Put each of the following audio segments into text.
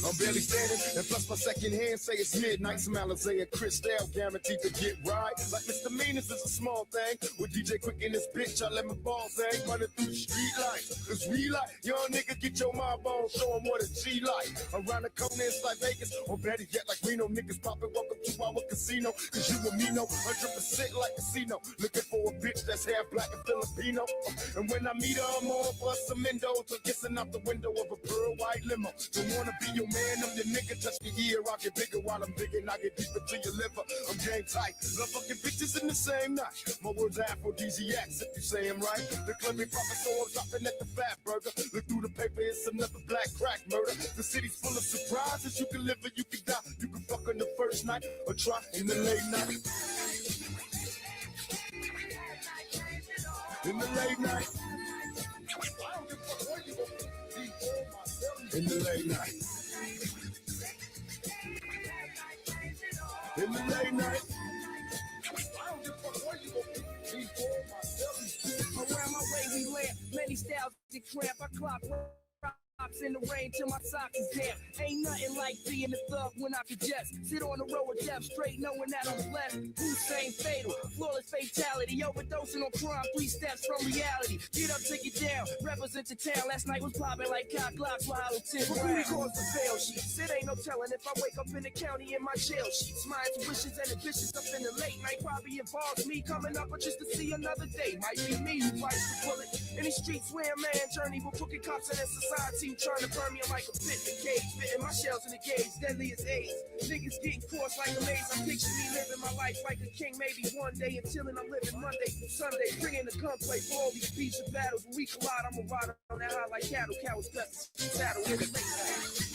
I'm barely standing, and plus my second hand say it's midnight. Some Alizé and Cristal guaranteed to get right. Like misdemeanors is a small thing. With DJ Quick in this bitch, I let my balls hang. Running through the street lights. Cause we like, young nigga, get your mob on, show 'em what a G like. Around the corner, it's like Vegas, or better yet, like Reno. Niggas poppin', welcome to our casino. Cause you and me know 100% like casino. Looking for a bitch that's half black and Filipino. And when I meet her, I'm on for some endo. To kissing out the window of a pearl white limo. Don't wanna be your man, I'm your nigga. Touch me here, I get bigger while I'm digging. I get deeper to your liver. I'm game tight. Love fucking bitches in the same night. My words are aphrodisiacs if you say I'm right. The clever prophet, so I'm dropping at the fat burger. Look through the paper, it's another black crack murder. The city's full of surprises. You can live or you can die. You can fuck on the first night or try in the late night. In the late night. In the late night. In the late night. Around my way we lamp, many styles get cramp. I clock rocks in the rain till my socks is damp. Ain't nothing like being a thug when I could just sit on the road with death straight, knowing that I'm blessed. Hussein fatal, flawless fatality, overdosing on crime, 3 steps from reality. Get up, take it down, represent the town. Last night was popping like cock glocks for Hollow Tip. Booty calls the bail sheets. It ain't no telling if I wake up in the county in my jail sheets. My intuitions and ambitions up in the late night probably involves me coming up, but just to see another day. Might be me who bites the bullet. In these streets where a man journey with crooked cops and a society trying to burn me like a pit in a cage. Fitting my shells in the gauge, deadly as AIDS. Niggas getting coarse like a maze. I picture me living my life like a king, maybe one day until I'm living Monday through Sunday. Bringing the gunplay for all these beats and battles. When we collide, I'ma ride on that high like cattle. Cowards best to saddle in the late night.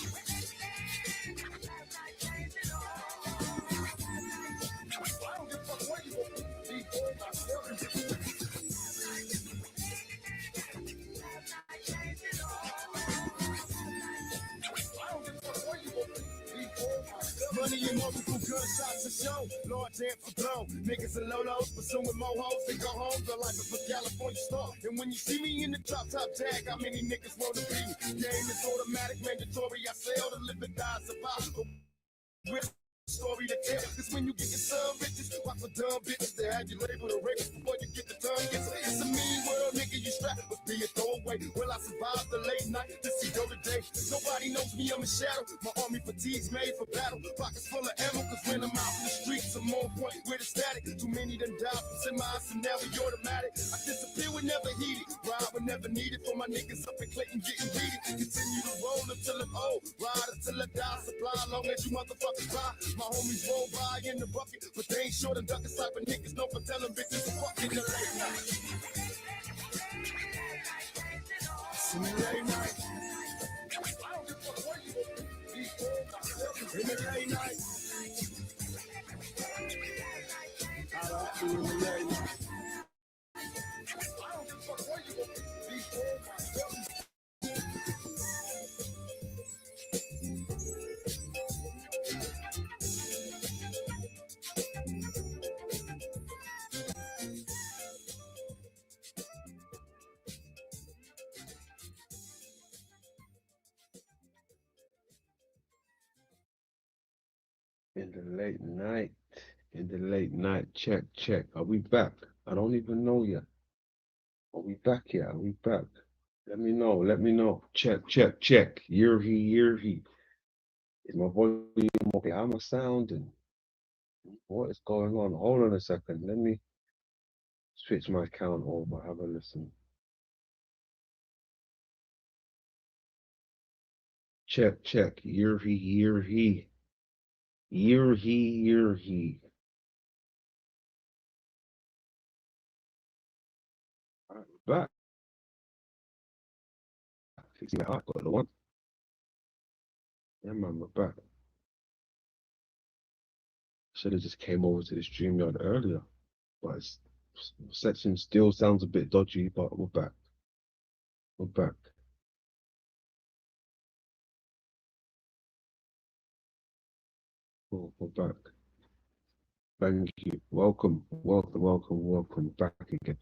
Money and multiple gunshots to show. Lord damn for blow. Niggas and lolos pursuing mohos. They go home. The life of a California star. And when you see me in the drop top tag, how many niggas wanna be? Game is automatic, mandatory. I sell to live and die, survive. With story to tell, cause when you get your son riches, watch for dumb bitches that have you labeled a rapist before you get the tongue. It's a mean world, nigga, you strapped with be a throwaway. Will I survive the late night? This is go today. Nobody knows me, I'm a shadow. My army fatigue's made for battle. Pockets full of ammo, cause when I'm out in the streets, I'm on point with a static. Too many done died from semis, so now we automatic. I disappear whenever heated, ride whenever needed. For my niggas up in Clayton getting greedy. Continue to roll until I'm old, ride until I die. Supply long as you motherfuckers buy. My homies roll by in the bucket, but they ain't short of ducking type of niggas. No for telling bitches to fuck in the late night. It's in the late night. In the late night. I like you in the late night. In the late night. In the late night. Check, check. Are we back? I don't even know yet. Are we back yet? Are we back? Let me know. Let me know. Check, check, check. Year he. Is my volume okay? How am I sounding? What is going on? Hold on a second. Let me switch my account over. Have a listen. Check, check. Year he. All right, we're back. Fixing my got the one. Yeah, man, we're back. Should have just came over to the StreamYard earlier, but its section still sounds a bit dodgy. But we're back. We're back. Cool, we're back. Thank you. Welcome back again.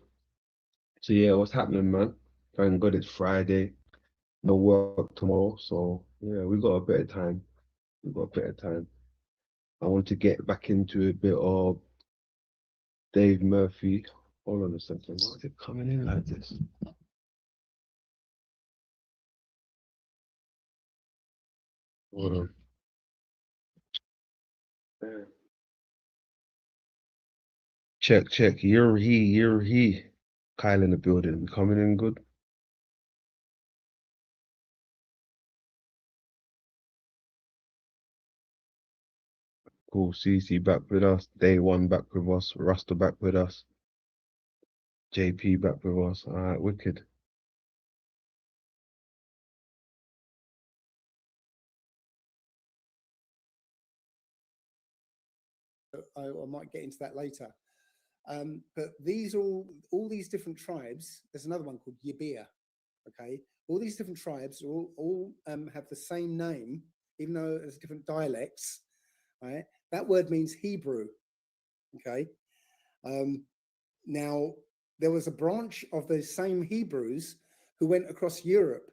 So yeah, what's happening, man? Thank God it's Friday. no work tomorrow, so yeah, we got a bit of time. We got a bit of time. I want to get back into a bit of Dave Murphy. Hold on a second. Why is it coming in like this? Hold on. Yeah. Check, check. You're he. Kyle in the building. Coming in good. Cool. CC back with us. Day one back with us. Rasta back with us. JP back with us. All right, wicked. I might get into that later. But these all these different tribes. There's another one called Yabir. Okay, all these different tribes all have the same name, even though there's different dialects. Right, that word means Hebrew. Okay, now there was a branch of the same Hebrews who went across Europe.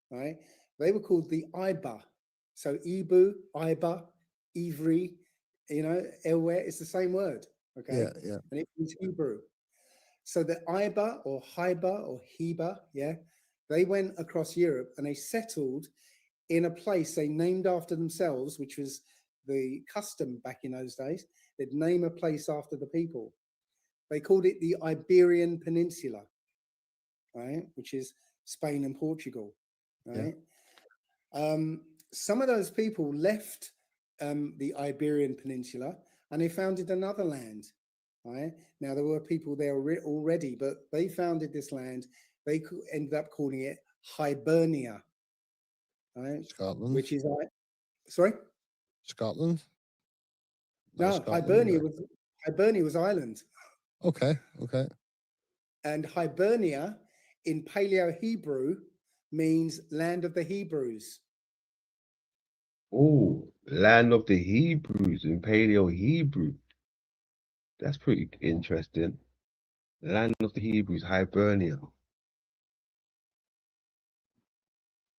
Right, they were called the Iba. So Ibu, Iba, Ivri, Elweh, it's the same word. Okay, Yeah. and it means Hebrew. So the Iba or Haiba or Heba, yeah, they went across Europe and they settled in a place they named after themselves, which was the custom back in those days. They'd name a place after the people. They called it the Iberian Peninsula, right, which is Spain and Portugal, right? Some of those people left the Iberian Peninsula and they founded another land. Right now, there were people there already, but they founded this land. They ended up calling it Hibernia, right? Scotland. Which is sorry, Scotland. no, Scotland. Hibernia was Ireland, Okay. and Hibernia in Paleo Hebrew means land of the Hebrews. Oh, land of the Hebrews in Paleo Hebrew. That's pretty interesting. Land of the Hebrews, Hibernia.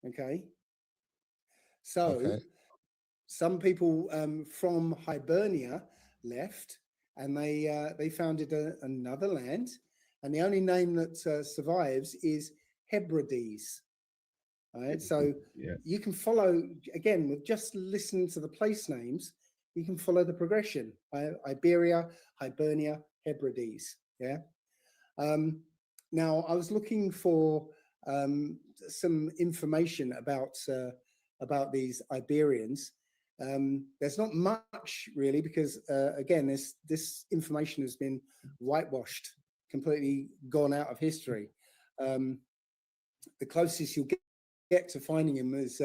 Okay, so Okay. some people from Hibernia left, and they founded another land, and the only name that survives is Hebrides. All right, so Yeah. you can follow again with just listening to the place names. You can follow the progression: Iberia, Hibernia, Hebrides. Yeah. Now I was looking for some information about these Iberians. There's not much really because again, this information has been whitewashed, completely gone out of history. The closest you'll get to finding him is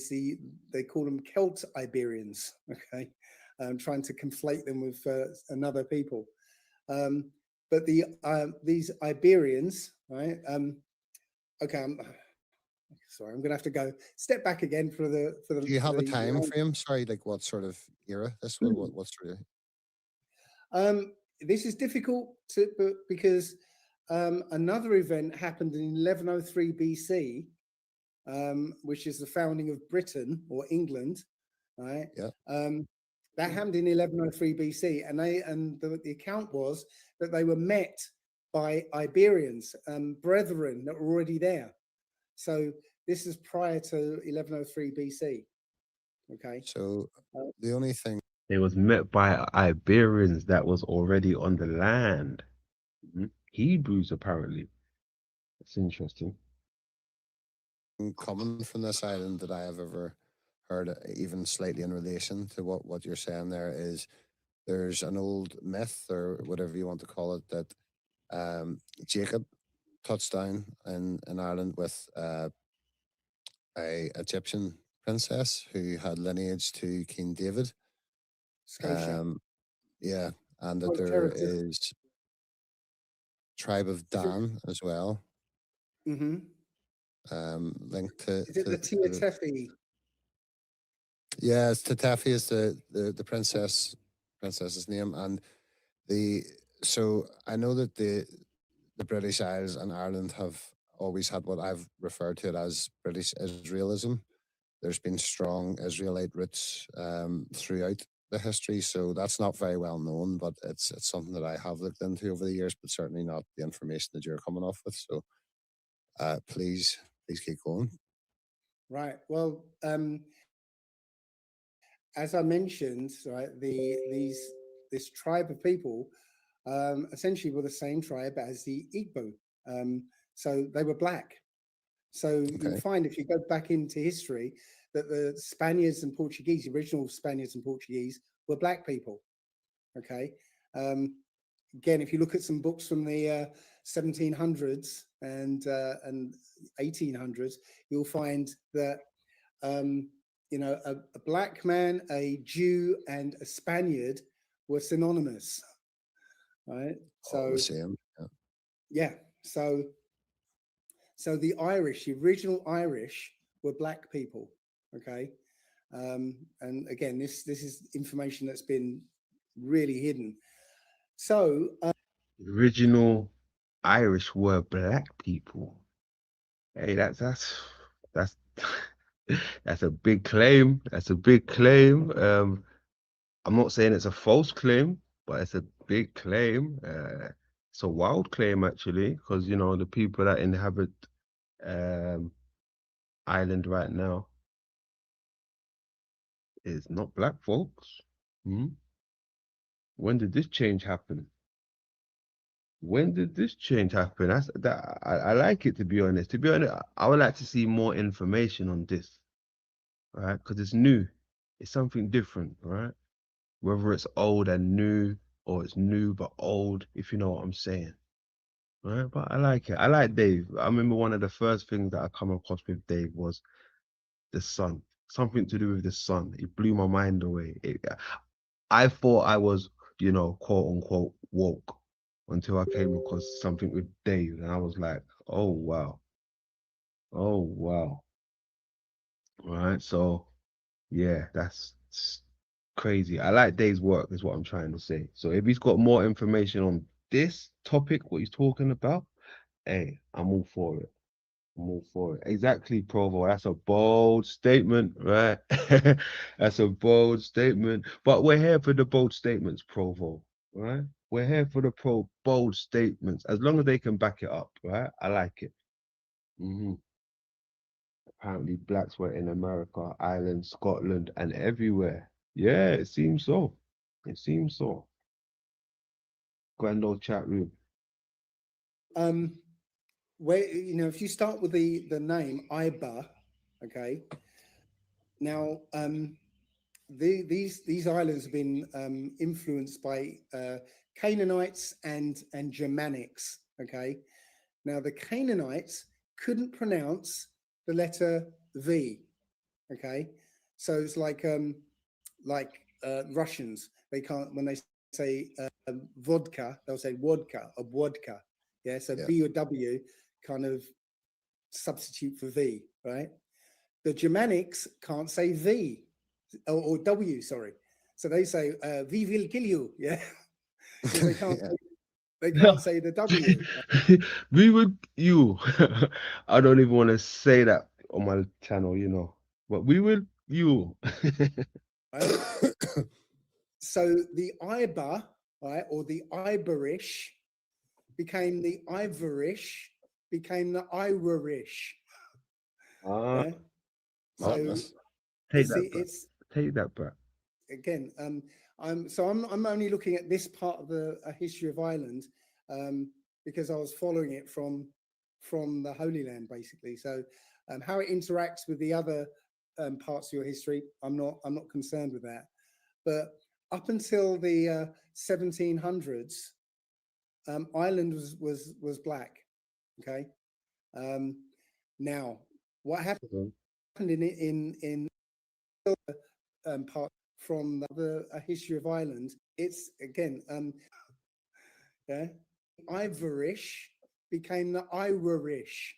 they call them Celt Iberians. Okay, trying to conflate them with another people. But these Iberians, right? Okay, sorry, I'm gonna have to go step back again for the Do you have a time line. frame? Sorry, like what sort of era? What sort of? This is difficult because another event happened in 1103 BC, which is the founding of Britain or England, right? Yeah. That happened in 1103 BC, and the account was that they were met by Iberians, brethren that were already there. So this is prior to 1103 BC. Okay. So the only thing They was met by Iberians that was already on the land. Hebrews, apparently. That's interesting. coming from this island that I have ever heard, even slightly in relation to what you're saying there, is there's an old myth or whatever you want to call it that Jacob touched down in Ireland with a Egyptian princess who had lineage to King David. Scotia. Yeah, and that Oh, there is tribe of Dan as well. Mm-hmm. Linked to Is it the Tia Tefi? Yeah, it's Tetefi is the princess's name, and so I know that the British Isles and Ireland have always had what I've referred to it as British Israelism. There's been strong Israelite roots throughout the history, so that's not very well known, but it's something that I have looked into over the years, but certainly not the information that you're coming off with. So please keep going. Right. Well, as I mentioned, right, this tribe of people essentially were the same tribe as the Igbo. So they were black. So you'll find if you go back into history that the Spaniards and Portuguese, the original Spaniards and Portuguese, were black people. Okay. Again, if you look at some books from the 1700s and 1800s, you'll find that you know, a black man, a Jew, and a Spaniard were synonymous, right? So the same. Yeah. So the Irish, the original Irish, were black people. Okay. And again, this is information that's been really hidden. So Original Irish were black people. Hey, that's that's a big claim. That's a big claim. I'm not saying it's a false claim, but it's a big claim. It's a wild claim actually, because you know the people that inhabit Ireland right now is not black folks. Hmm? When did this change happen? When did this change happen? I like it, to be honest. To be honest, I would like to see more information on this, right? Because it's new. It's something different, right? Whether it's old and new or it's new but old, if you know what I'm saying. Right? But I like it. I like Dave. I remember one of the first things that I come across with Dave was the sun. Something to do with the sun. It blew my mind away. I thought I was, you know, quote unquote woke until I came across something with Dave, and I was like, oh wow. Oh wow. Right. So yeah, that's crazy. I like Dave's work, is what I'm trying to say. So if he's got more information on this topic, what he's talking about, hey, I'm all for it. I'm all for it. Exactly, Provo. That's a bold statement, right? That's a bold statement. But we're here for the bold statements, Provo, right? We're here for the bold statements, as long as they can back it up, right? I like it. Apparently, blacks were in America, Ireland, Scotland, and everywhere. Yeah, it seems so. It seems so. Grand old chat room. where, you know, if you start with the name Iba, okay. Now these islands have been influenced by Canaanites and Germanics. Okay. Now the Canaanites couldn't pronounce the letter V. Okay. So it's like Russians. They can't, when they say vodka, they'll say vodka or vodka. Yeah. So B or W kind of substitute for V, right? The Germanics can't say V or W, sorry. So they say "we will kill you." Yeah, because they can't say the W. We would you. I don't even want to say that on my channel, you know. But we will you. Right? So the Iber, right, or the Iberish became the Ivorish, became the Irish. Yeah? So take that back. Again, I'm only looking at this part of the history of Ireland because I was following it from the Holy Land, basically. So how it interacts with the other parts of your history, I'm not concerned with that. But up until the 1700s, Ireland was black. Okay. Now, what happened in part from the history of Ireland? It's again, yeah, Ivorish became the Irish.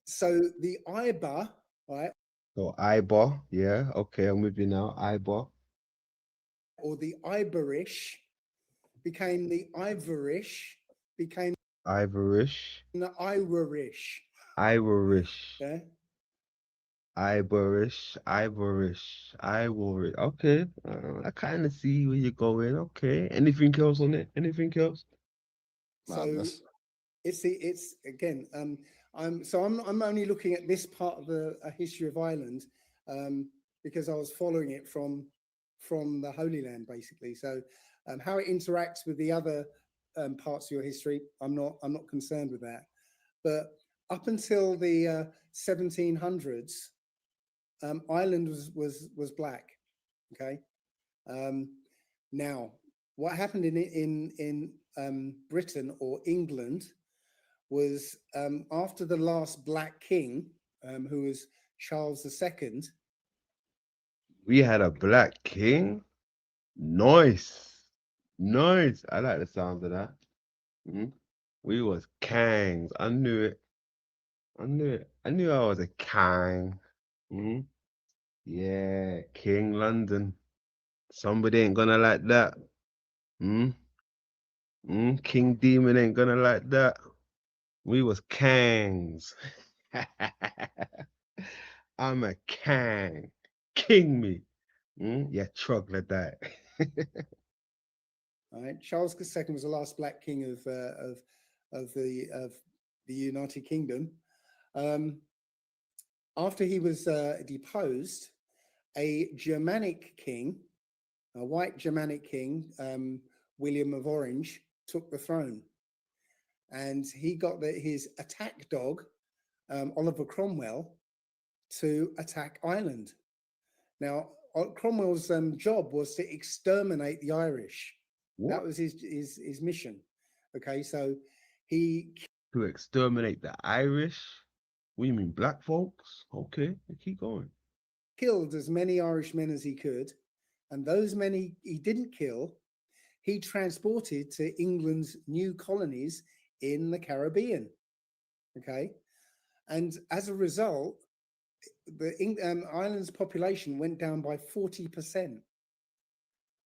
So the Iber, right? So Iber, yeah, okay, I'm with you now. Iber. Or the Iberish became the Ivorish, became Ivorish. No, Irish. Irish. Yeah. Ivorish. Ivorish. Ivorish. Okay. I kind of see where you're going. Okay. Anything else on it? Anything else? So Madness. it's again. I'm only looking at this part of the history of Ireland because I was following it from the Holy Land basically. So how it interacts with the other parts of your history, I'm not concerned with that. But up until the 1700s, Ireland was black. Okay. Um, Now, what happened in Britain or England was after the last black king, who was Charles II. We had a black king. Nice. Nice. I like the sound of that. Mhm. We was kangs. I knew it. I knew it. I knew I was a kang. Mhm. Yeah, King London. Somebody ain't gonna like that. Mm? King Demon ain't gonna like that. We was kangs. I'm a kang. King me. Yeah, troglodyte. that. All right, Charles II was the last black king of the United Kingdom. Um, After he was deposed, a Germanic king, a white Germanic king, William of Orange, took the throne, and he got his attack dog, Oliver Cromwell, to attack Ireland. Now, Cromwell's job was to exterminate the Irish. That What? was his mission. Okay, so he To exterminate the Irish? What do you mean, black folks? Okay, keep going. killed as many Irishmen as he could, and those many he didn't kill, he transported to England's new colonies in the Caribbean. Okay, and as a result, the Ireland's population went down by 40%.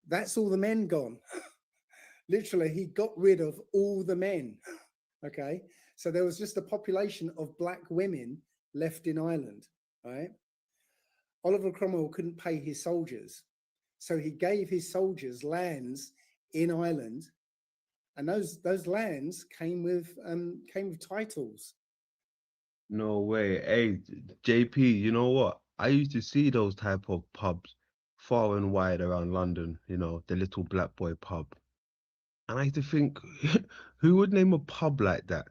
That's all the men gone. Literally, he got rid of all the men. Okay, so there was just a population of black women left in Ireland. Right, Oliver Cromwell couldn't pay his soldiers, so he gave his soldiers lands in Ireland, and those lands came with titles. No way. Hey, JP, you know what? I used to see those type of pubs far and wide around London, the little black boy pub. And I used to think, who would name a pub like that?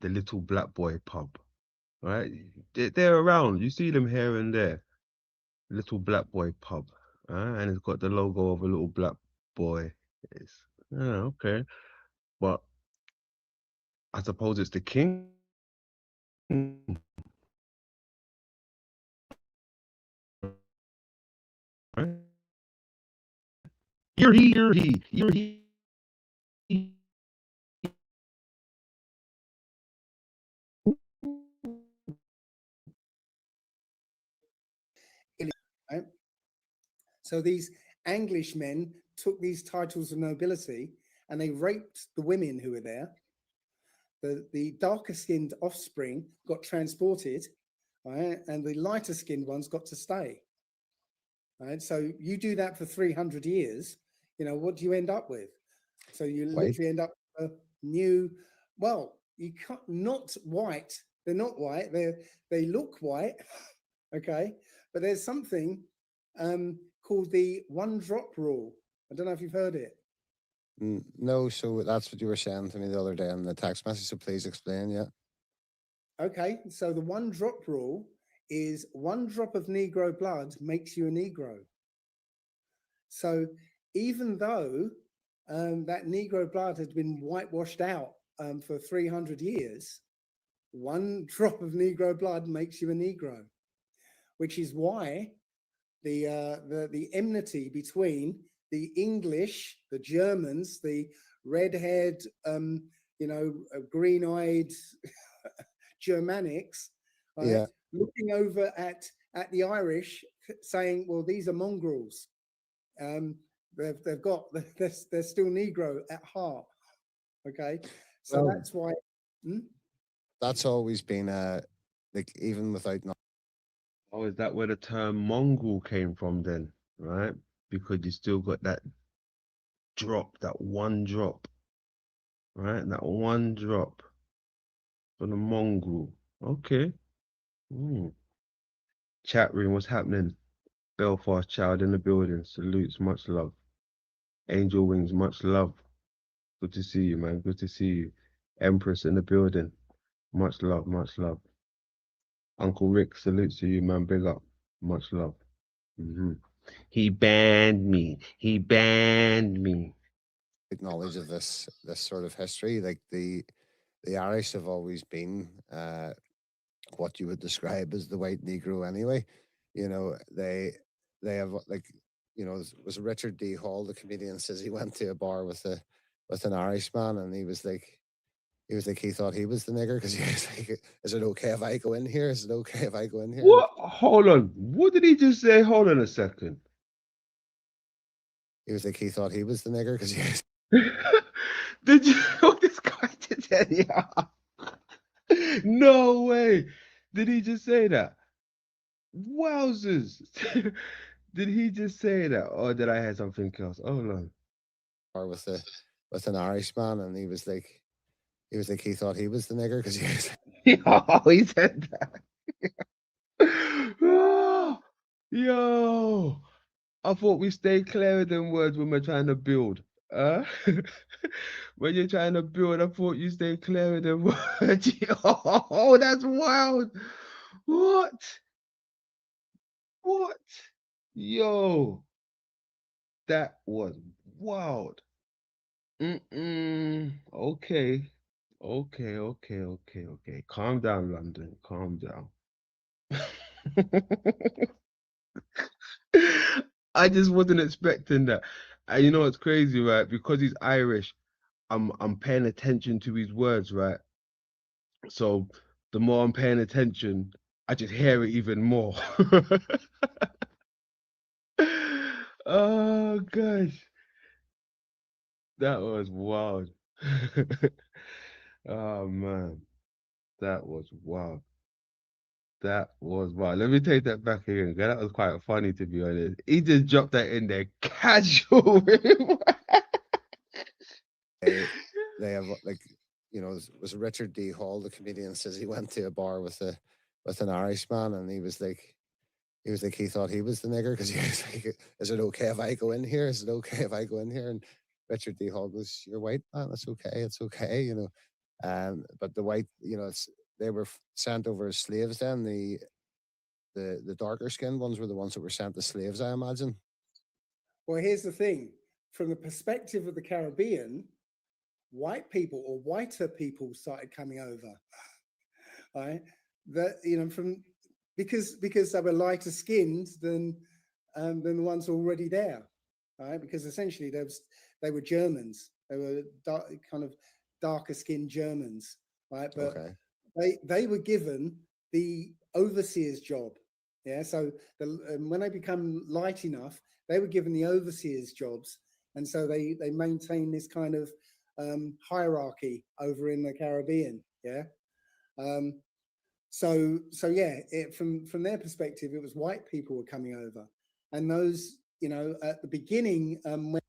The little black boy pub, right? They're around. You see them here and there. Little black boy pub, and it's got the logo of a little black boy. It's, okay. But I suppose it's the king. Right? You're he. Right? So these Englishmen took these titles of nobility and they raped the women who were there. The darker skinned offspring got transported, right? And the lighter skinned ones got to stay. Right. So you do that for 300 years, what do you end up with? So you White. literally end up with a new, well, you can't, not white. They're not white. They look white. Okay. But there's something called the one drop rule. I don't know if you've heard it. No, so that's what you were saying to me the other day in the text message. So please explain. Yeah. Okay. So the one drop rule is one drop of Negro blood makes you a Negro. So even though that Negro blood has been whitewashed out for 300 years, one drop of Negro blood makes you a Negro, which is why the enmity between the English, the Germans, the red-haired, green-eyed Germanics, right, Yeah. looking over at the Irish, saying, "Well, these are mongrels. They're still Negro at heart." Okay, So Oh, that's why. Hmm? That's always been like even without oh, is that where the term Mongol came from then? Right? Because you still got that drop, that one drop, right? That one drop for the Mongol. Okay. Mm. Chat room, what's happening? Belfast child in the building. Salutes, much love. Angel Wings, much love. Good to see you, man. Good to see you. Empress in the building. Much love, much love. Uncle Rick, salutes to you, man. Big up. Much love. He banned me. He banned me. knowledge of this sort of history, like the Irish have always been what you would describe as the white Negro anyway. You know, they have like was Richard D. Hall, the comedian, says he went to a bar with an Irishman and he was like he thought he was the nigger because he was like, is it okay if I go in here? Is it okay if I go in here? And What? Hold on. What did he just say? Hold on a second. he was like he thought he was the nigger because he was Did you know this guy did that? Yeah. No way. Did he just say that? Wowzers. Did he just say that? Or did I hear something else? Hold on. bar with an Irishman and he was like he thought he was the nigger because he was Yo, he said that. Yo. I thought we stay clear of them words when we're trying to build. When you're trying to build, I thought you stay clear of them words. Oh, that's wild. What? What? Yo, that was wild. Okay. Okay. Calm down, London. Calm down. I just wasn't expecting that. And you know what's crazy, right? Because he's Irish, I'm paying attention to his words, right? So the more I'm paying attention, I just hear it even more. Oh gosh, that was wild. Oh man, that was wild. That was wild. Let me take that back again, 'cause that was quite funny to be honest. He just dropped that in there casual. they have like was Richard D. Hall, the comedian, says he went to a bar with an Irishman and he was like he thought he was the nigger because he was like, is it okay if I go in here? Is it okay if I go in here? And Richard D. Hall goes, you're white, man. It's okay. But the white, they were sent over as slaves. Then the darker skinned ones were the ones that were sent as slaves, I imagine. Well, here's the thing: from the perspective of the Caribbean, white people or whiter people started coming over, right? That from because they were lighter skinned than the ones already there, right? Because essentially they were Germans. They were kind of darker skinned Germans, right? But Okay. they were given the overseer's job. Yeah. So when they become light enough, they were given the overseer's jobs, and so they maintain this kind of hierarchy over in the Caribbean. Yeah. So yeah, from their perspective, it was white people were coming over, and those at the beginning when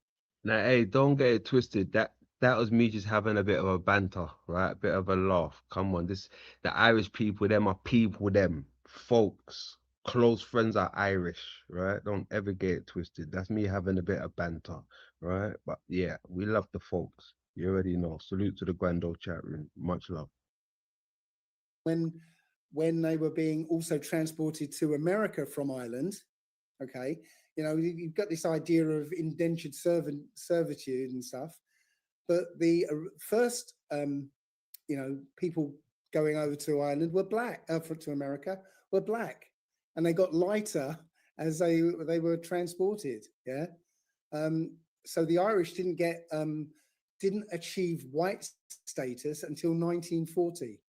Now, hey, don't get it twisted. That was me just having a bit of a banter, right? A bit of a laugh. Come on, the Irish people, them are people, them folks. Close friends are Irish, right? Don't ever get it twisted. That's me having a bit of banter, right? But yeah, we love the folks. You already know. Salute to the grand old chat room. Much love. when they were being also transported to America from Ireland. Okay, you've got this idea of indentured servitude and stuff, but the first people going over to Ireland were black, to America were black, and they got lighter as they were transported. Yeah, so the Irish didn't achieve white status until 1940.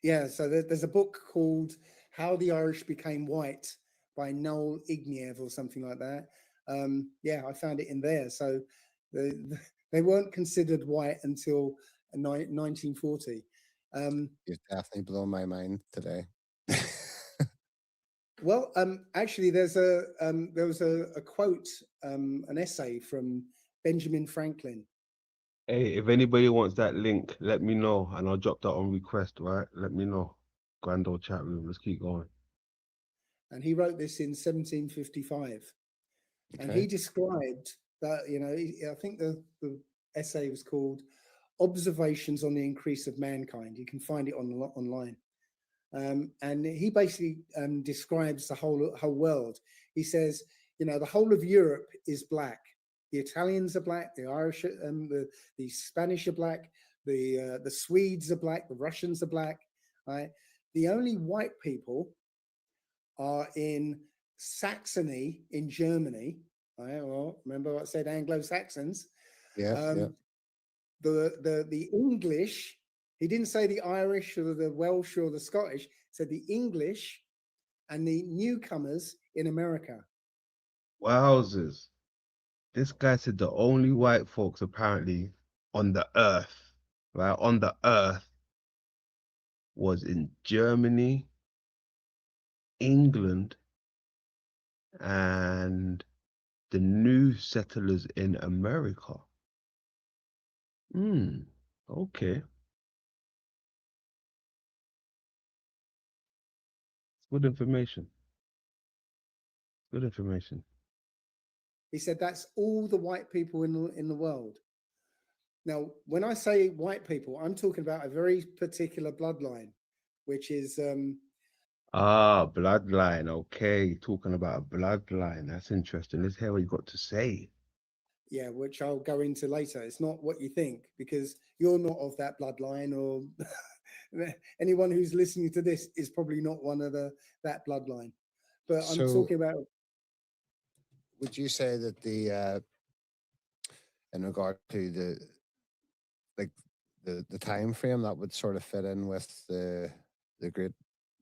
Yeah, so there's a book called How the Irish Became White by Noel Igniew or something like that. Yeah, I found it in there. So They weren't considered white until 1940. You've definitely blown my mind today. Well, actually, there was a quote, an essay from Benjamin Franklin, Hey, if anybody wants that link, let me know and I'll drop that on request, right? Let me know. Grand old chat room. Let's keep going. and he wrote this in 1755. And he Okay. described that, I think the essay was called Observations on the Increase of Mankind. You can find it online. And he basically describes the whole world. He says, the whole of Europe is black. The Italians are black. The Irish, the Spanish are black. The Swedes are black. The Russians are black. Right. The only white people are in Saxony in Germany. Right. Well, remember what I said, Anglo-Saxons. Yeah, yeah. The English. He didn't say the Irish or the Welsh or the Scottish. He said the English and the newcomers in America. Wowzers. This guy said the only white folks apparently on the earth, right, on the earth was in Germany, England, and the new settlers in America. Okay. Good information. Good information. He said that's all the white people in the world. Now, when I say white people, I'm talking about a very particular bloodline, which is Bloodline. Okay. Talking about a bloodline. That's interesting. Let's hear what you got to say. yeah, which I'll go into later. It's not what you think, because you're not of that bloodline, or anyone who's listening to this is probably not one of that bloodline. But I'm So talking about. would you say that in regard to like the time frame, that would sort of fit in with the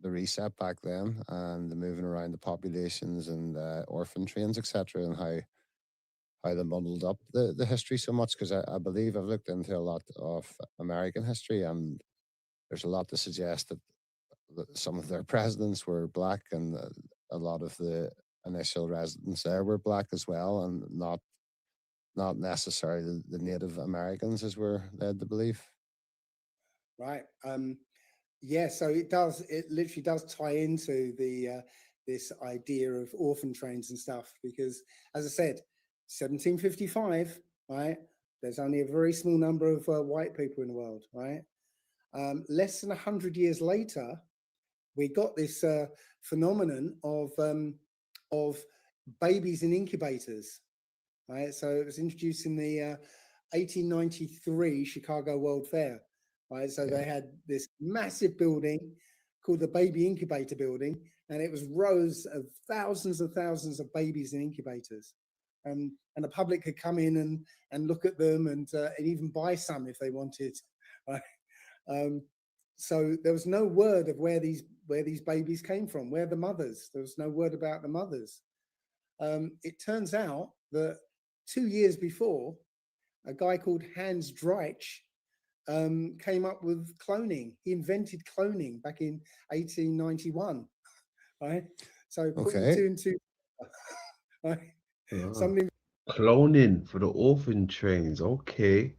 reset back then, and the moving around the populations and orphan trains, etc., and how they muddled up the history so much? Because I believe I've looked into a lot of American history, and there's a lot to suggest that some of their presidents were black, and a lot of the initial residents there were black as well, and not necessarily the Native Americans as we're led to believe. Right. Yeah, so it literally does tie into the this idea of orphan trains and stuff, because, as I said, 1755, right? There's only a very small number of white people in the world, right? Less than 100 years later, we got this phenomenon of babies in incubators, right? So it was introduced in the 1893 Chicago World Fair, right? So Yeah. they had this massive building called the Baby Incubator Building, and it was rows of thousands of babies in incubators. And the public could come in and look at them, and even buy some if they wanted, right? So there was no word of where these babies came from, where the mothers. There was no word about the mothers. It turns out that 2 years before, a guy called Hans Dreich came up with cloning. He invented cloning back in 1891. Right. So put your Okay. two and two. Right. Somebody. Cloning for the orphan trains. Okay.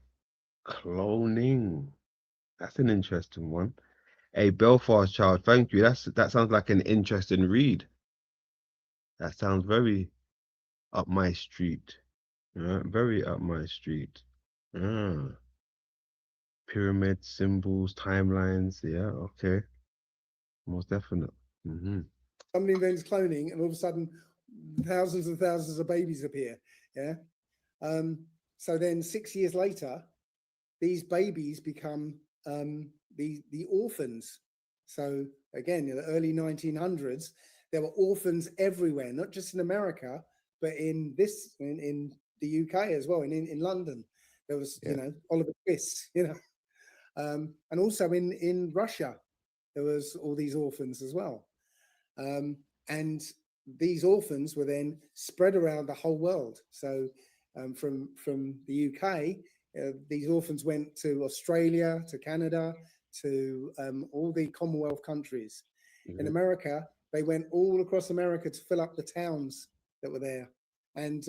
Cloning. That's an interesting one. Hey, Belfast child, thank you. That sounds like an interesting read. That sounds very up my street. Very up my street. Ah, pyramid symbols, timelines. Yeah, okay. Most definite. Somebody invents cloning, and all of a sudden, thousands and thousands of babies appear. Yeah. So then 6 years later, these babies become the orphans. So again, in the early 1900s, there were orphans everywhere, not just in America, but in the UK as well, in London. There was, Yeah. Oliver Twist, and also in Russia, there was all these orphans as well. And these orphans were then spread around the whole world. So from the UK, These orphans went to Australia, to Canada, to all the Commonwealth countries. In Mhm. America, they went all across America to fill up the towns that were there, and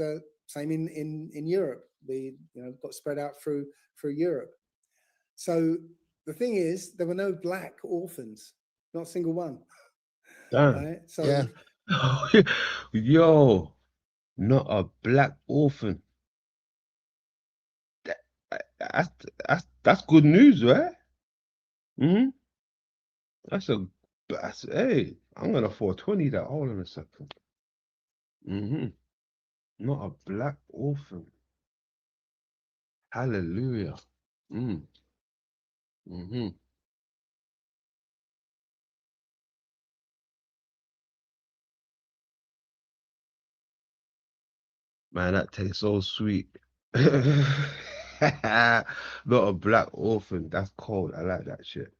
same in Europe. We got spread out through Europe. So the thing is, there were no black orphans, not a single one. Damn. Right? So Yeah, Yo, not a black orphan. That, that's that's good news, right? Hmm. That's hey, I'm gonna 420 that. Hold on a second. Hmm. Not a black orphan. Hallelujah. Mm. Hmm. Man, that tastes so sweet. Not a black orphan. That's cold. I like that shit.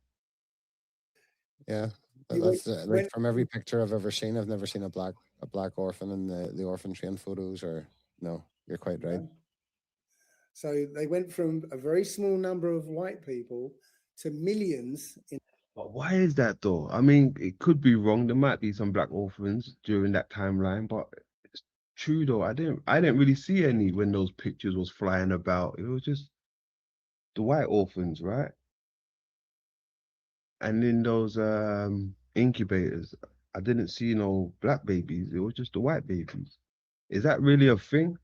yeah. you That's like went from every picture I've ever seen. I've never seen a black orphan in the orphan train photos. Or no, you're quite right. from, so they went from a very small number of white people to millions in But why is that though? I mean, it could be wrong. There might be some black orphans during that timeline, but it's true though. I didn't really see any when those pictures was flying about. It was just the white orphans, right? And in those incubators, I didn't see no black babies. It was just the white babies. Is that really a thing?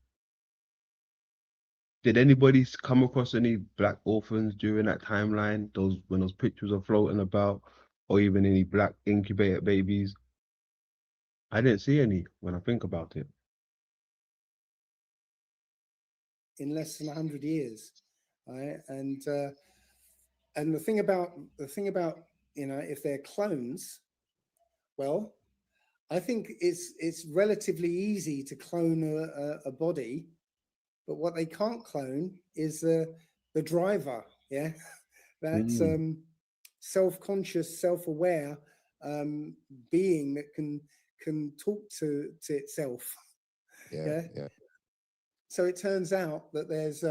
Did anybody come across any black orphans during that timeline? Those when those pictures are floating about, or even any black incubator babies? I didn't see any when I think about it. less than 100 years, right? And the thing about if they're clones, well, I think it's relatively easy to clone a body, but what they can't clone is the driver. Yeah, that's Mm, self-conscious, self-aware being that can talk to itself. Yeah, Yeah. yeah. So it turns out that there's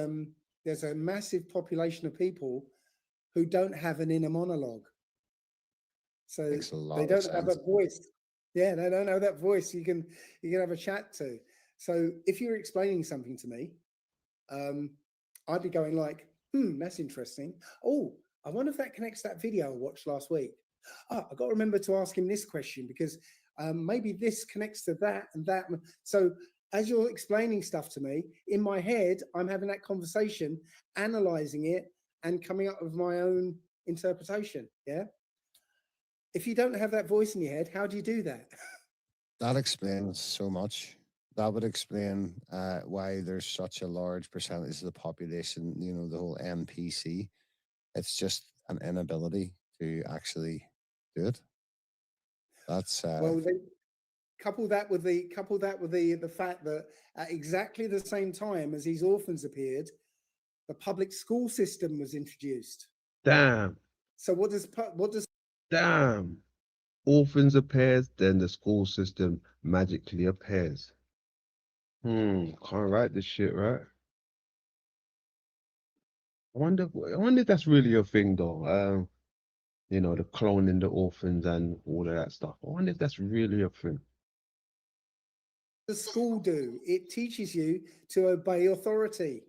a massive population of people who don't have an inner monologue. So Makes a they lot of don't have a sense. voice. Yeah, they don't have that voice you can have a chat to. So if you're explaining something to me, um, I'd be going like, that's interesting. Oh, I wonder if that connects to that video I watched last week. Oh, I got to remember to ask him this question because maybe this connects to that and that. So as you're explaining stuff to me, in my head, I'm having that conversation, analyzing it, and coming up with my own interpretation. Yeah. If you don't have that voice in your head, how do you do that? That explains so much. That would explain why there's such a large percentage of the population, the whole NPC. It's just an inability to actually do it. That's Well, they couple that with the fact that at exactly the same time as these orphans appeared, the public school system was introduced. damn, So what does damn. Orphans appears, then the school system magically appears. Can't write this shit, right? I wonder if that's really a thing though. The cloning the orphans and all of that stuff. I wonder if that's really a thing. the school do? It teaches you to obey authority.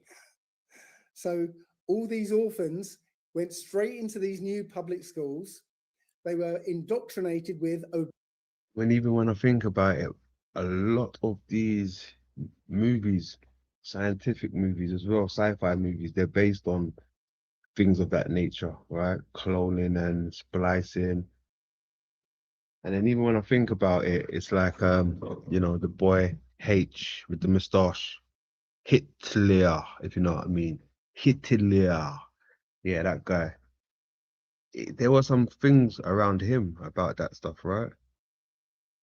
So all these orphans went straight into these new public schools. They were indoctrinated with When I think about it, a lot of these movies, scientific movies as well, sci-fi movies, they're based on things of that nature, right? Cloning and splicing. And then even when I think about it, it's like the boy H with the moustache. Hitler, if you know what I mean. Hitler. Yeah, that guy. There were some things around him about that stuff, right?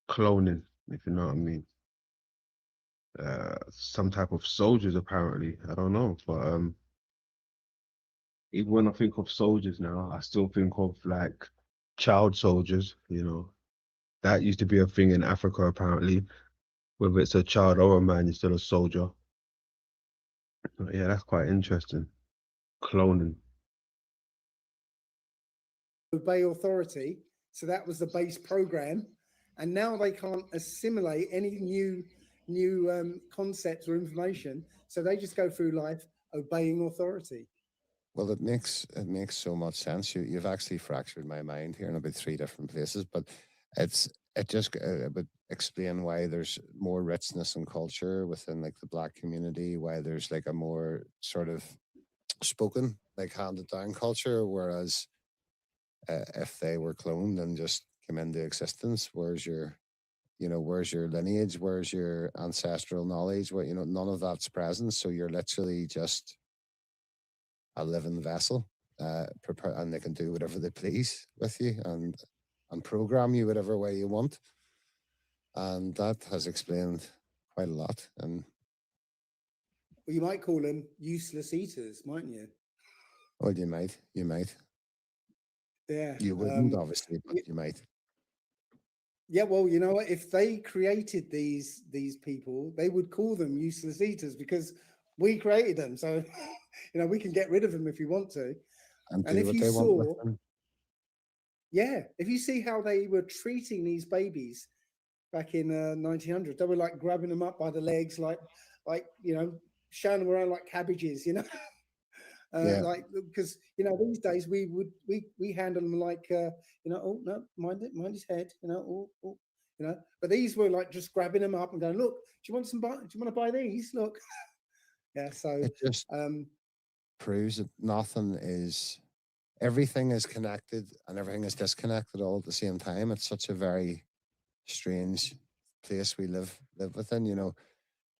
Cloning, if you know what I mean. Some type of soldiers, apparently. I don't know. But even when I think of soldiers now, I still think of like child soldiers. That used to be a thing in Africa, apparently. Whether it's a child or a man, you're still a soldier. But yeah, that's quite interesting. Cloning. obey authority. So that was the base program, and now they can't assimilate any new concepts or information. So they just go through life obeying authority. Well, it makes so much sense. You've actually fractured my mind here in about three different places, but it's it just would explain why there's more richness in culture within like the black community, why there's like a more sort of spoken, like handed down culture, whereas if they were cloned and just came into existence, where's your lineage, where's your ancestral knowledge, where none of that's present, so you're literally just a living vessel, prepare, and they can do whatever they please with you and program you whatever way you want, and that has explained quite a lot. And Well, you might call them useless eaters, mightn't you? well, you might, Yeah. you wouldn't obviously, but you might. Yeah, well, you know what? If they created these people, they would call them useless eaters because we created them. So, we can get rid of them if we want to. And And do if what you they want with saw, them. yeah, if you see how they were treating these babies back in 1900, they were like grabbing them up by the legs, like showing them around like cabbages, Yeah, like because these days we handle them like oh no, mind his head, but these were like just grabbing them up and going, look, do you want to buy these, look. Yeah, so it just um proves that nothing is everything is connected and everything is disconnected all at the same time. It's such a very strange place we live within.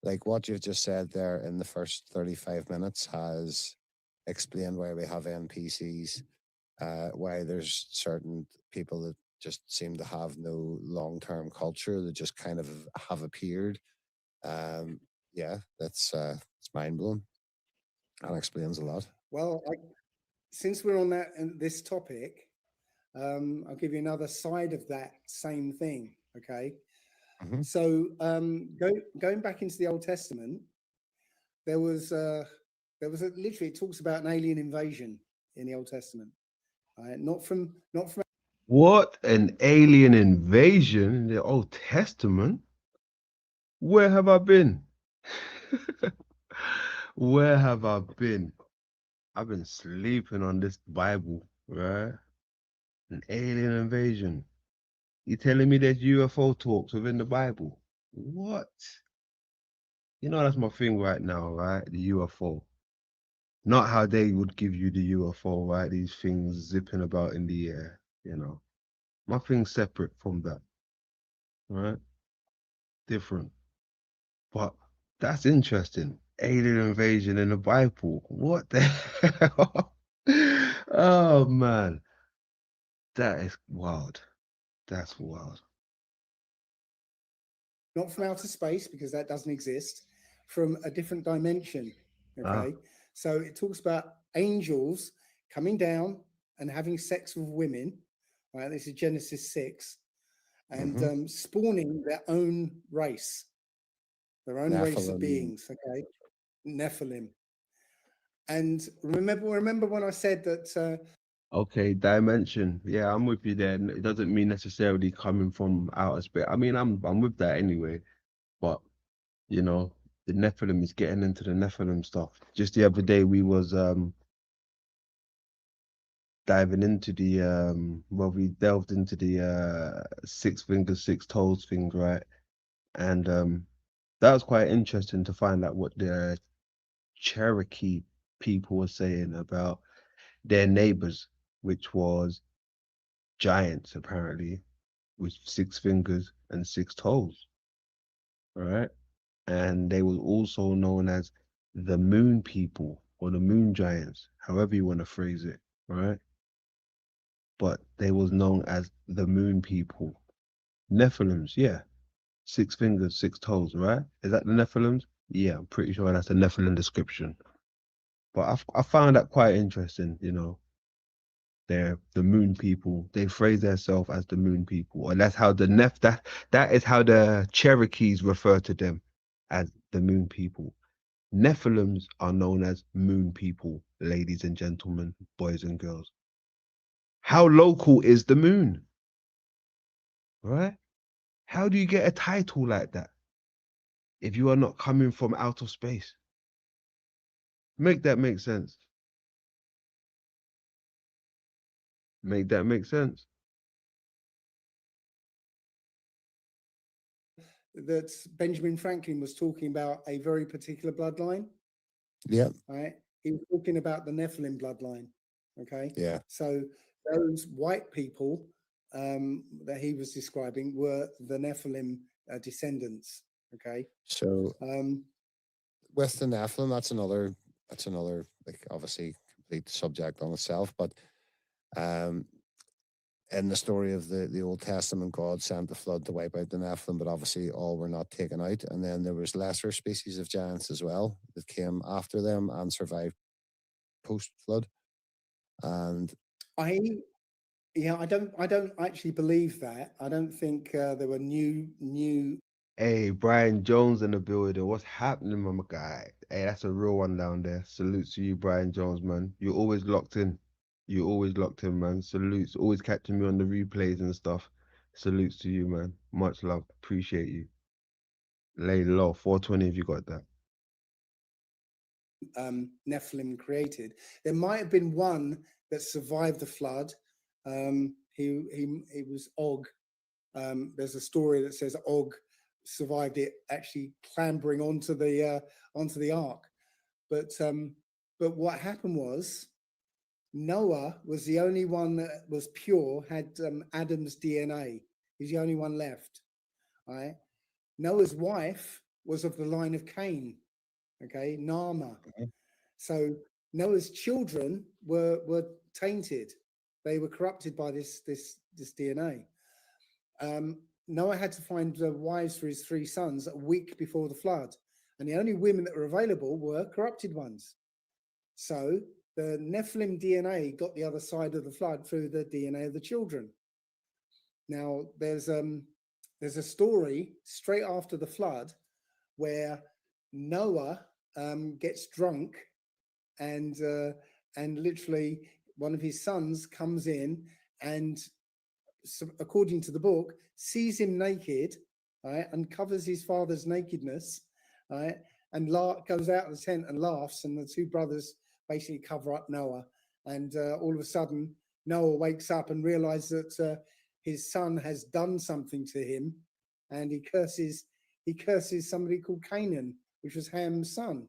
Like what you've just said there in the first 35 minutes has explained why we have NPCs, why there's certain people that just seem to have no long-term culture that just kind of have appeared. Yeah, that's it's mind-blowing and explains a lot. well, since we're on that and this topic, I'll give you another side of that same thing. Okay. Hmm. So going back into the Old Testament, there was literally, it talks about an alien invasion in the Old Testament. Not from What an alien invasion in the Old Testament? Where have I been? Where have I been? I've been sleeping on this Bible, right? An alien invasion. You telling me there's UFO talks within the Bible? What? That's my thing right now, right? The UFO. Not how they would give you the UFO, right? These things zipping about in the air. My thing's separate from that, right? Different. But that's interesting. Alien invasion in the Bible. What the hell? Oh man, that is wild. That's wild. not from outer space, because that doesn't exist, from a different dimension. Ah, Okay. So it talks about angels coming down and having sex with women. Right. This is Genesis 6, and Hmm. spawning their own race of Nephilim. beings. Okay. Nephilim. And remember when I said that okay, dimension. Yeah, I'm with you there. It doesn't mean necessarily coming from outer space. I mean, I'm with that anyway. But you know, the Nephilim is getting into the Nephilim stuff. Just the other day, we was diving into the we delved into the six fingers, six toes thing, right? And that was quite interesting to find out what the Cherokee people were saying about their neighbors, which was giants apparently, with six fingers and six toes, right? And they were also known as the moon people or the moon giants, however you want to phrase it, right? But they was known as the moon people. Nephilims, yeah. Six fingers, six toes, right? Is that the Nephilims? Yeah, I'm pretty sure that's the Nephilim description. But I found that quite interesting. They're the moon people. They phrase themselves as the moon people. And that's how that is how the Cherokees refer to them, as the moon people. Nephilims are known as moon people, ladies and gentlemen, boys and girls. How local is the moon? Right? How do you get a title like that if you are not coming from out of space? Make that make sense. Make that make sense. That Benjamin Franklin was talking about a very particular bloodline. Yeah. Right? He was talking about the Nephilim bloodline. Okay. Yeah. So those white people that he was describing were the Nephilim descendants. Okay. So Um, with the Nephilim, that's another like obviously complete subject on itself. But in the story of the Old Testament, God sent the flood to wipe out the Nephilim, but obviously all were not taken out. And then there was lesser species of giants as well that came after them and survived post flood. And I don't actually believe that. I don't think there were new. Hey, Brian Jones in the building. What's happening, my guy? Hey, that's a real one down there. Salute to you, Brian Jones, man. You're always locked in. You're always locked in, man. Salutes. Always catching me on the replays and stuff. Salutes to you, man. Much love. Appreciate you. Lay low. 420 if you got that. Nephilim created. There might have been one that survived the flood. He was Og. There's a story that says Og survived it, actually clambering onto the ark. But what happened was Noah was the only one that was pure, had Adam's DNA. He's the only one left. Right? Noah's wife was of the line of Cain. Okay, Nama. So Noah's children were tainted. They were corrupted by this DNA. Noah had to find wives for his 3 sons a week before the flood, and the only women that were available were corrupted ones. So the Nephilim DNA got the other side of the flood through the DNA of the children. Now there's a story straight after the flood where Noah gets drunk and literally one of his sons comes in and, according to the book, sees him naked, right, uncovers his father's nakedness, right, and goes out of the tent and laughs, and the 2 brothers basically cover up Noah. And all of a sudden, Noah wakes up and realizes that his son has done something to him, and he curses somebody called Canaan, which was Ham's son.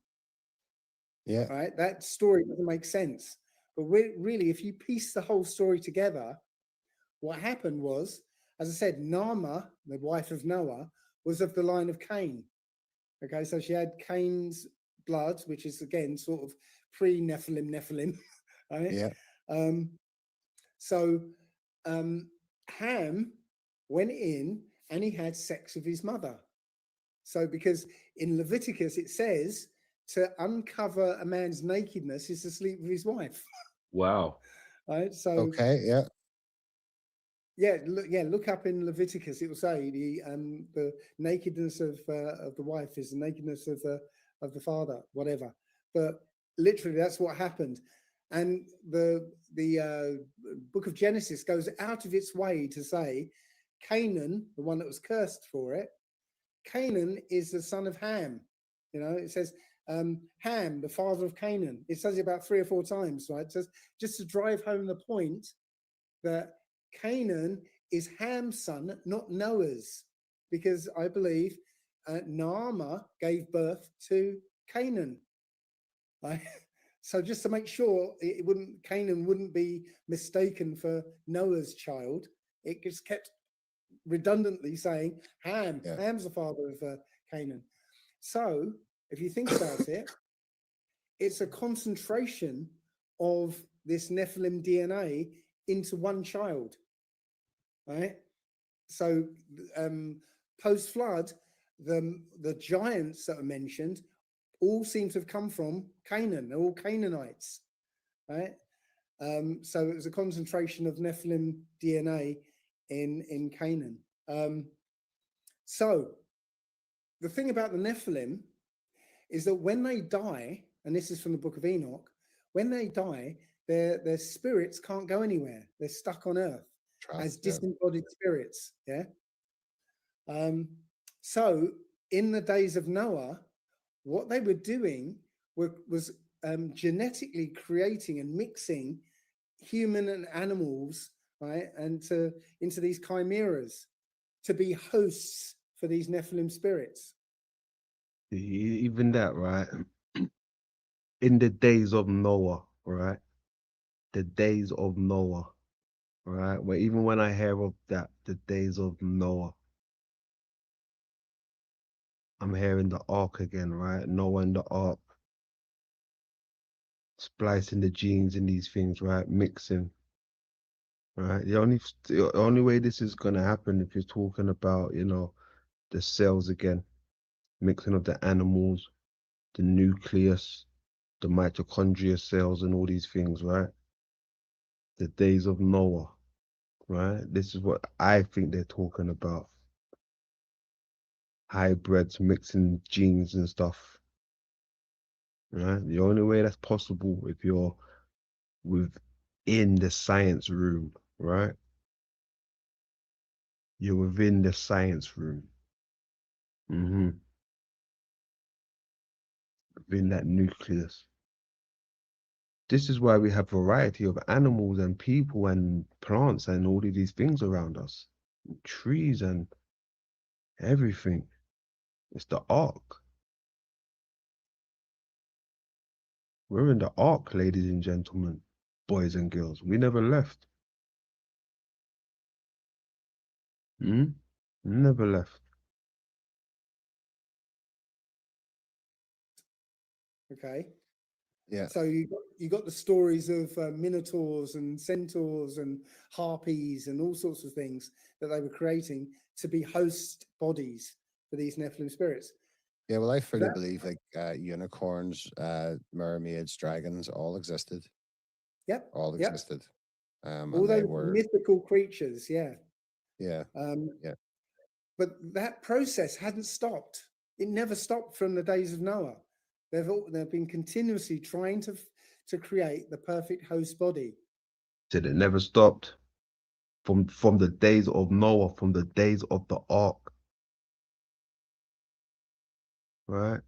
yeah, Right. That story doesn't make sense. But really, if you piece the whole story together, what happened was, as I said, Nama, the wife of Noah, was of the line of Cain. Okay, so she had Cain's blood, which is again sort of pre-Nephilim, right? yeah. So Ham went in and he had sex with his mother. So because in Leviticus it says to uncover a man's nakedness is to sleep with his wife. Wow. Right. So Okay, yeah. look up in Leviticus. It will say the nakedness of the wife is the nakedness of the father, whatever. But literally, that's what happened. And the book of Genesis goes out of its way to say Canaan, the one that was cursed for it, Canaan is the son of Ham. You know, it says Ham, the father of Canaan. It says it about 3 or 4 times, right? So just to drive home the point that Canaan is Ham's son, not Noah's, because I believe Naamah gave birth to Canaan. Right? So just to make sure Canaan wouldn't be mistaken for Noah's child, it just kept redundantly saying Ham's the father of Canaan. So if you think about it, it's a concentration of this Nephilim DNA into one child, right? So post flood, the giants that are mentioned all seem to have come from Canaan. They're all Canaanites, right? So it was a concentration of Nephilim DNA in Canaan. So the thing about the Nephilim is that when they die, and this is from the Book of Enoch, when they die, their spirits can't go anywhere. They're stuck on earth as Yeah. disembodied spirits. Yeah. So in the days of Noah, what they were doing was genetically creating and mixing human and animals, right, and into these chimeras to be hosts for these Nephilim spirits. Even that, right? In the days of Noah, right? The days of Noah, right? Where even when I hear of that, the days of Noah, I'm hearing the ark again, right? Noah and the ark, splicing the genes in these things, right? Mixing, right? The only way this is gonna happen if you're talking about, the cells again, mixing of the animals, the nucleus, the mitochondria cells, and all these things, right? The days of Noah, right? This is what I think they're talking about. Hybrids mixing genes and stuff, right? The only way that's possible if you're within the science room, right? You're within the science room. Within that nucleus. This is why we have variety of animals and people and plants and all of these things around us. Trees and everything. It's the ark. We're in the ark, ladies and gentlemen, boys and girls. We never left. Never left. Okay. Yeah. So you got the stories of minotaurs and centaurs and harpies and all sorts of things that they were creating to be host bodies for these Nephilim spirits. Yeah, well, I fully believe like unicorns, mermaids, dragons all existed. Yep. All existed. All And they those were, mythical creatures, yeah. yeah. But that process hadn't stopped. It never stopped from the days of Noah. They've been continuously trying to create the perfect host body. Said it never stopped. From the days of Noah, from the days of the ark. Right?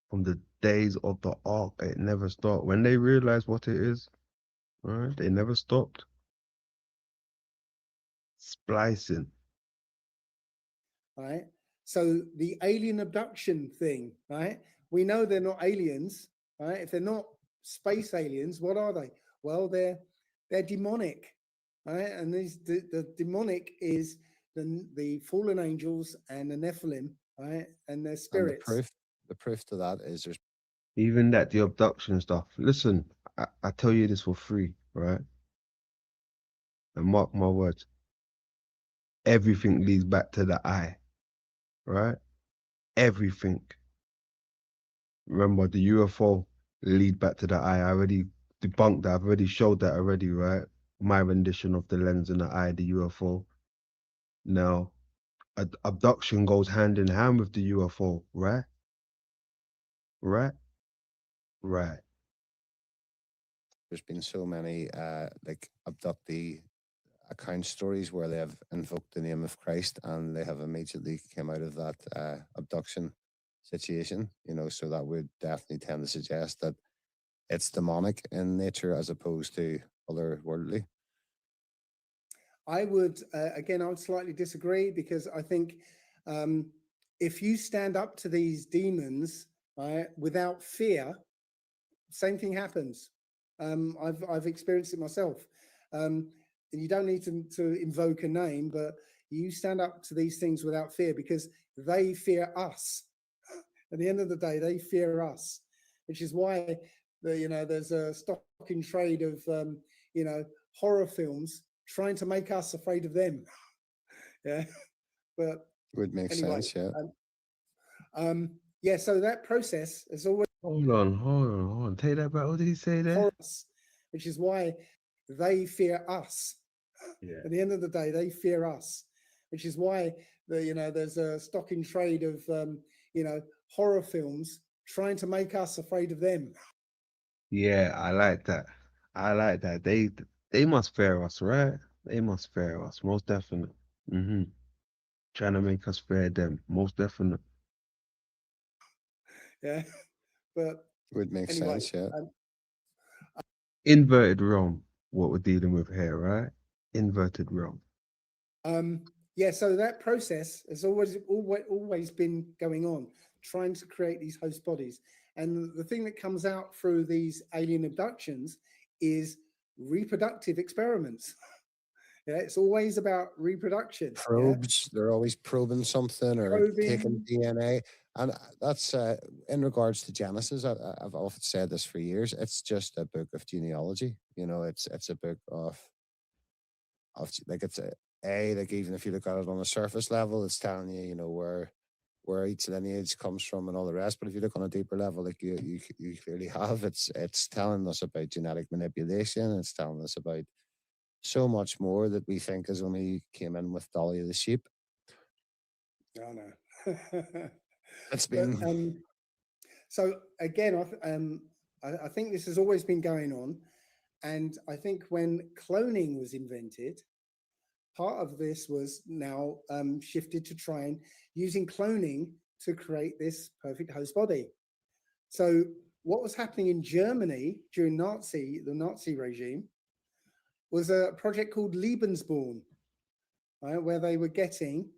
From the days of the ark, it never stopped. When they realized what it is, right? They never stopped. Splicing. Right. So the alien abduction thing, right? We know they're not aliens, right? If they're not space aliens, what are they? Well, they're demonic, right? And the demonic is the fallen angels and the Nephilim, right? And their spirits. And the proof to that is there's Even that, the abduction stuff. Listen, I tell you this for free, right? And mark my words. Everything leads back to the eye, right? Everything. Remember, the UFO lead back to the eye. I already debunked that. I've already showed that already, right? My rendition of the lens in the eye, the UFO. Now, abduction goes hand in hand with the UFO, right? Right? Right. there's been so many like abductee account stories where they have invoked the name of Christ and they have immediately came out of that abduction situation, so that would definitely tend to suggest that it's demonic in nature as opposed to otherworldly. I would slightly disagree because I think if you stand up to these demons, right, without fear, same thing happens. I've experienced it myself. You don't need to invoke a name, but you stand up to these things without fear because they fear us. At the end of the day, they fear us, which is why there's a stock in trade of horror films trying to make us afraid of them. Yeah, but Would make anyway, sense, yeah. Yeah. So that process is always Hold on. Take that back. What did he say there? for us, which is why they fear us. Yeah. At the end of the day, they fear us, which is why there's a stock in trade of horror films trying to make us afraid of them. Yeah, I like that. I like that. They must fear us, right? They must fear us, most definitely. Mm-hmm. Trying to make us fear them, most definitely. Yeah, but Would make anyway, sense, yeah. Inverted realm, what we're dealing with here, right? Inverted realm. um, yeah. So that process has always been going on, trying to create these host bodies. And the thing that comes out through these alien abductions is reproductive experiments. Yeah, it's always about reproduction. Yeah, Probes, they're always probing something or taking probing. DNA. And that's in regards to Genesis. I've often said this for years. It's just a book of genealogy. You know, it's a book of like it's a like even if you look at it on a surface level, it's telling you, you know, where each lineage comes from and all the rest. But if you look on a deeper level, like you clearly have, it's telling us about genetic manipulation. It's telling us about so much more that we think has only came in with Dolly the sheep. Oh no. It's But been so again, I think this has always been going on, and I think when cloning was invented, part of this was now shifted to try and using cloning to create this perfect host body. So what was happening in Germany during the Nazi regime was a project called Lebensborn, right, where they were getting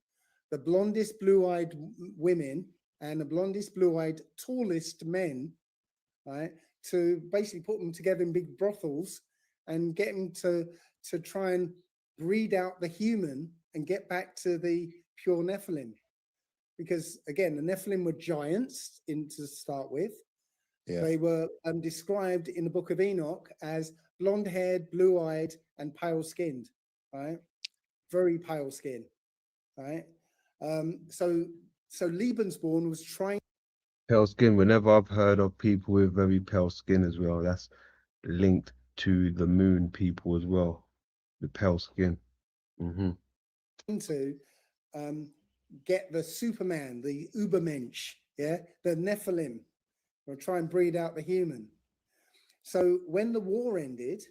the blondest blue-eyed women and the blondest blue-eyed tallest men, right, to basically put them together in big brothels and get them to try and breed out the human and get back to the pure Nephilim. Because again, the Nephilim were giants to start with. yeah. They were described in the Book of Enoch as blonde-haired, blue-eyed, and pale-skinned, right? Very pale skin, right? So Lebensborn was trying. Pale skin. Whenever I've heard of people with very pale skin as well, that's linked to the moon people as well. The pale skin. Mm-hmm. To um, get the Superman, the Ubermensch, yeah, the Nephilim, or try and breed out the human. So when the war ended,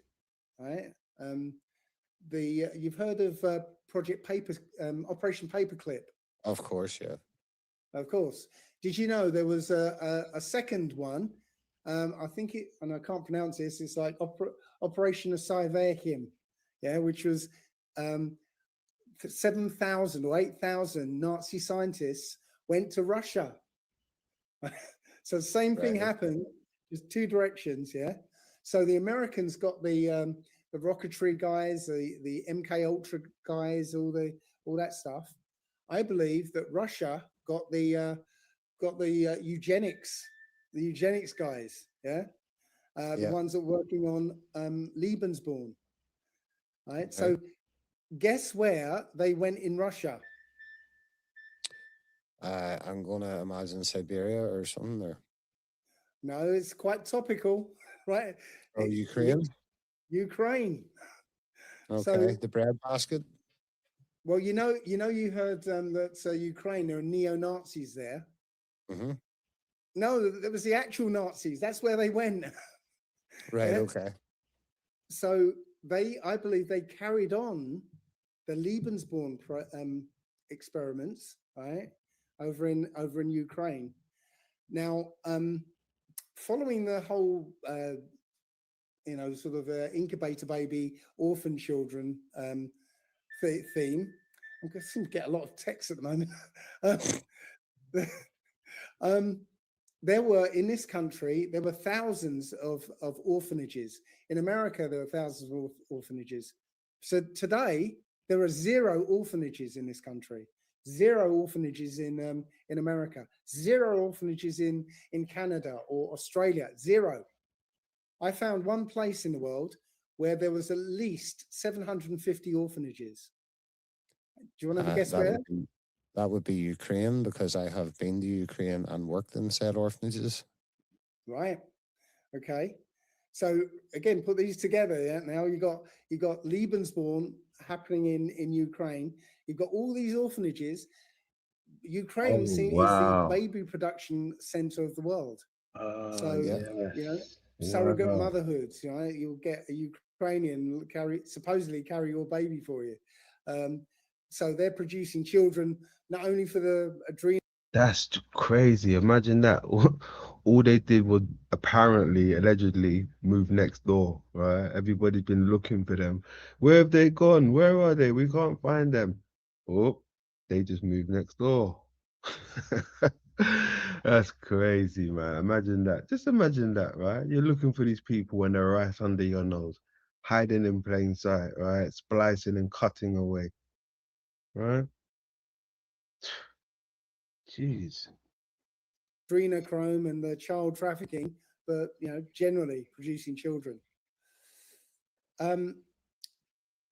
right, you've heard of Project Paper, Operation Paperclip, Of course, yeah. of course. Did you know there was a second one? I think it, and I can't pronounce this. It's like Operation Asaivakim, yeah, which was 7,000 or 8,000 Nazi scientists went to Russia. So the same thing Right. happened, just two directions, yeah. So the Americans got the rocketry guys, the MK Ultra guys, all that stuff. I believe that Russia got the eugenics guys, yeah, the Yeah. ones that are working on Lebensborn, right? Okay. So guess where they went in Russia? I'm gonna imagine Siberia or something there. No, it's quite topical, right? Oh, Ukraine. Ukraine. So, Okay, the bread basket. well, you heard that Ukraine, there are neo-Nazis there. Mm-hmm. No, there was the actual Nazis. That's where they went. Right. Yeah? Okay. So I believe they carried on the Lebensborn experiments, right, over in Ukraine. Now, following the whole, sort of incubator baby, orphan children theme, I'm going to get a lot of text at the moment. There were, in this country, there were thousands of orphanages. In America, there are thousands of orphanages. So today, there are 0 orphanages in this country, 0 orphanages in America, 0 orphanages in Canada or Australia, 0. I found one place in the world where there was at least 750 orphanages. Do you want to have a guess That where? would be Ukraine because I have been to Ukraine and worked in said orphanages. Right. Okay. So again, put these together. Yeah? Now you got Lebensborn happening in Ukraine. You've got all these orphanages. Ukraine Oh is the wow. baby production center of the world. So, Yeah. you know, Yes. surrogate Wow. motherhoods, you know, you'll get a Ukrainian supposedly carry your baby for you. Um, so they're producing children not only for the adrenal. That's crazy. Imagine that. All they did was apparently, allegedly, move next door, right? Everybody's been looking for them. Where have they gone? Where are they? We can't find them. Oh, they just moved next door. That's crazy, man. Imagine that. Just imagine that, right? You're looking for these people when they're right under your nose, hiding in plain sight, right? Splicing and cutting away, right? Jeez. Adrenochrome and the child trafficking, but generally producing children. Let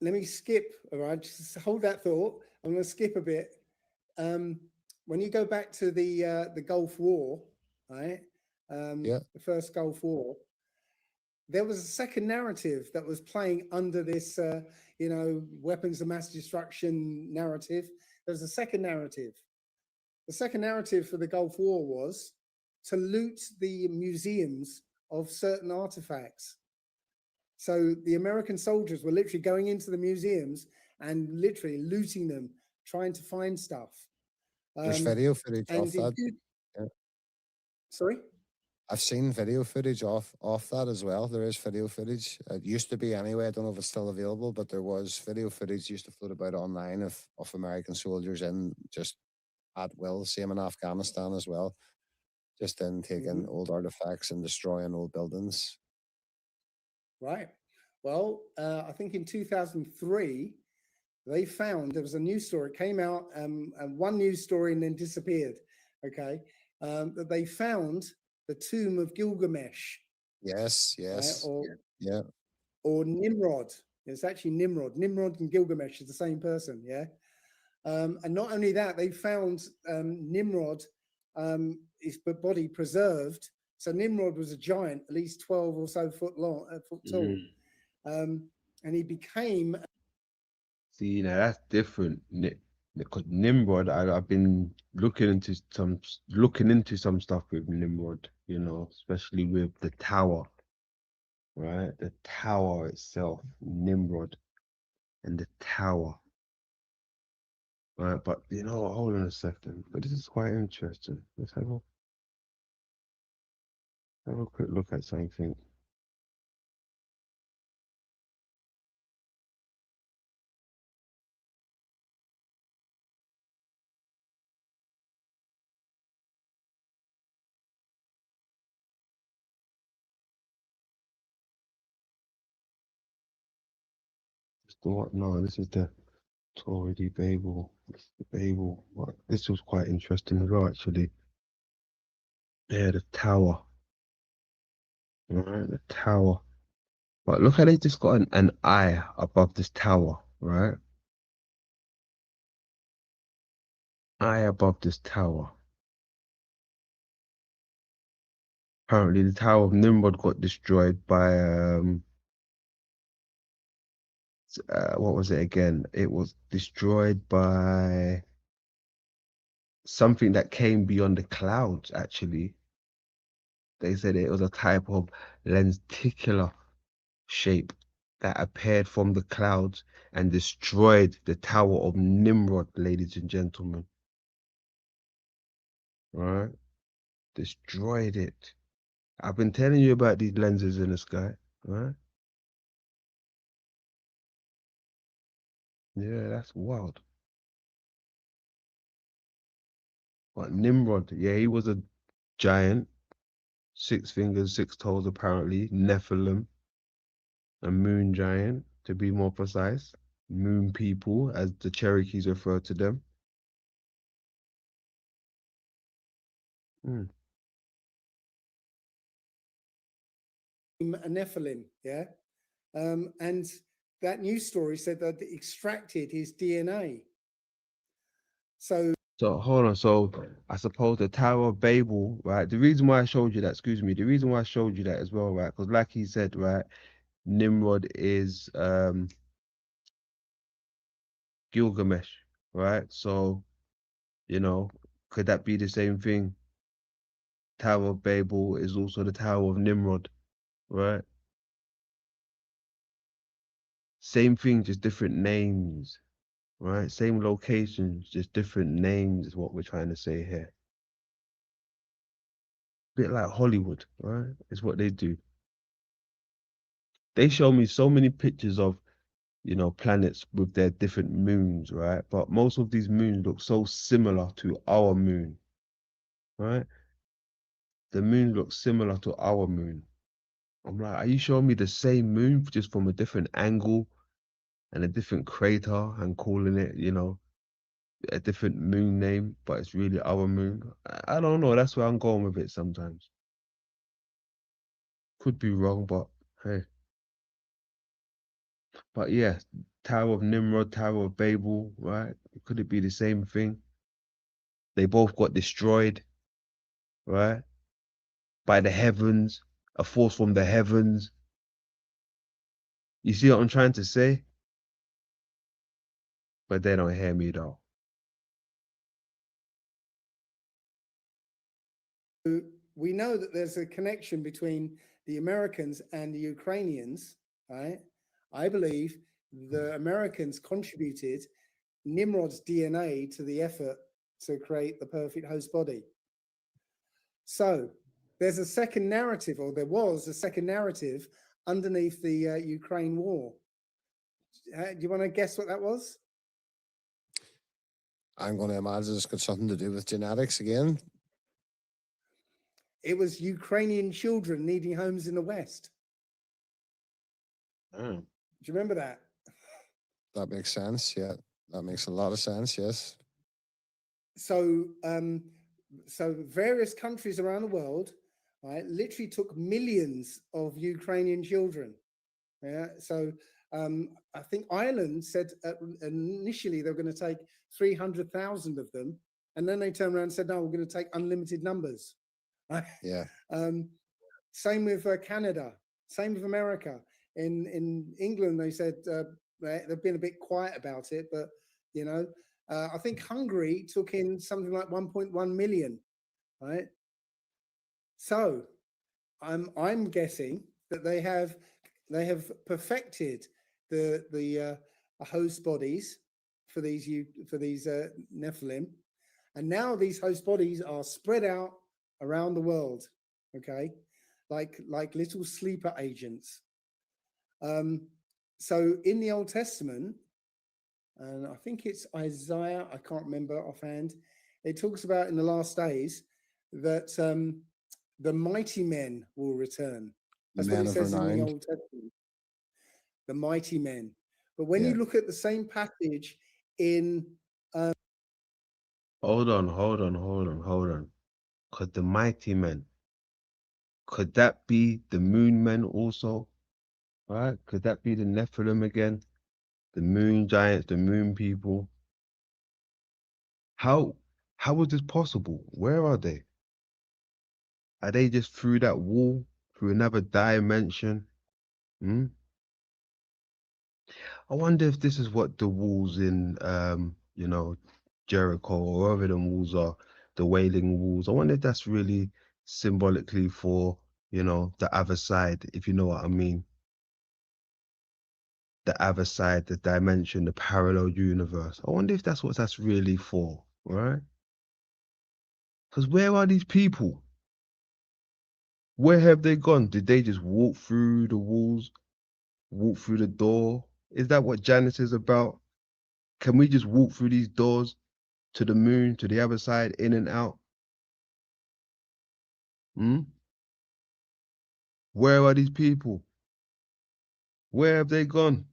me skip. All right, just hold that thought. I'm going to skip a bit. When you go back to the Gulf War, right? Yeah. The first Gulf War, there was a second narrative that was playing under this, weapons of mass destruction narrative. There's a second narrative. The second narrative for the Gulf War was to loot the museums of certain artifacts. So the American soldiers were literally going into the museums and literally looting them, trying to find stuff. There's video footage And off in that. Yeah. sorry, I've seen video footage off that as well. There is video footage. It used to be anyway. I don't know if it's still available, but there was video footage used to float about online of American soldiers in just at will. Same in Afghanistan as well. Just in taking old artifacts and destroying old buildings. Right. Well, I think in 2003, they found there was a news story. It came out, and one news story and then disappeared. Okay. That they found the tomb of Gilgamesh. Yes, Right? yes. Yeah. Or Nimrod. It's actually Nimrod. Nimrod and Gilgamesh is the same person. Yeah. And not only that, they found Nimrod, his body preserved. So Nimrod was a giant, at least 12 or so foot long, foot tall. And he became. See, now that's different. Because Nimrod, I've been looking into some stuff with Nimrod, especially with the tower, right? The tower itself, Nimrod and the tower. Right, but hold on a second. But this is quite interesting. Let's have a quick look at something. What? No, this is the Torah de Babel. This is the Babel. This was quite interesting as well, actually. Yeah, the tower. Right, the tower. But look how they just got an eye above this tower, right? Eye above this tower. Apparently, the Tower of Nimrod got destroyed by what was it again? It was destroyed by something that came beyond the clouds. Actually, they said it was a type of lenticular shape that appeared from the clouds and destroyed the Tower of Nimrod, ladies and gentlemen. Right? Destroyed it. I've been telling you about these lenses in the sky, right? Yeah, that's wild. But Nimrod, yeah, he was a giant, 6 fingers, 6 toes, apparently, Nephilim, a moon giant, to be more precise, moon people, as the Cherokees refer to them. Mm. A Nephilim, yeah. And that news story said that they extracted his DNA. So Hold on. So I suppose the Tower of Babel, right? The reason why I showed you that, excuse me, the reason why I showed you that as well, right? Because like he said, right, Nimrod is Gilgamesh, right? So, you know, Could that be the same thing? Tower of Babel is also the Tower of Nimrod, right? Same thing, just different names, right? Same locations, just different names is what we're trying to say here. Bit like Hollywood, right? Is what they do. They show me so many pictures of, planets with their different moons, right? But most of these moons look so similar to our moon, right? The moon looks similar to our moon. I'm like, are you showing me the same moon just from a different angle and a different crater and calling it, a different moon name, but it's really our moon? I don't know. That's where I'm going with it sometimes. Could be wrong, but hey. But yeah, Tower of Nimrod, Tower of Babel, right? Could it be the same thing? They both got destroyed, right? By the heavens, a force from the heavens. You see what I'm trying to say? But they don't hear me though. We know that there's a connection between the Americans and the Ukrainians, right? I believe the Americans contributed Nimrod's DNA to the effort to create the perfect host body. So there's a second narrative, or there was a second narrative underneath the Ukraine war. Do you want to guess what that was? I'm going to imagine it's got something to do with genetics again. It was Ukrainian children needing homes in the West. Mm. Do you remember that? That makes sense. Yeah, that makes a lot of sense. Yes. So, so various countries around the world, right, literally took millions of Ukrainian children. Yeah. So I think Ireland said initially they were going to take 300,000 of them, and then they turned around and said, no, we're going to take unlimited numbers. Yeah. Same with Canada. Same with America. In England, they said they've been a bit quiet about it, but I think Hungary took in something like 1.1 million, right? So I'm guessing that they have perfected the host bodies for these Nephilim, and now these host bodies are spread out around the world, okay, like little sleeper agents. So in the Old Testament, and I think it's Isaiah, I can't remember offhand, it talks about in the last days that the mighty men will return. That's what it says in the Old Testament. The mighty men. But when you look at the same passage in Hold on. Because the mighty men, could that be the moon men also? Right? Could that be the Nephilim again? The moon giants, the moon people? How is this possible? Where are they? Are they just through that wall, through another dimension? Hmm? I wonder if this is what the walls in Jericho or wherever the walls are, the Wailing Walls. I wonder if that's really symbolically for, the other side, if you know what I mean. The other side, the dimension, the parallel universe. I wonder if that's what that's really for, right? Because where are these people? Where have they gone? Did they just walk through the walls, walk through the door? Is that what Janice is about? Can we just walk through these doors to the moon, to the other side, in and out? Hmm? Where are these people? Where have they gone?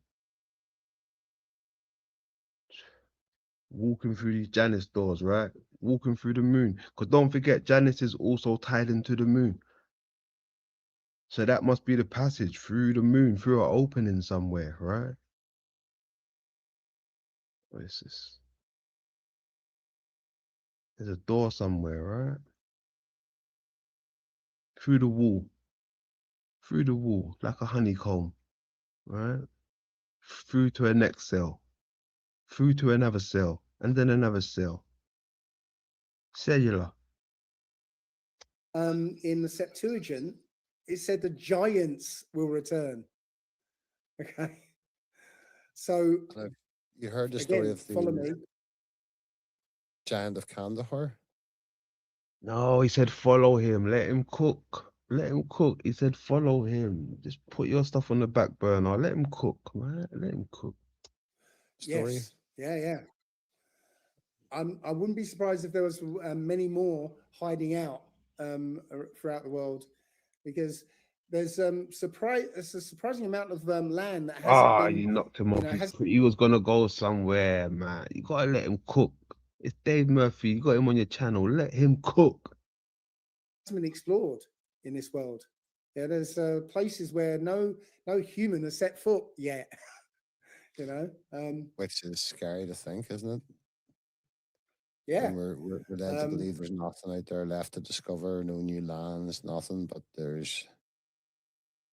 Walking through these Janice doors, right? Walking through the moon. Because don't forget, Janice is also tied into the moon. So that must be the passage through the moon, through an opening somewhere, right? What is this? There's a door somewhere, right? Through the wall, like a honeycomb, right? Through to a next cell, through to another cell, and then another cell. Cellular. In the Septuagint, it said the giants will return. Okay. So And you heard the story again, of follow the me. giant of Kandahar? No, he said follow him. Let him cook. Let him cook. He said follow him. Just put your stuff on the back burner. Let him cook, man. Let him cook. Story? Yes. Yeah. I wouldn't be surprised if there was many more hiding out throughout the world, because there's a surprising amount of land that hasn't Ah, been, you knocked him off. has He was gonna go somewhere, man. You gotta let him cook. It's Dave Murphy. You got him on your channel. Let him cook. been explored in this world. Yeah, there's places where no human has set foot yet. You know, Which is scary to think, isn't it? yeah. And we're led to believe there's nothing out there left to discover, no new lands, nothing, but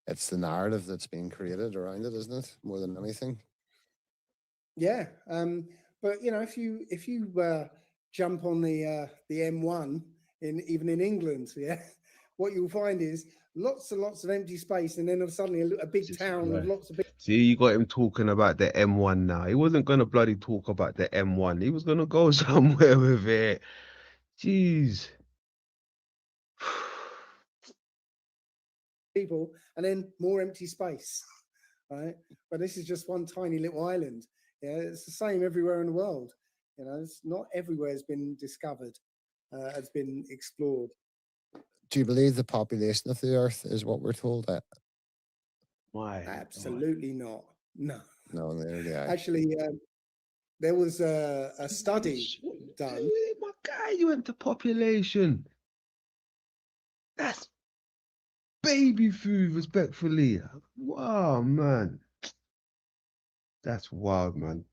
it's the narrative that's being created around it, isn't it? More than anything. Yeah, but you know, if you jump on the M1 even in England, yeah, what you'll find is lots and lots of empty space, and then suddenly a big Jesus town with Christ. lots of big. See, you got him talking about the M1 now. He wasn't gonna bloody talk about the M1. He was gonna go somewhere with it. Jeez. People, and then more empty space, right? But this is just one tiny little island. Yeah, it's the same everywhere in the world. You know, it's not everywhere has been discovered, has been explored. Do you believe the population of the Earth is what we're told? That My God. Absolutely not. No, no, nearly I. actually, there was a study done. My guy, you went to population. That's baby food, respectfully. Wow, man. That's wild, man.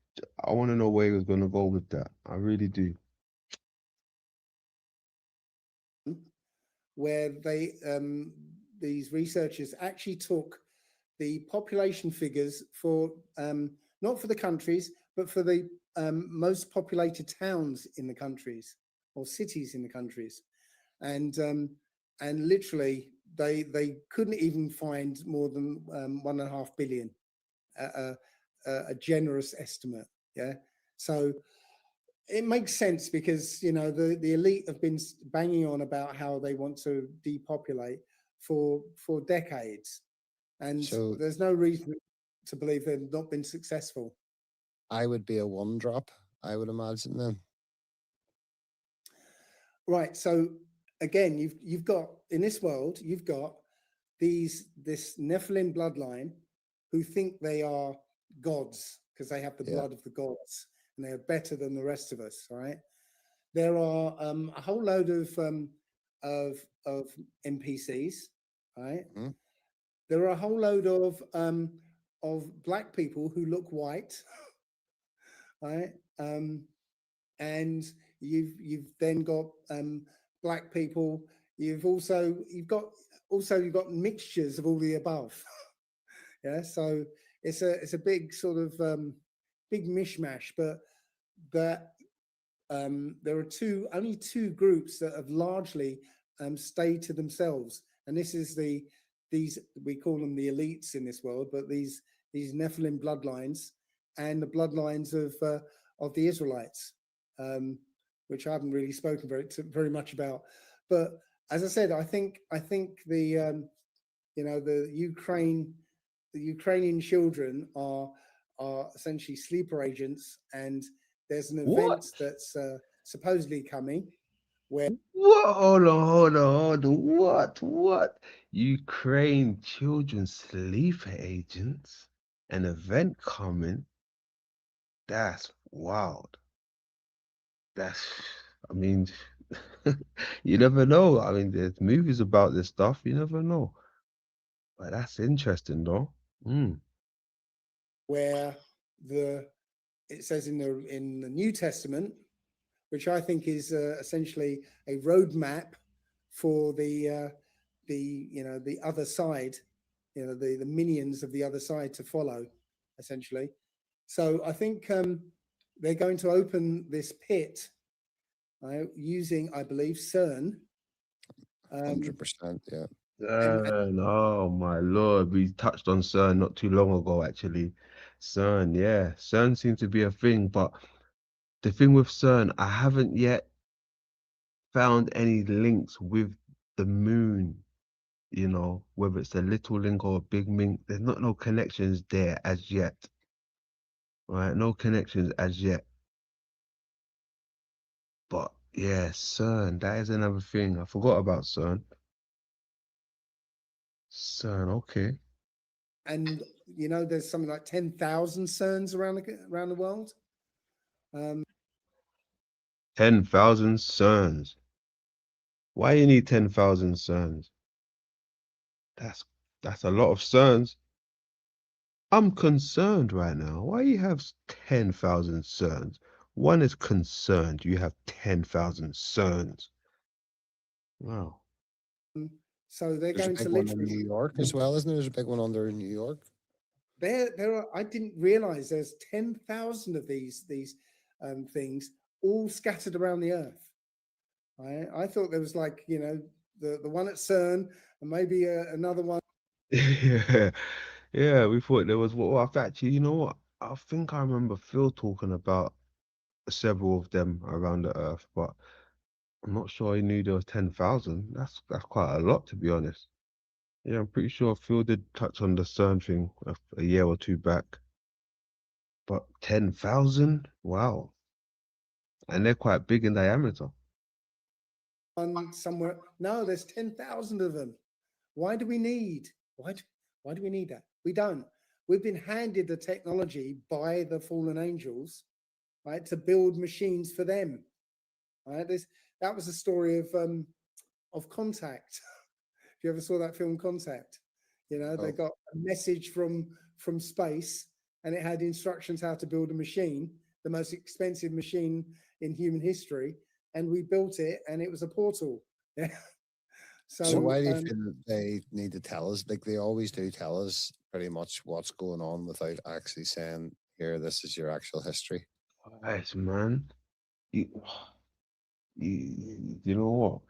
I want to know where he was going to go with that. I really do. Where these researchers actually took the population figures for not for the countries, but for the most populated towns in the countries or cities in the countries, and literally they couldn't even find more than 1.5 billion, a generous estimate. Yeah, so it makes sense because you know the elite have been banging on about how they want to depopulate for decades, and So there's no reason to believe they've not been successful. I would be a one drop, I would imagine then. Right. So again, you've got in this world, you've got this Nephilim bloodline who think they are gods because they have the Yeah. blood of the gods and they are better than the rest of us. Right. There are a whole load of NPCs. Right. Mhm. There are a whole load of black people who look white. Right. And you've then got black people. You've got mixtures of all the above. Yeah, so it's a big sort of big mishmash. But that there are only two groups that have largely stayed to themselves, and this is these we call them the elites in this world, but these Nephilim bloodlines and the bloodlines of the Israelites, which I haven't really spoken very much about. But as I said, I think the you know the Ukrainian children are essentially sleeper agents, and there's an What? event that's supposedly coming where What? Hold on. What? Ukraine children sleeper agents? An event coming? That's wild. That's, I mean, you never know. I mean, there's movies about this stuff. You never know. But that's interesting, though. Mm. where the it says in the New Testament, which I think is essentially a roadmap for the you know the other side, you know the minions of the other side to follow, essentially. So I think they're going to open this pit using, I believe, CERN. Um, 100%. Yeah. and CERN, oh my lord, we touched on CERN not too long ago, actually. CERN, yeah, CERN seems to be a thing, but the thing with CERN, I haven't yet found any links with the moon, whether it's a little link or a big link. There's not no connections there as yet, right? No connections as yet. But yeah, CERN, that is another thing. I forgot about CERN. CERN, okay. and there's something like 10,000 CERNs around the world. Um, 10,000 CERNs. Why you need 10,000 CERNs? That's that's a lot of CERNs. I'm concerned right now. Why you have 10,000 CERNs? One is concerned. You have 10,000 CERNs. Wow. so they're There's a going big to one in literally New York as well, isn't there? There's a big one under in New York. there are. I didn't realize there's 10,000 of these things all scattered around the earth. I thought there was like the one at CERN and maybe another one. Yeah. Yeah, we thought there was actually, you know what? I think I remember Phil talking about several of them around the earth, but I'm not sure he knew there was 10,000. That's quite a lot, to be honest. Yeah, I'm pretty sure Phil did touch on the CERN thing a year or two back, but 10,000? Wow. And they're quite big in diameter. One somewhere. No, there's 10,000 of them. Why do we need? Why do we need that? We don't. We've been handed the technology by the fallen angels, right, to build machines for them. Right. That was the story of Contact. If you ever saw that film Contact, they Oh, got a message from space, and it had instructions how to build a machine, the most expensive machine in human history, and we built it, and it was a portal. Yeah. so So why do you feel that they need to tell us? Like they always do tell us pretty much what's going on without actually saying, "Here, this is your actual history." Guys, man, you, you know what?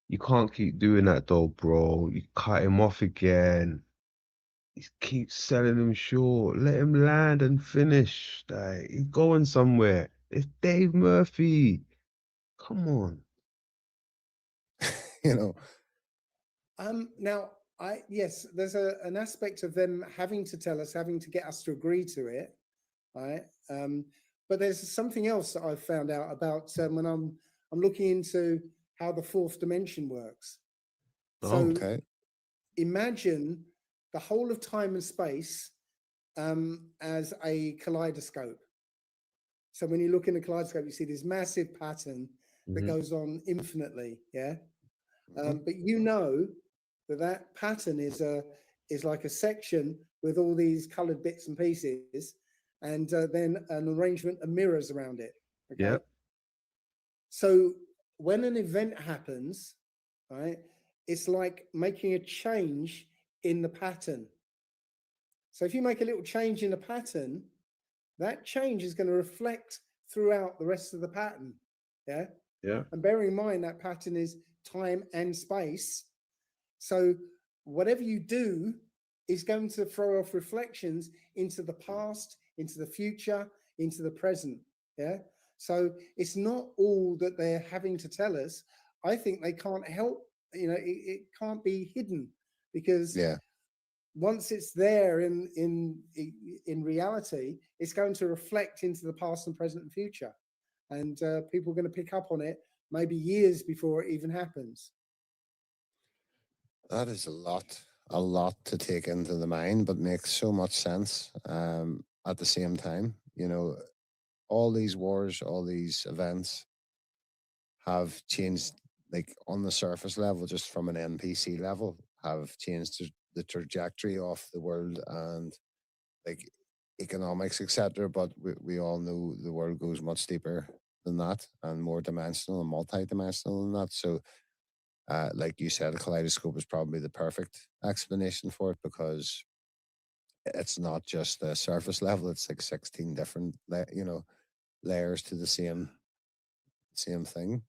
You can't keep doing that though, bro. You cut him off again. He keeps selling him short. Let him land and finish. Like, he's going somewhere. It's Dave Murphy. Come on. you know, now, yes, there's an aspect of them having to tell us, having to get us to agree to it, right? But there's something else that I've found out about when I'm looking into how the fourth dimension works. Oh, So okay. imagine the whole of time and space as a kaleidoscope. So when you look in a kaleidoscope, you see this massive pattern that mhm. goes on infinitely. Yeah. Mhm. But that pattern is like a section with all these colored bits and pieces, and then an arrangement of mirrors around it. Okay. Yep. So when an event happens, right, it's like making a change in the pattern. So if you make a little change in the pattern, that change is going to reflect throughout the rest of the pattern. Yeah. Yeah. And bearing in mind that pattern is time and space. So whatever you do is going to throw off reflections into the past, into the future, into the present. Yeah. So it's not all that they're having to tell us. I think they can't help, it can't be hidden, because Yeah. once it's there in reality, it's going to reflect into the past and present and future, and people are going to pick up on it maybe years before it even happens. That is a lot to take into the mind, but makes so much sense. At the same time, all these wars, all these events have changed, like on the surface level, just from an NPC level, have changed the trajectory of the world and like economics, etc. But we all know the world goes much deeper than that and more dimensional and multi-dimensional than that. So like you said, a kaleidoscope is probably the perfect explanation for it because it's not just the surface level; it's like 16 different, layers to the same. same thing.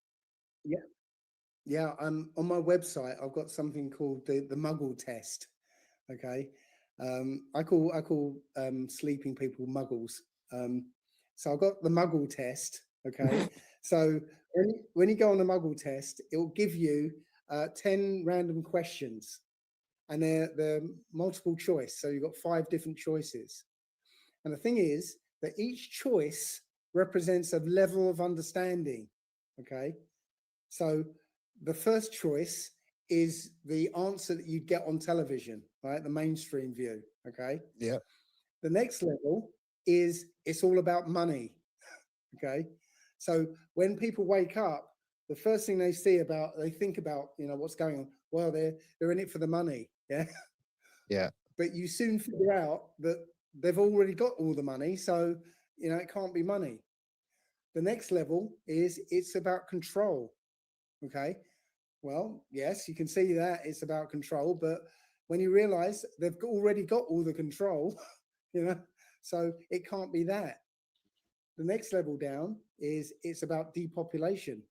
Yeah. On my website, I've got something called the Muggle test. Okay. I call sleeping people muggles. So I've got the Muggle test. Okay. So when you go on the Muggle test, it will give you 10 random questions, and they're multiple choice. So you've got 5 different choices. And the thing is that each choice represents a level of understanding. Okay. So the first choice is the answer that you get on television, right? The mainstream view. Okay. Yeah. The next level is it's all about money. Okay. So when people wake up, the first thing they think about, what's going on. Well, they're in it for the money. Yeah. Yeah. But you soon figure out that they've already got all the money. So, it can't be money. The next level is it's about control. Okay. Well, yes, you can see that it's about control, but when you realize they've already got all the control, so it can't be that. The next level down is it's about depopulation.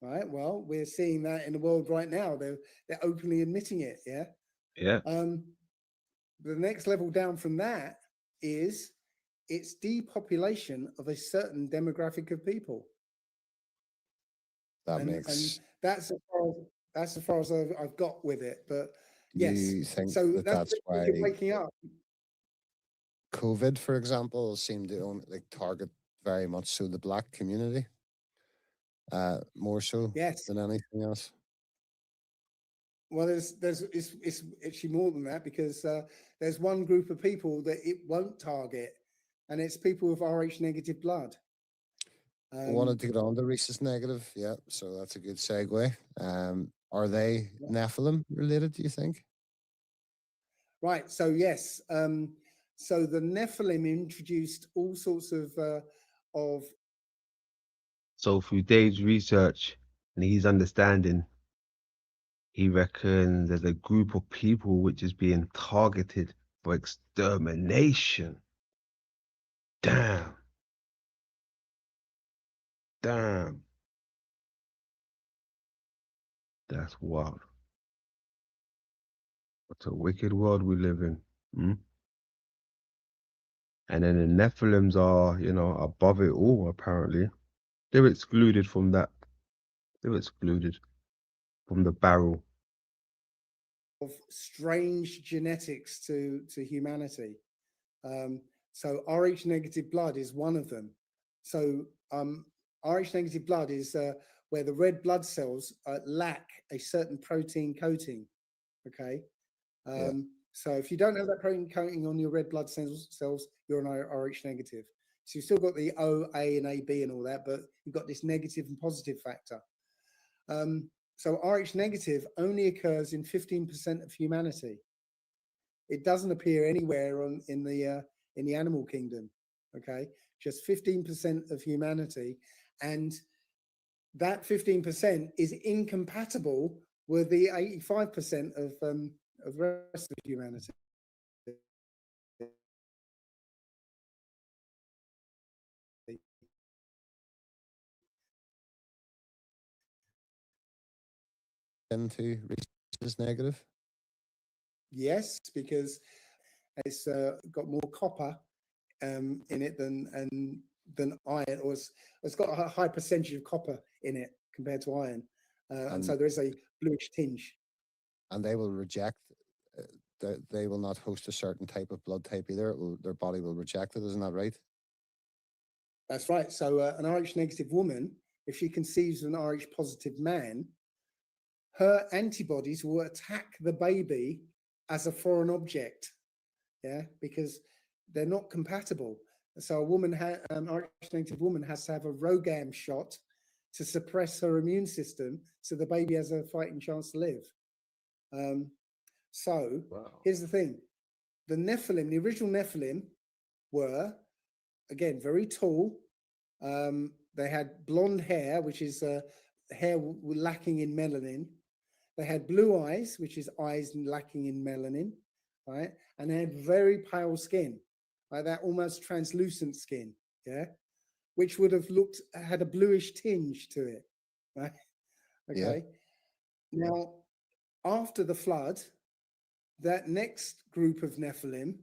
Right. Well, we're seeing that in the world right now. They're openly admitting it. Yeah. Yeah. The next level down from that is it's depopulation of a certain demographic of people. That And makes. that's as far as I've got with it. But Do yes, you think so that that's that's when why you're waking up. COVID, for example, seemed to only target very much so the black community, more so Yes. than anything else? Well, it's actually more than that, because there's one group of people that it won't target, and it's people with Rh negative blood. I wanted to get on to rhesus negative. Yeah, so that's a good segue. Are they Nephilim related, do you think? Right. So yes. So the Nephilim introduced all sorts of So through Dave's research and his understanding, he reckons there's a group of people which is being targeted for extermination. Damn. Damn. That's wild. What a wicked world we live in. Hmm? And then the Nephilims are, above it all, apparently. They're excluded from that. They're excluded from the barrel. of strange genetics to humanity. So Rh negative blood is one of them. So Rh negative blood is where the red blood cells lack a certain protein coating. Okay. Yeah. So if you don't have that protein coating on your red blood cells, you're an Rh negative. So you've still got the O, A, and AB and all that, but you've got this negative and positive factor. So Rh negative only occurs in 15% of humanity. It doesn't appear anywhere in the animal kingdom. Okay, just 15% of humanity, and that 15% is incompatible with the 85% of the rest of humanity. Into rhesus negative? Yes, because it's got more copper in it than iron, or it's got a high percentage of copper in it compared to iron, and so there is a bluish tinge. And they will reject, they will not host a certain type of blood type either. Their body will reject it, isn't that right? That's right. So an Rh negative woman, if she conceives an Rh positive man, her antibodies will attack the baby as a foreign object. Yeah, because they're not compatible. So a woman, an Rh negative woman, has to have a ROGAM shot to suppress her immune system, so the baby has a fighting chance to live. So here's the thing: the Nephilim, the original Nephilim, were again very tall. They had blonde hair, which is hair lacking in melanin. They had blue eyes, which is eyes lacking in melanin, right? And they had very pale skin, like that almost translucent skin. Yeah. which would have had a bluish tinge to it, right? Yeah. Okay. Now, after the flood, that next group of Nephilim,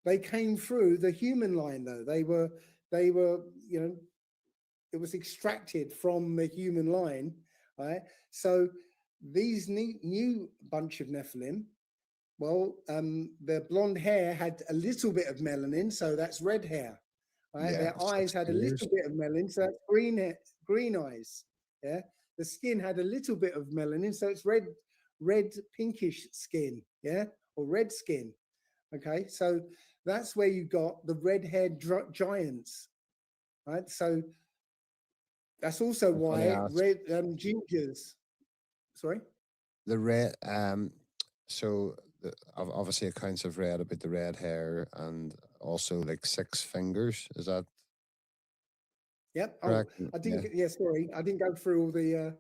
they came through the human line, though. They were, you know, it was extracted from the human line, right? So these new bunch of Nephilim, well, their blonde hair had a little bit of melanin, so that's red hair. Right? Yeah. Their eyes 6 had a fingers. little bit of melanin, so that's green eyes. Yeah. The skin had a little bit of melanin, so it's red pinkish skin. Yeah, or red skin. Okay, so that's where you got the red-haired giants. Right. So that's also I was going to why ask red gingers. Sorry. the red. So obviously accounts have read about the red hair and also like 6 fingers. Is that Yep. Oh, correct? I Yeah. didn't. Yeah, sorry, I didn't go through all the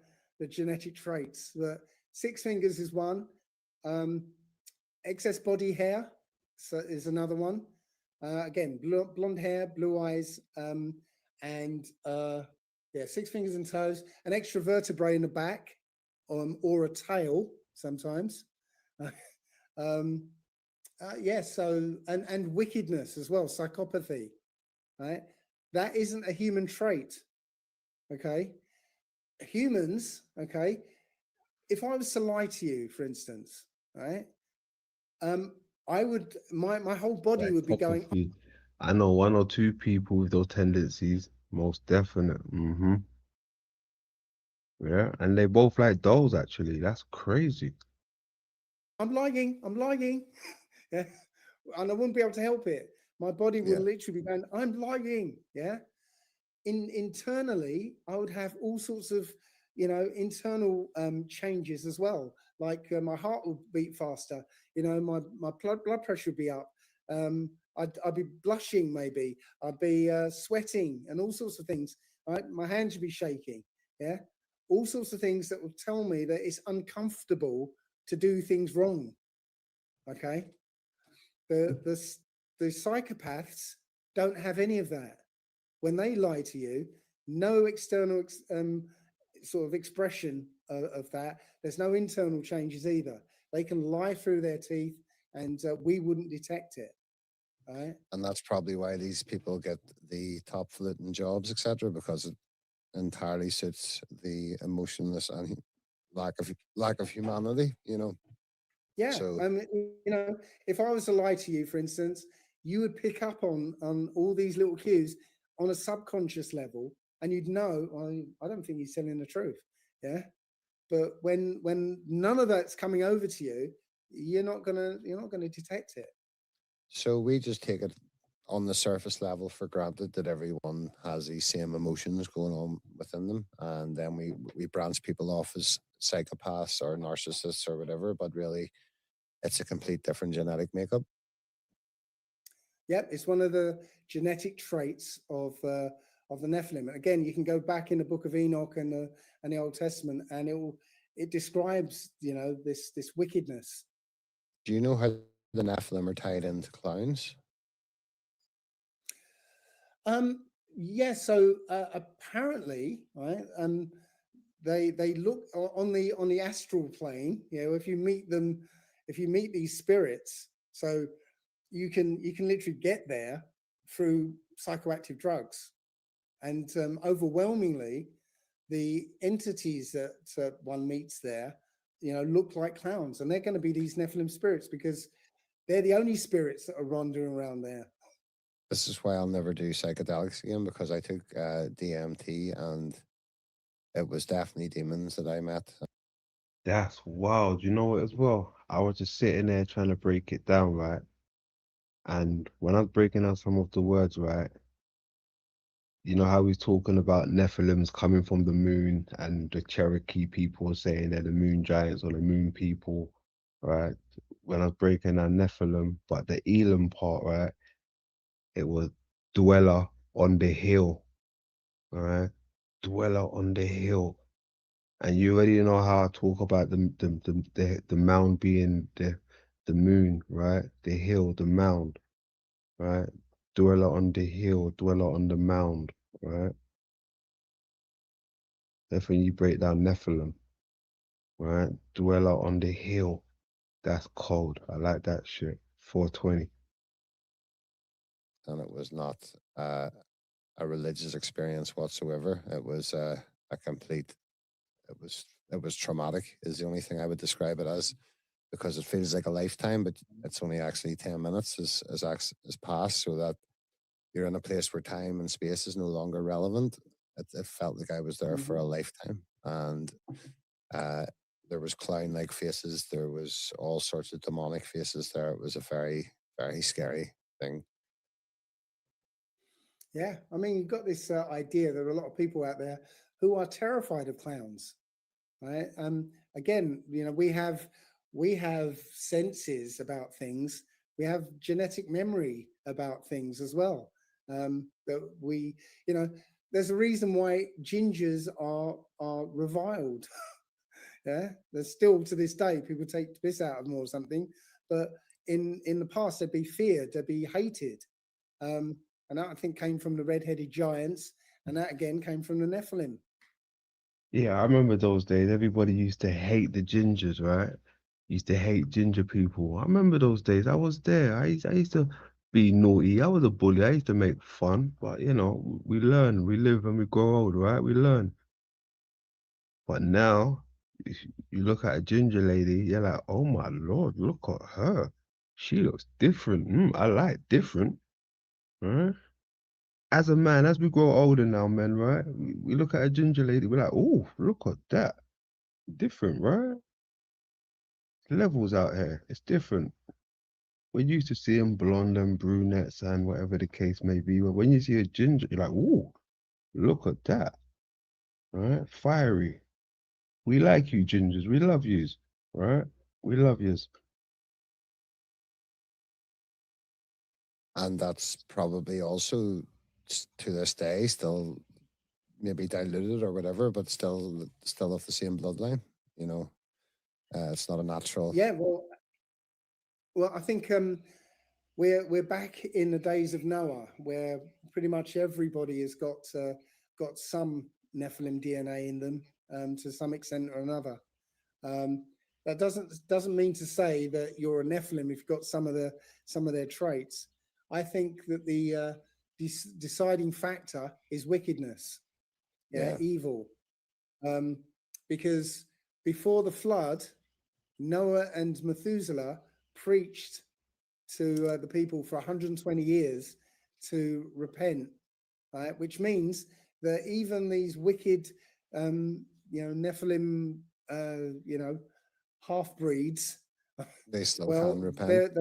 genetic traits. But 6 fingers is one. Um, excess body hair is another one. Again, blonde hair, blue eyes, and yeah, 6 fingers and toes. An extra vertebrae in the back, or a tail sometimes. um, yeah. So and wickedness as well, psychopathy. Right. That isn't a human trait. Okay. Humans, okay. If I was to lie to you, for instance, right, um, I would my whole body would be going, Psychopathy. I know one or two people with those tendencies, most definite. Yeah, and they both like dolls actually. That's crazy. I'm lying, I'm lying. Yeah. And I wouldn't be able to help it. My body would Yeah. literally be going, I'm lying. Yeah. Internally, I would have all sorts of, internal changes as well. Like my heart would beat faster. My blood pressure would be up. I'd be blushing, maybe. I'd be sweating, and all sorts of things. Right, my hands would be shaking. Yeah, all sorts of things that would tell me that it's uncomfortable to do things wrong. Okay, the the the psychopaths don't have any of that. When they lie to you, no external sort of expression of that. There's no internal changes either. They can lie through their teeth, and we wouldn't detect it. Right? And that's probably why these people get the top fluting jobs, etc., because it entirely suits the emotionless and lack of humanity. Yeah. So If I was to lie to you, for instance, you would pick up on all these little cues on a subconscious level, and you'd know, well, I don't think he's telling the truth. Yeah. But when none of that's coming over to you, you're not gonna detect it. so we just take it on the surface level for granted that everyone has these same emotions going on within them, and then we branch people off as psychopaths or narcissists or whatever, but really it's a complete different genetic makeup. Yep, it's one of the genetic traits of the Nephilim. Again, you can go back in the Book of Enoch and the Old Testament, and it describes this wickedness. Do you know how the Nephilim are tied into clowns? Yeah, so apparently, right, they look on the astral plane. If you meet them, if you meet these spirits, so you can literally get there through psychoactive drugs, and overwhelmingly, the entities that one meets there, look like clowns, and they're going to be these Nephilim spirits because they're the only spirits that are wandering around there. This is why I'll never do psychedelics again, because I took DMT and it was definitely demons that I met. That's wild. You know what as well? I was just sitting there trying to break it down, right? And when I was breaking down some of the words, right, you know how he's talking about Nephilims coming from the moon and the Cherokee people saying they're the moon giants or the moon people, right? When I was breaking down Nephilim, but the Elam part, right, it was dweller on the hill, all right? Dweller on the hill. And you already know how I talk about the mound being the moon, right? The hill, the mound, right? Dweller on the hill, dweller on the mound, right? That's when you break down Nephilim, right? Dweller on the hill. That's cold. I like that shit. 420. And it was not a religious experience whatsoever. It was a complete. It was traumatic. Is the only thing I would describe it as, because it feels like a lifetime, but it's only actually 10 minutes is passed, so that you're in a place where time and space is no longer relevant. It felt like I was there for a Mhm. lifetime, and uh, there was clown-like faces. There was all sorts of demonic faces there. It was a very, very scary thing. Yeah, I mean, you've got this idea. There are a lot of people out there who are terrified of clowns, right? Again, we have senses about things. We have genetic memory about things as well. That we, you know, there's a reason why gingers are reviled. Yeah, there's still to this day people take the piss out of them or something, but in the past they'd be feared, they'd be hated. And that I think came from the red-headed giants, and that again came from the Nephilim. Yeah, I remember those days. Everybody used to hate the gingers, right? Used to hate ginger people. I remember those days. I was there. I used to be naughty. I was a bully. I used to make fun. But we learn, we live and we grow old, right? We learn. But now, if you look at a ginger lady, you're like, oh my Lord, look at her. She looks different. I like different, right? As a man, as we grow older now, men, right? We look at a ginger lady, we're like, oh, look at that. Different, right? Levels out here. It's different. We're used to seeing blonde and brunettes and whatever the case may be. But when you see a ginger, you're like, ooh, look at that. Right? Fiery. We like you, gingers. We love yous. Right? We love yous. And that's probably also to this day still maybe diluted or whatever, but still of the same bloodline. You know, it's not a natural. Yeah, well, I think we're back in the days of Noah, where pretty much everybody has got some Nephilim DNA in them to some extent or another. Um, that doesn't mean to say that you're a Nephilim if you've got some of their traits. I think that the deciding factor is wickedness, yeah, Yeah, evil, um, because before the flood, Noah and Methuselah preached to the people for 120 years to repent, right? Which means that even these wicked, Nephilim, half breeds, they still can well, repent.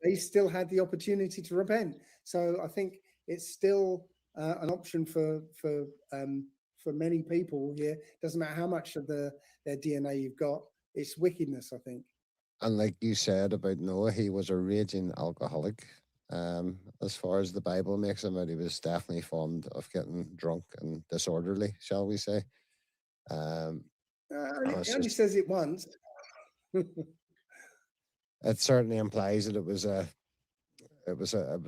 they still had the opportunity to repent. So I think it's still an option for many people here. Doesn't matter how much of their DNA you've got. It's wickedness, I think. And like you said about Noah, he was a raging alcoholic. As far as the Bible makes him out, he was definitely fond of getting drunk and disorderly, shall we say? Um, and It it's only just says it once. it certainly implies that it was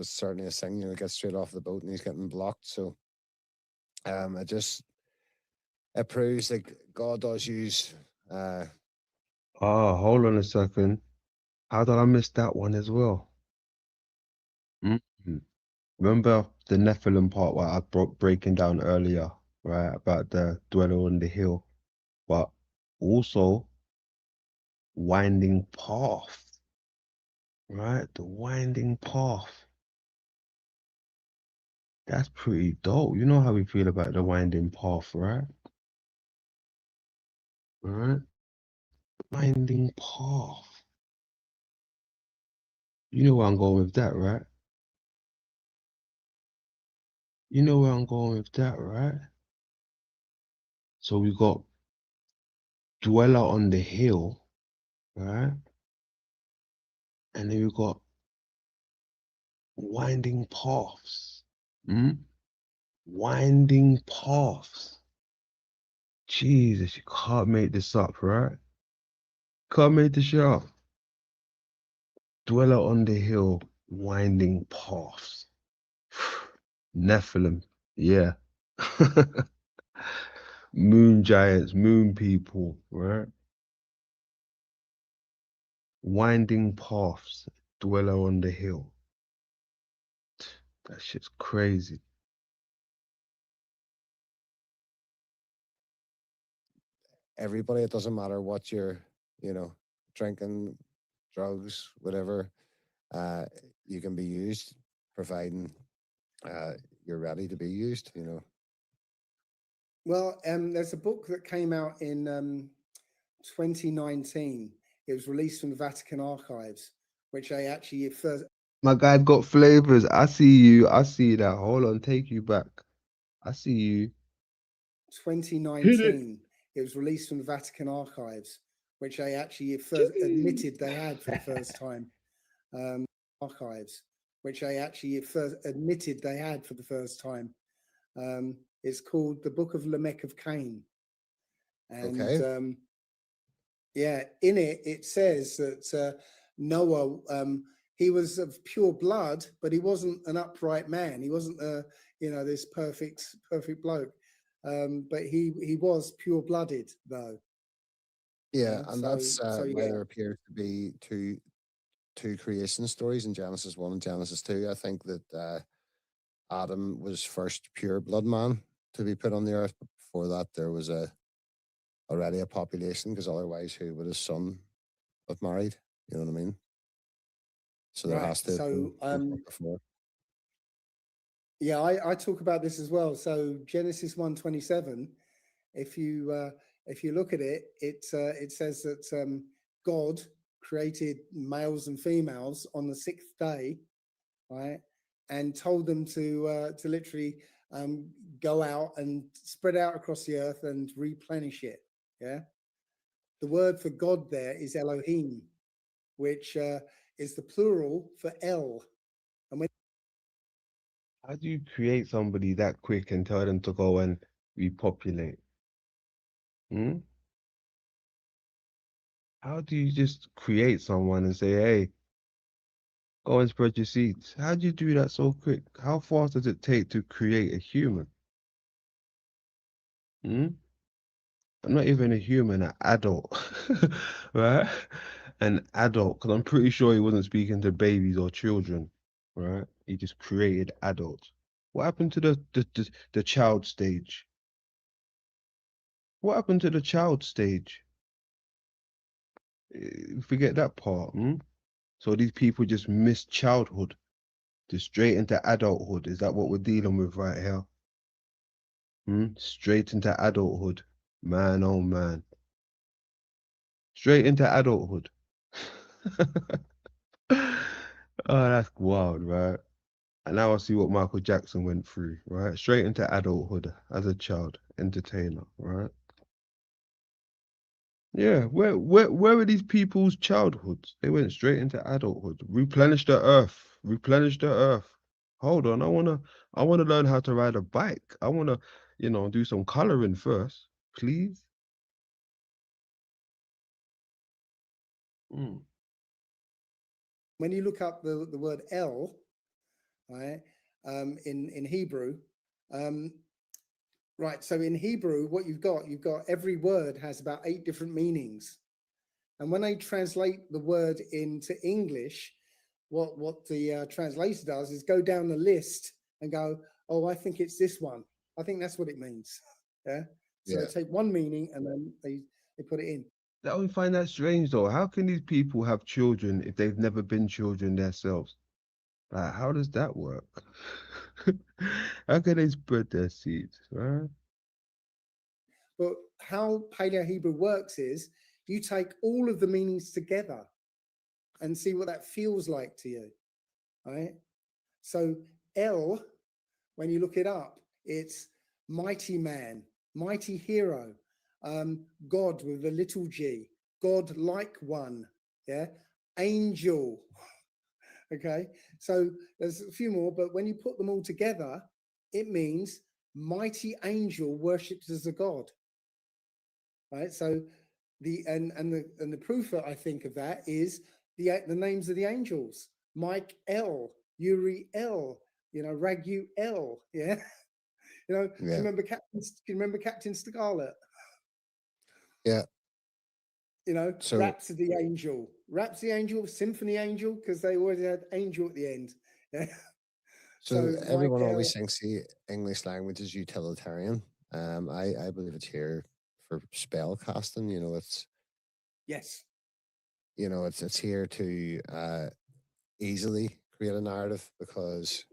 certainly a thing. You know, get straight off the boat and he's getting blocked. So it just it proves like God does use. Oh, hold on a second. How did I miss that one as well? Mhm. Remember the Nephilim part where I broke breaking down earlier, right? About the dweller on the hill, but also winding path, right? The winding path. That's pretty dope. You know how we feel about the winding path, right? Right? Winding path. You know where I'm going with that, right? You know where I'm going with that, right? So we got dweller on the hill, right? And then we got winding paths. Hmm? Winding paths. Jesus, you can't make this up, right? Can't make this shit up. Dweller on the hill, winding paths. Nephilim. Yeah. Moon giants, moon people, right? Winding paths, dweller on the hill. That shit's crazy. Everybody, it doesn't matter what you're, you know, drinking, drugs, whatever, uh, you can be used, providing uh, you're ready to be used, you know. Well, there's a book that came out in 2019. It was released from the Vatican archives, which I actually first My guy got flavors. I see you. I see that. Hold on, take you back. I see you. Hit it. 2019. It was released from the Vatican archives, which I actually first admitted they had for the first time. Archives, which I actually first admitted they had for the first time. It's called the Book of Lamech of Cain, and Okay. yeah, in it it says that Noah, he was of pure blood, but he wasn't an upright man. He wasn't this perfect bloke, but he was pure blooded though. Yeah, Yeah, and that's so why yeah, there appears to be two creation stories in Genesis 1 and Genesis 2. I think that Adam was first pure blood man to be put on the earth, but before that there was already a population, because otherwise who would his son have married? You know what I mean? So there right. has to have been So something before. yeah, I talk about this as well. So Genesis 1:27, if you look at it, it says that God created males and females on the sixth day, right, and told them to literally go out and spread out across the earth and replenish it. Yeah, the word for God there is Elohim, which is the plural for El. And when How do you create somebody that quick and tell them to go and repopulate? Hmm? How do you just create someone and say, hey, go and spread your seeds? How do you do that so quick? How fast does it take to create a human? Hmm? I'm not even a human, an adult, right? An adult, because I'm pretty sure he wasn't speaking to babies or children, right? He just created adults. What happened to the child stage? What happened to the child stage? Forget that part. Hmm? So these people just miss childhood, just straight into adulthood. Is that what we're dealing with right here? Hmm? Straight into adulthood. Man, oh man. Straight into adulthood. Oh, that's wild, right? And now I see what Michael Jackson went through, right? Straight into adulthood as a child, entertainer, right? Yeah, where are these people's childhoods? They went straight into adulthood. Replenish the earth. Replenish the earth. Hold on, I wanna learn how to ride a bike. I wanna, do some coloring first, please. Mm. when you look up the word El, right, in Hebrew, um, right. So in Hebrew, what you've got every word has about 8 different meanings, and when they translate the word into English, what the translator does is go down the list and go, oh, I think it's this one. I think that's what it means. Yeah. So they Yeah. take one meaning and then they put it in. I would find that strange though. How can these people have children if they've never been children themselves? Like, how does that work? How can they spread their seeds, right? But how Paleo Hebrew works is you take all of the meanings together and see what that feels like to you, right? So El, when you look it up, it's mighty man, mighty hero, God with a little g, God like one, yeah, angel. Okay, so there's a few more, but when you put them all together, it means mighty angel worshipped as a god, right? So the proof that I think of that is the names of the angels: Mike L, Uri L, Ragu L, yeah. You know, do you Yeah. remember Captain Scarlet? Yeah. You know, So Rhapsody Angel, Symphony Angel, because they always had angel at the end. Yeah. so So everyone always thinks the English language is utilitarian. I believe it's here for spell casting. yes, It's here to easily create a narrative because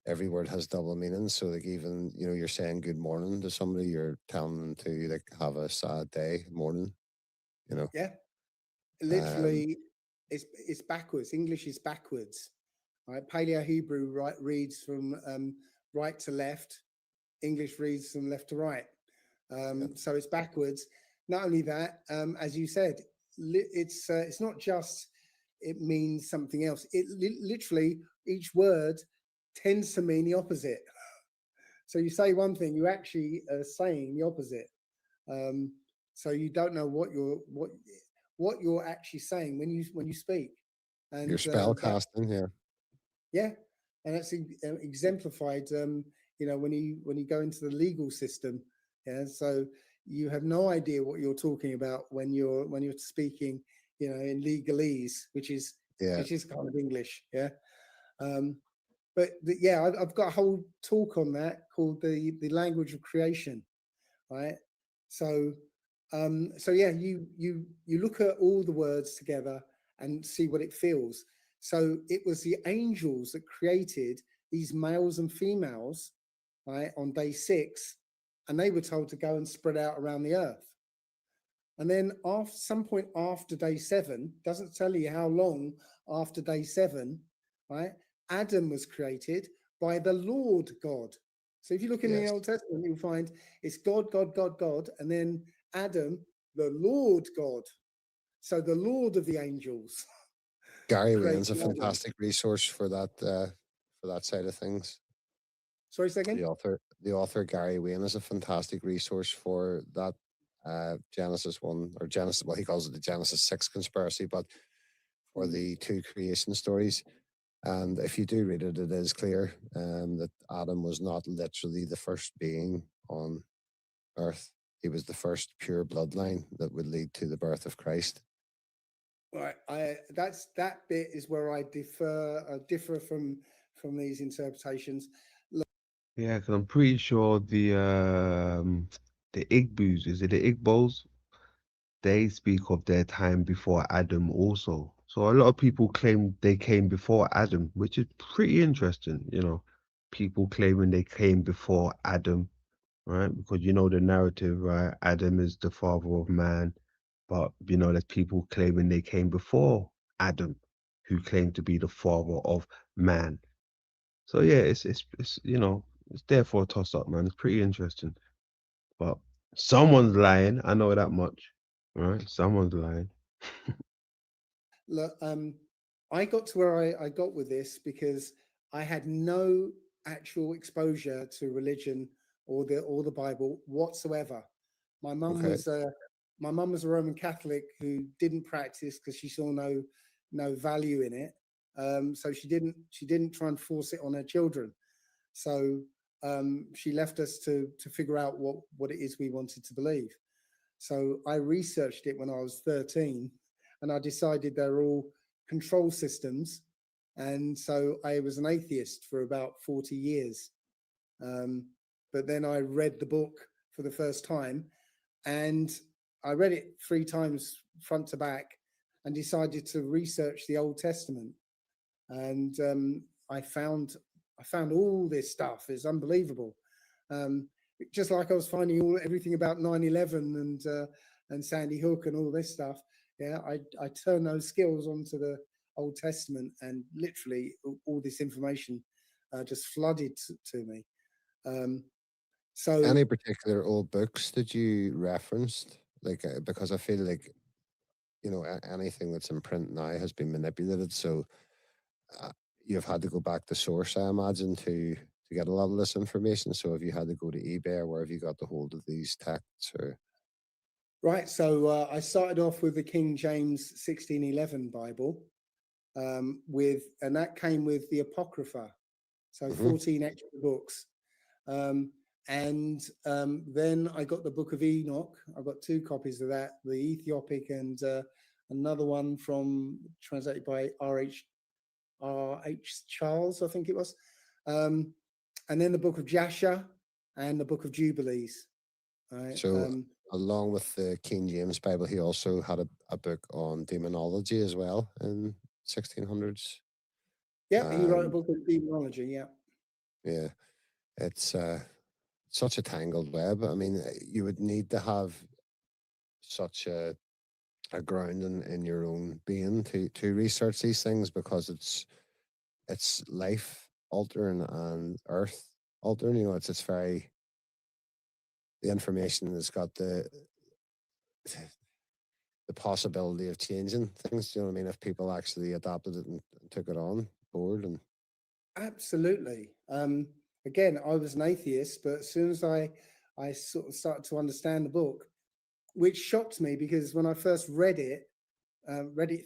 every word has double meanings. So like even you're saying good morning to somebody, you're telling them to like have a sad day morning. You know. yeah, Um, literally, it's backwards. English is backwards. Right, Paleo Hebrew reads from right to left. English reads from left to right. yeah. So it's backwards. Not only that, as you said, it's not just it means something else. It literally each word tends to mean the opposite. So you say one thing, you actually are saying the opposite. Um, so you don't know what you're actually saying when you speak, Your and spell that casting, yeah. yeah, and that's exemplified. When you go into the legal system, yeah. So you have no idea what you're talking about when you're speaking, in legalese, which is Yeah. which is kind of English, yeah. Um, but I've got a whole talk on that called the language of creation, right? So so yeah, you look at all the words together and see what it feels. So it was the angels that created these males and females, right, on day 6, and they were told to go and spread out around the earth. And then after some point after day 7, doesn't tell you how long after day 7, right? Adam was created by the Lord God. So if you look in the Yes. Old Testament, you'll find it's God, God, God, God, and then Adam, the Lord God. So the Lord of the angels Gary Wayne's a created Adam. fantastic resource for that side of things. Sorry, second. The author Gary Wayne is a fantastic resource for that Genesis 1 or Genesis, well, he calls it the Genesis 6 conspiracy, but for the 2 creation stories. And if you do read it, it is clear that Adam was not literally the first being on earth. He was the first pure bloodline that would lead to the birth of Christ. Right, that bit is where I differ from these interpretations. Yeah, because I'm pretty sure the Igboos, is it the Igbos? They speak of their time before Adam also. So a lot of people claim they came before Adam, which is pretty interesting, people claiming they came before Adam, right? Because the narrative, right? Adam is the father of man, but there's people claiming they came before Adam, who claim to be the father of man. So yeah, it's there for a toss up, man. It's pretty interesting. But someone's lying, I know that much. Right? Someone's lying. Look, I got to where I got with this because I had no actual exposure to religion or the Bible whatsoever. My mum Okay. was a my mum was a Roman Catholic who didn't practice because she saw no value in it. So she didn't try and force it on her children. So she left us to figure out what it is we wanted to believe. So I researched it when I was 13, and I decided they're all control systems. And so I was an atheist for about 40 years. But then I read the book for the first time, and I read it 3 times front to back, and decided to research the Old Testament. And I found all this stuff. It's unbelievable. Um, just like I was finding everything about 9/11 and Sandy Hook and all this stuff. Yeah, I turned those skills onto the Old Testament, and literally all this information just flooded to me. Um, so Any particular old books that you referenced? Like, because I feel like, anything that's in print now has been manipulated. So uh, you've had to go back to source, I imagine, to get a lot of this information. So have you had to go to eBay, or where have you got the hold of these texts? Or right, so I started off with the King James 1611 Bible, and that came with the Apocrypha, so Mhm. 14 extra books. Um, and then I got the Book of Enoch. I got 2 copies of that, the Ethiopic and another one from translated by R.H. Charles, I think it was. And then the Book of Jasher and the Book of Jubilees. Right? So, along with the King James Bible, he also had a book on demonology as well in 1600s. Yeah, he wrote a book of demonology. Yeah. Yeah, it's such a tangled web. I mean, you would need to have such a ground in your own being to research these things, because it's life altering and earth altering. You know, it's very, the information has got the possibility of changing things. You know what I mean? If people actually adopted it and took it on board. And Absolutely. Again, I was an atheist, but as soon as I sort of started to understand the book, which shocked me, because when I first read it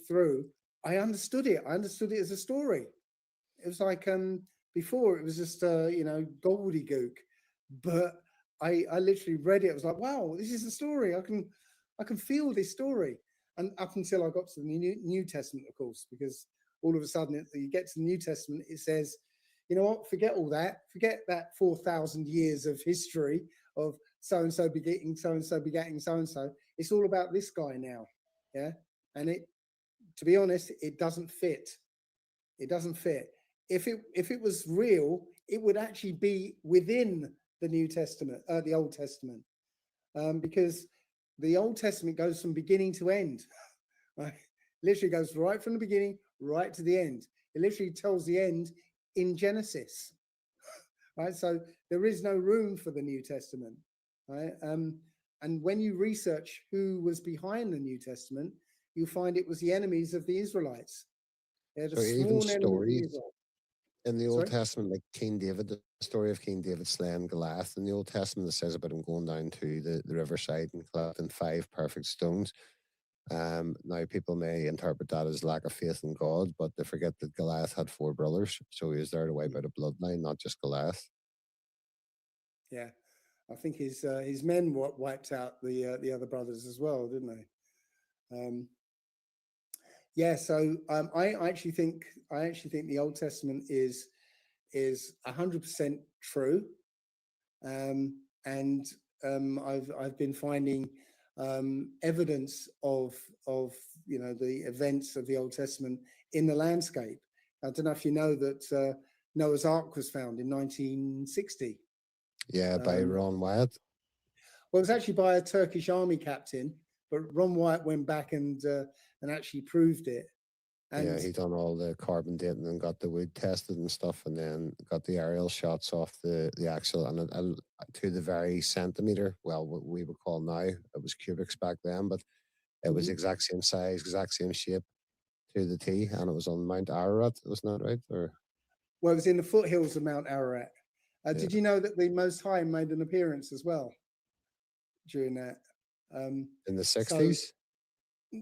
through, I understood it. I understood it as a story. It was like before it was just gobbledygook, but I literally read it. I was like, wow, this is a story. I can feel this story. And up until I got to the New Testament, of course, because all of a sudden you get to the New Testament, it says, you know what, forget all that. Forget that 4,000 years of history of so-and-so begetting so-and-so begetting so-and-so. It's all about this guy now. Yeah. And it, to be honest, it doesn't fit. It doesn't fit. If it was real, it would actually be within the New Testament, the Old Testament, because the Old Testament goes from beginning to end. Right? Literally goes right from the beginning right to the end. It literally tells the end in Genesis. Right, so there is no room for the New Testament. Right, and when you research who was behind the New Testament, you find it was the enemies of the Israelites. They're the so even sworn enemies of stories Israel. in the Old Sorry? Testament, like King David, the story of King David slaying Goliath in the Old Testament, that says about him going down to the riverside and collecting 5 perfect stones. Now people may interpret that as lack of faith in God, but they forget that Goliath had 4 brothers, so he was there to wipe out a bloodline, not just Goliath. Yeah, I think his men wiped out the other brothers as well, didn't they? Yeah, so I actually think the Old Testament is 100% true, and I've been finding evidence of the events of the Old Testament in the landscape. I don't know if you know that Noah's Ark was found in 1960. Yeah, by Ron Wyatt. Well, it was actually by a Turkish army captain, but Ron Wyatt went back and actually proved it. And yeah, he done all the carbon dating and got the wood tested and stuff, and then got the aerial shots off the actual, and to the very centimeter. Well, what we would call now, it was cubics back then, but it was exact same size, exact same shape to the T, and it was on Mount Ararat. Wasn't that right? Or well, it was in the foothills of Mount Ararat. Yeah. Did you know that the Most High made an appearance as well during that? in the 60s?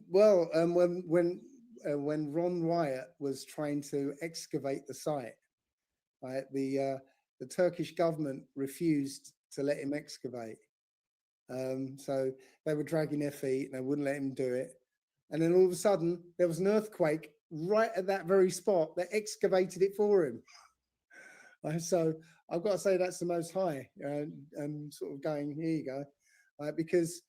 Well, when Ron Wyatt was trying to excavate the site, right, the Turkish government refused to let him excavate. So they were dragging their feet and they wouldn't let him do it. And then all of a sudden there was an earthquake right at that very spot that excavated it for him. So I've got to say that's the Most High, sort of going, here you go, because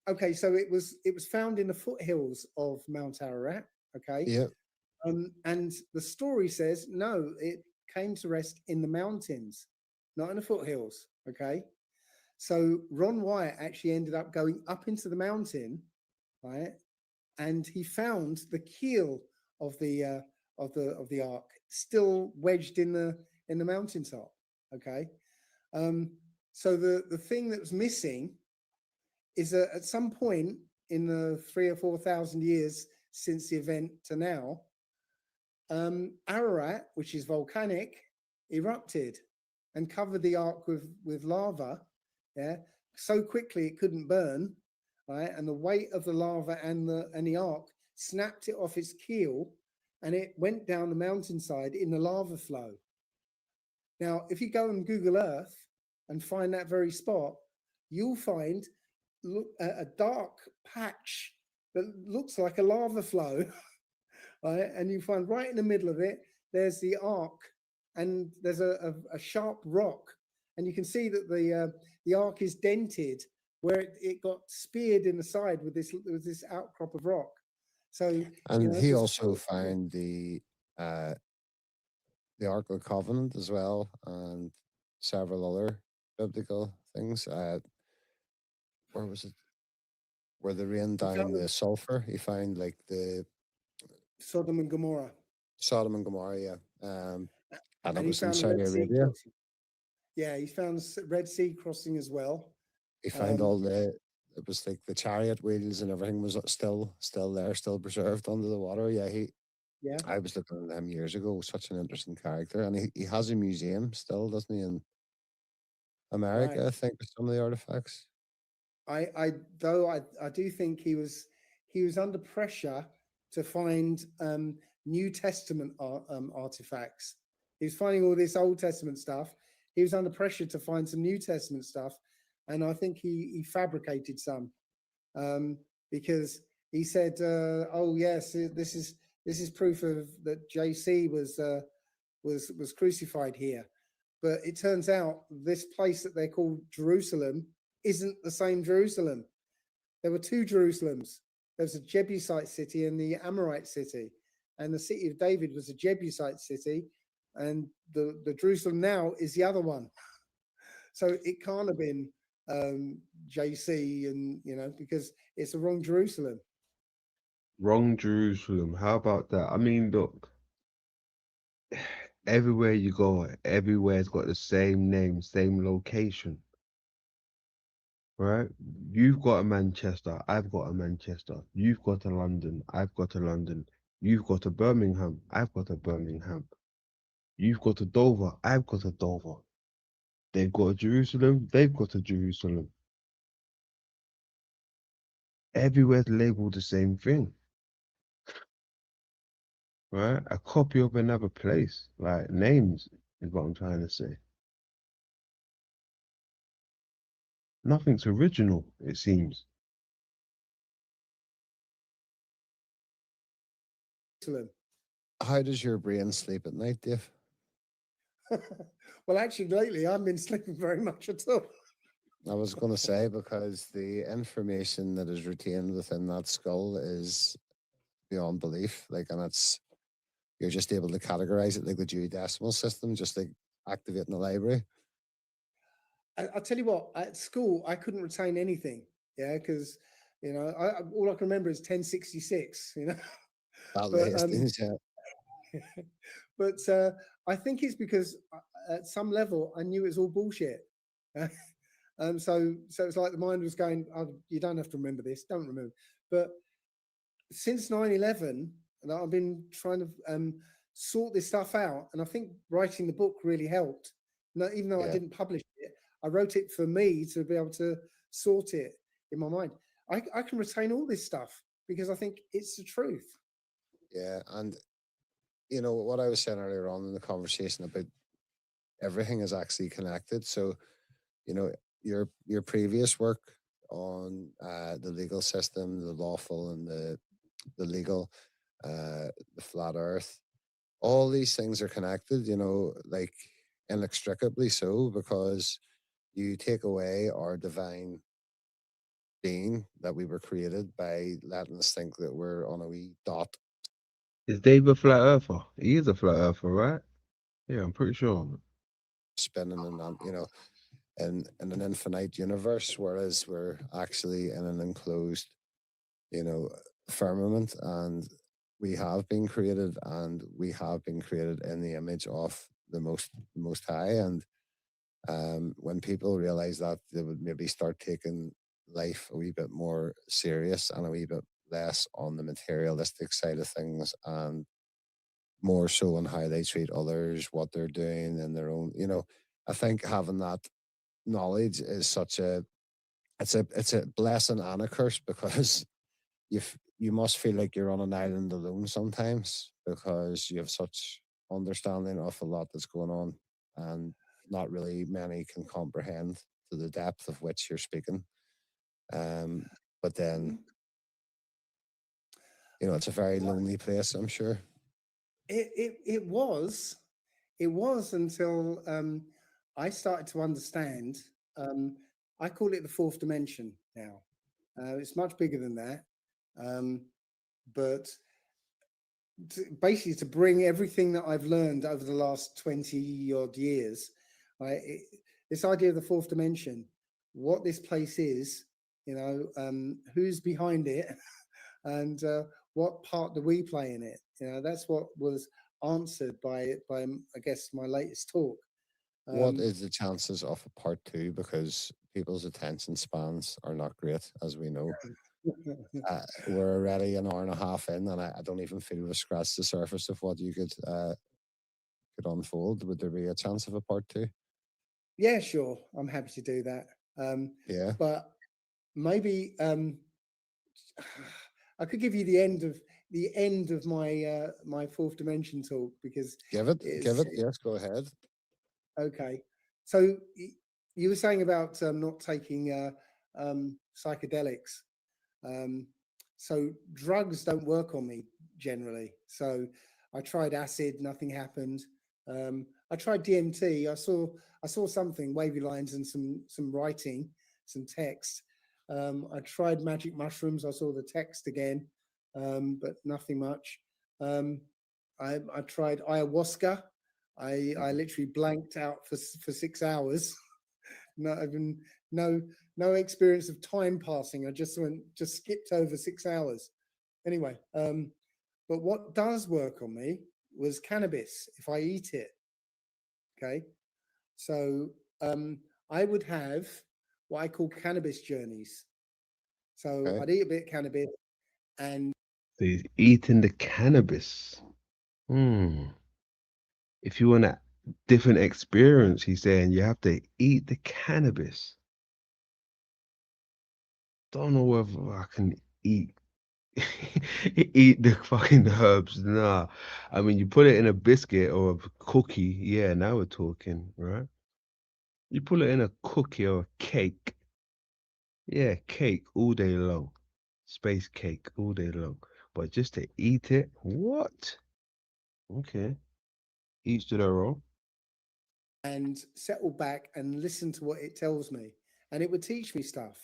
okay, so it was found in the foothills of Mount Ararat. Okay. Yeah. And the story says no, it came to rest in the mountains, not in the foothills. Okay. So Ron Wyatt actually ended up going up into the mountain, right? And he found the keel of the ark still wedged in the mountaintop. Okay. So the thing that was missing is that at some point in the 3,000 or 4,000 years since the event to now, Ararat, which is volcanic, erupted and covered the ark with lava. Yeah, so quickly it couldn't burn, right? And the weight of the lava and the ark snapped it off its keel, and it went down the mountainside in the lava flow. Now, if you go and Google Earth, and find that very spot, you'll find a dark patch that looks like a lava flow, right? And you find right in the middle of it, there's the arc, and there's a sharp rock, and you can see that the arc is dented where it got speared in the side with this outcrop of rock. So And it's he just also found uh, the Ark of the Covenant as well, and several other biblical things. Where was it? Where they rained he down found the sulfur. He found like the Sodom and Gomorrah, Sodom and Gomorrah, yeah. And it and he was in found the Saudi Red Sea Arabia. crossing. Yeah, he found Red Sea crossing as well. He found all the. It was like the chariot wheels and everything was still there, still preserved under the water. Yeah, Yeah, I was looking at him years ago. Such an interesting character, and he has a museum still, doesn't he, in right. America? I think with some of the artifacts. I do think he was under pressure to find New Testament artifacts. He was finding all this Old Testament stuff. He was under pressure to find some New Testament stuff, and I think he fabricated some because he said, "Oh yes, this is proof of that JC was crucified here." But it turns out this place that they call Jerusalem isn't the same Jerusalem. There were two Jerusalems. There's a Jebusite city and the Amorite city. And the city of David was a Jebusite city. And the Jerusalem now is the other one. So it can't have been JC, and because it's the wrong Jerusalem. Wrong Jerusalem. How about that? I mean, look, everywhere you go, everywhere's got the same name, same location, right? You've got a Manchester, I've got a Manchester. You've got a London, I've got a London. You've got a Birmingham, I've got a Birmingham. You've got a Dover, I've got a Dover. They've got a Jerusalem, they've got a Jerusalem. Everywhere's labeled the same thing, right? A copy of another place, like names is what I'm trying to say. Nothing's original, it seems. Jerusalem. How does your brain sleep at night, Dave? Well, actually, lately I've been sleeping very much at all. I was going to say because the information that is retained within that skull is beyond belief. Like, and it's you're just able to categorize it like the Dewey Decimal System, just like activating the library. I'll tell you what, at school, I couldn't retain anything. Yeah, because, all I can remember is 1066, That but Hastings, yeah. but I think it's because at some level I knew it was all bullshit. So it's like the mind was going, oh, you don't have to remember this, don't remember. But since 9/11, and I've been trying to sort this stuff out, and I think writing the book really helped. Even though I Yeah. didn't publish it, I wrote it for me to be able to sort it in my mind. I can retain all this stuff because I think it's the truth. Yeah, and what I was saying earlier on in the conversation about everything is actually connected. So, your previous work on the legal system, the lawful and the legal, the flat Earth, all these things are connected. Like inextricably so, because you take away our divine being that we were created by letting us think that we're on a wee dot Is Dave a flat earther? He is a flat earther, right? Yeah, I'm pretty sure. spinning and in an infinite universe, whereas we're actually in an enclosed, you know, firmament, and we have been created, and we have been created in the image of the most high. And when people realize that, they would maybe start taking life a wee bit more serious and a wee bit less on the materialistic side of things, and more so on how they treat others, what they're doing in their own. I think having that knowledge is such a it's a blessing and a curse, because you must feel like you're on an island alone sometimes, because you have such understanding of a lot that's going on, and not really many can comprehend to the depth of which you're speaking. But then, you know, it's a very lonely place, I'm sure. It was, until I started to understand. Um, I call it the fourth dimension now. It's much bigger than that, but basically to bring everything that I've learned over the last 20 odd years, this idea of the fourth dimension, what this place is, you know, who's behind it, and what part do we play in it? You know, that's what was answered by I guess my latest talk. What Um, is the chances of a part two? Because people's attention spans are not great, as we know. We're already an hour and a half in, and I don't even feel we've scratched the surface of what you could unfold. Would there be a chance of a part two? yeah, sure, I'm happy to do that. Yeah, But maybe I could give you the end of my my fourth dimension talk, because give it, give it's it. Yes, go ahead. okay. So you were saying about not taking psychedelics. Um, so drugs don't work on me generally. So I tried acid, nothing happened. I tried DMT. I saw something, wavy lines and some writing, some text. I tried magic mushrooms. I saw the text again, but nothing much. Um, I tried ayahuasca. I literally blanked out for 6 hours. Not even no no experience of time passing. I just skipped over 6 hours. Anyway, but what does work on me was cannabis if I eat it. Okay, so I would have what I call cannabis journeys. So Okay. I'd eat a bit of cannabis, and So he's eating the cannabis. Hmm. If you want a different experience, he's saying you have to eat the cannabis. Don't know whether I can eat eat the fucking herbs. Nah. I mean, you put it in a biscuit or a cookie. Yeah, now we're talking, right? You put it in a cookie or a cake. Yeah, cake all day long. Space cake all day long. But just to eat it, what? Okay. Each to their own. settle back and listen to what it tells me, and it would teach me stuff.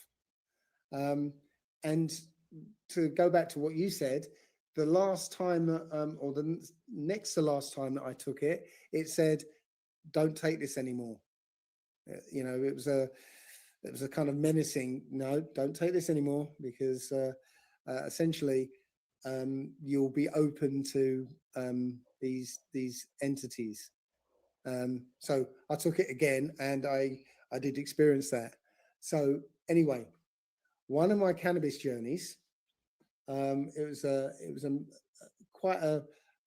Um, and to go back to what you said, the last time, or the next to last time that I took it, it said, "Don't take this anymore." You know, it was a kind of menacing. No, don't take this anymore, because essentially you'll be open to these entities. So I took it again, and I did experience that. So anyway, one of my cannabis journeys, it was a quite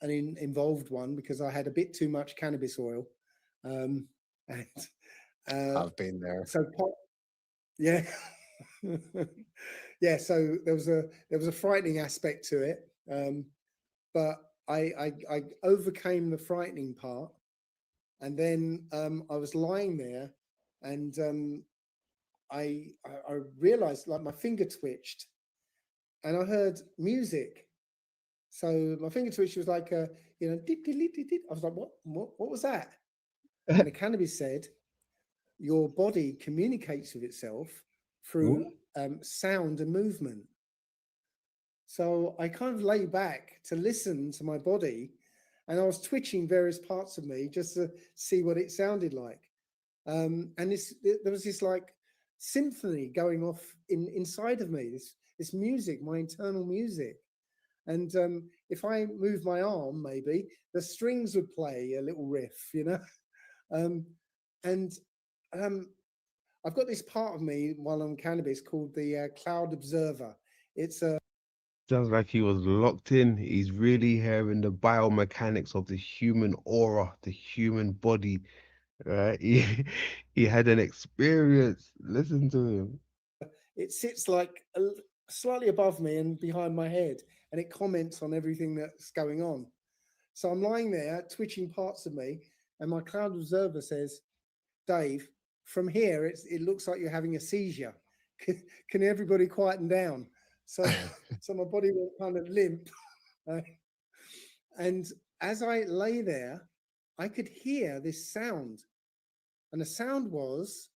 involved one, because I had a bit too much cannabis oil, um, and I've been there. so yeah, yeah. So there was a frightening aspect to it, but I overcame the frightening part, and then I was lying there, and I realized, like, my finger twitched, and I heard music. So my finger twitched was like a, you know, dip, dip, dip, dip, dip. I was like, what was that? And the cannabis said, your body communicates with itself through sound and movement. So I kind of lay back to listen to my body, and I was twitching various parts of me just to see what it sounded like. And there was this like symphony going off inside of me. This music, my internal music. And if I move my arm, maybe the strings would play a little riff, you know. Um, and um, I've got this part of me while on cannabis called the cloud observer. It's a Sounds like he was locked in. He's really hearing the biomechanics of the human aura, the human body, right? He had an experience. Listen to him. it sits like slightly above me and behind my head, and it comments on everything that's going on. So I'm lying there, twitching parts of me, and my cloud observer says, Dave, from here it looks like you're having a seizure. Can everybody quieten down? So so my body went kind of limp. uh, and as I lay there, I could hear this sound. And the sound was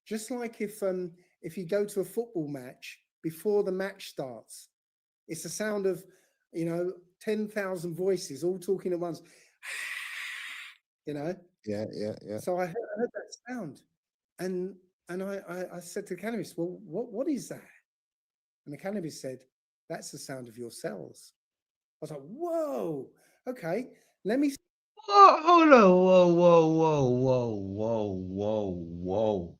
just like if you go to a football match before the match starts, it's the sound of 10,000 voices all talking at once. you know. Yeah, yeah, yeah. So I heard that sound, and I said to the cannabis, "Well, what is that?" And the cannabis said, "That's the sound of your cells." I was like, "Whoa, okay, let me." Whoa, hold on. Whoa, whoa, whoa, whoa, whoa, whoa, whoa.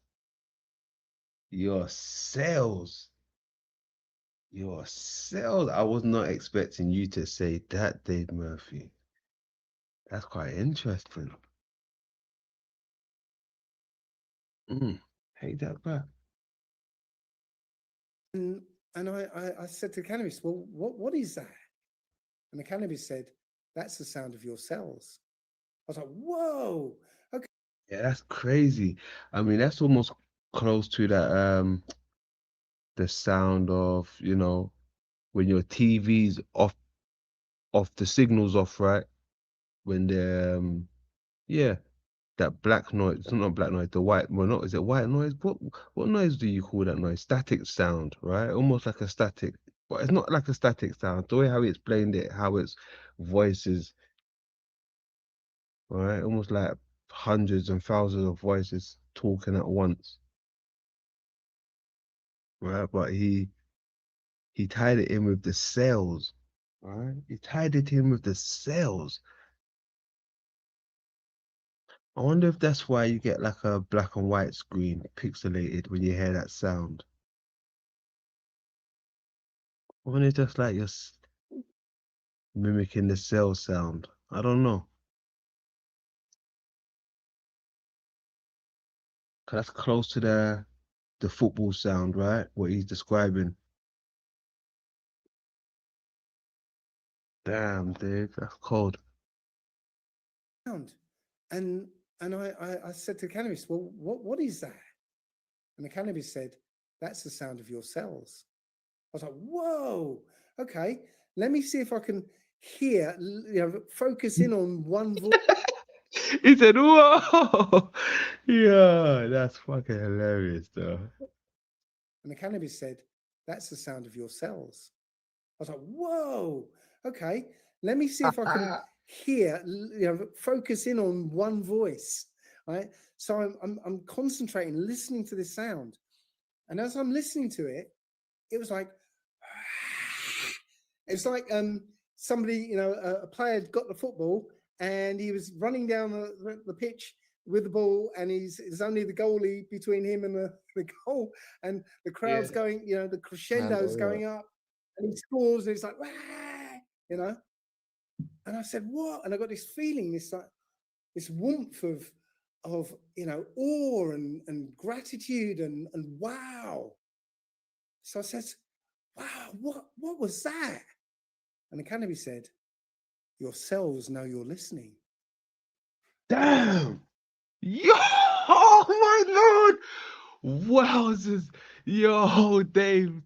Your cells. Your cells. I was not expecting you to say that, Dave Murphy. That's quite interesting. Take that back. And, and I said to the cannabis, "Well, what is that?" And the cannabis said, "That's the sound of your cells." I was like, "Whoa, okay." Yeah, that's crazy. I mean, that's almost close to that the sound of, when your TV's off the signals off, right? When the yeah, that black noise, it's not black noise, the white, well, not, is it white noise? What noise do you call that noise? Static sound, right? Almost like a static, but it's not like a static sound. The way how he explained it, how its voices, right? Almost like hundreds and thousands of voices talking at once, right? But he tied it in with the cells, right? He tied it in with the cells. I wonder if that's why you get like a black and white screen pixelated when you hear that sound. I wonder if that's like you're mimicking the cell sound. I don't know. 'Cause that's close to the football sound, right? What he's describing. Damn, dude, that's cold. Sound. And I said to the cannabis, "Well, what is that?" And the cannabis said, "That's the sound of your cells." I was like, "Whoa, okay, let me see if I can hear, focus in on one voice." He said, "Whoa, yeah, that's fucking hilarious, though." And the cannabis said, "That's the sound of your cells." I was like, "Whoa, okay, let me see if I can hear, focus in on one voice." Right. So I'm concentrating, listening to this sound. And as I'm listening to it, it was like, it's like somebody, a player had got the football and he was running down the pitch with the ball, and there's only the goalie between him and the goal, and the crowd's Yeah. going, the crescendo's Handle, yeah. going up, and he scores, and it's like, you know. And I said, "What?" And I got this feeling, this warmth of awe and gratitude and wow. So I said, "Wow, what was that?" And the cannabis said, "Your cells know you're listening." Damn. Yo, oh my lord. Wowzers. Yo, Dave.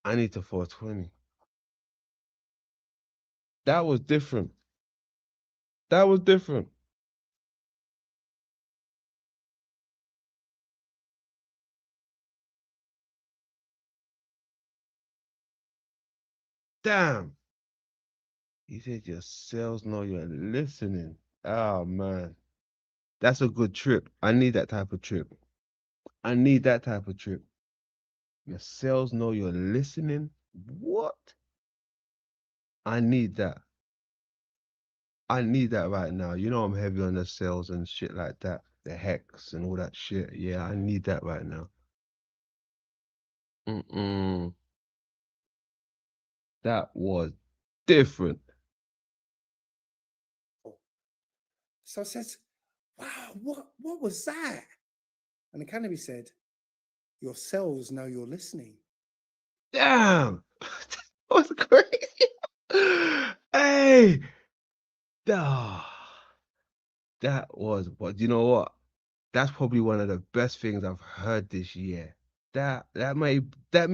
I need to 420. That was different. That was different. Damn. He said your cells know you're listening. Oh man. That's a good trip. I need that type of trip. I need that type of trip. Your cells know you're listening. What? I need that. I need that right now. You know I'm heavy on the cells and shit like that. The hex and all that shit. Yeah, I need that right now. Mm-mm. That was different. So I said, "Wow, what was that?" And the cannabis said, "Your cells know you're listening." Damn. was crazy. Hey, that was, but you know what? That's probably one of the best things I've heard this year. That may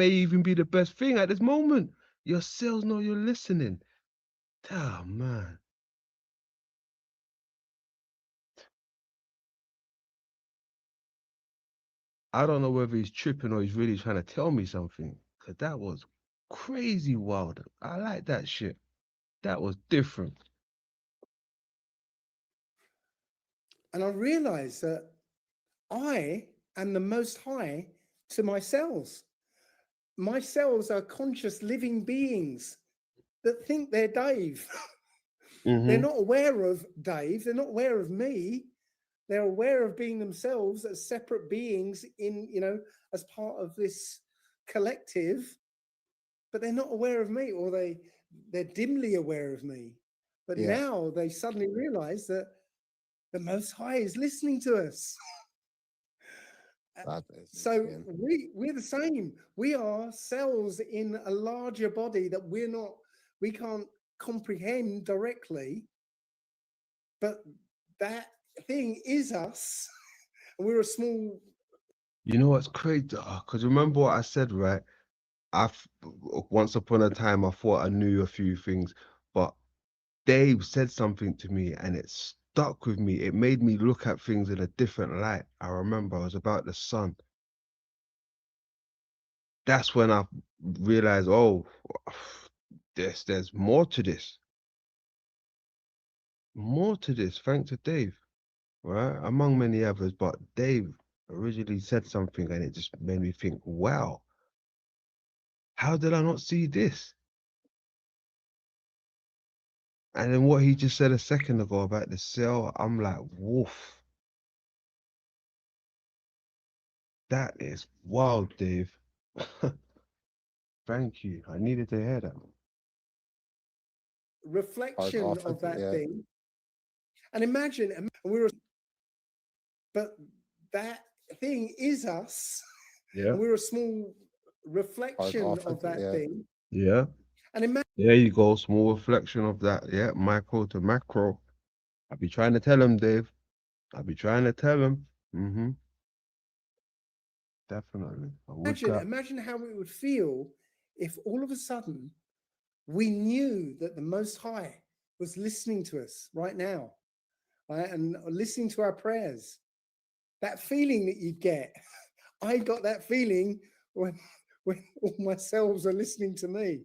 even be the best thing at this moment. Your sales know you're listening. Oh man. I don't know whether he's tripping or he's really trying to tell me something. Cause that was crazy wild. I like that shit. That was different. And I realized that I am the most high to my cells. My cells are conscious living beings that think they're Dave. They're Mm-hmm. not aware of Dave. They're not aware of me. They're aware of being themselves as separate beings in, as part of this collective, but they're not aware of me, or they're dimly aware of me. But Yeah, now they suddenly realize that the Most High is listening to us. that is So insane. we're the same. We are cells in a larger body that we can't comprehend directly, but that thing is us. And we're a small. You know what's crazy? Because remember what I said, right? I've once upon a time I thought I knew a few things, but Dave said something to me and it stuck with me. It made me look at things in a different light. I remember it was about the sun. That's when I realized, oh, there's more to this. More to this, thanks to Dave, right? Among many others, but Dave originally said something and it just made me think, wow, how did I not see this? And then what he just said a second ago about the cell, I'm like, woof, that is wild, Dave. Thank you. I needed to hear that. Part Reflection of it, of that yeah. thing. And imagine, but that thing is us, Yeah. and we're a small Part reflection of it, of that yeah. thing. Yeah. And imagine, There you go. Small reflection of that. Yeah. Micro to macro. I be trying to tell him, Dave. I be trying to tell him. Mm-hmm. Definitely. I would got. imagine how it would feel if all of a sudden we knew that the Most High was listening to us right now, right, and listening to our prayers. That feeling that you get, I got that feeling when all my selves are listening to me,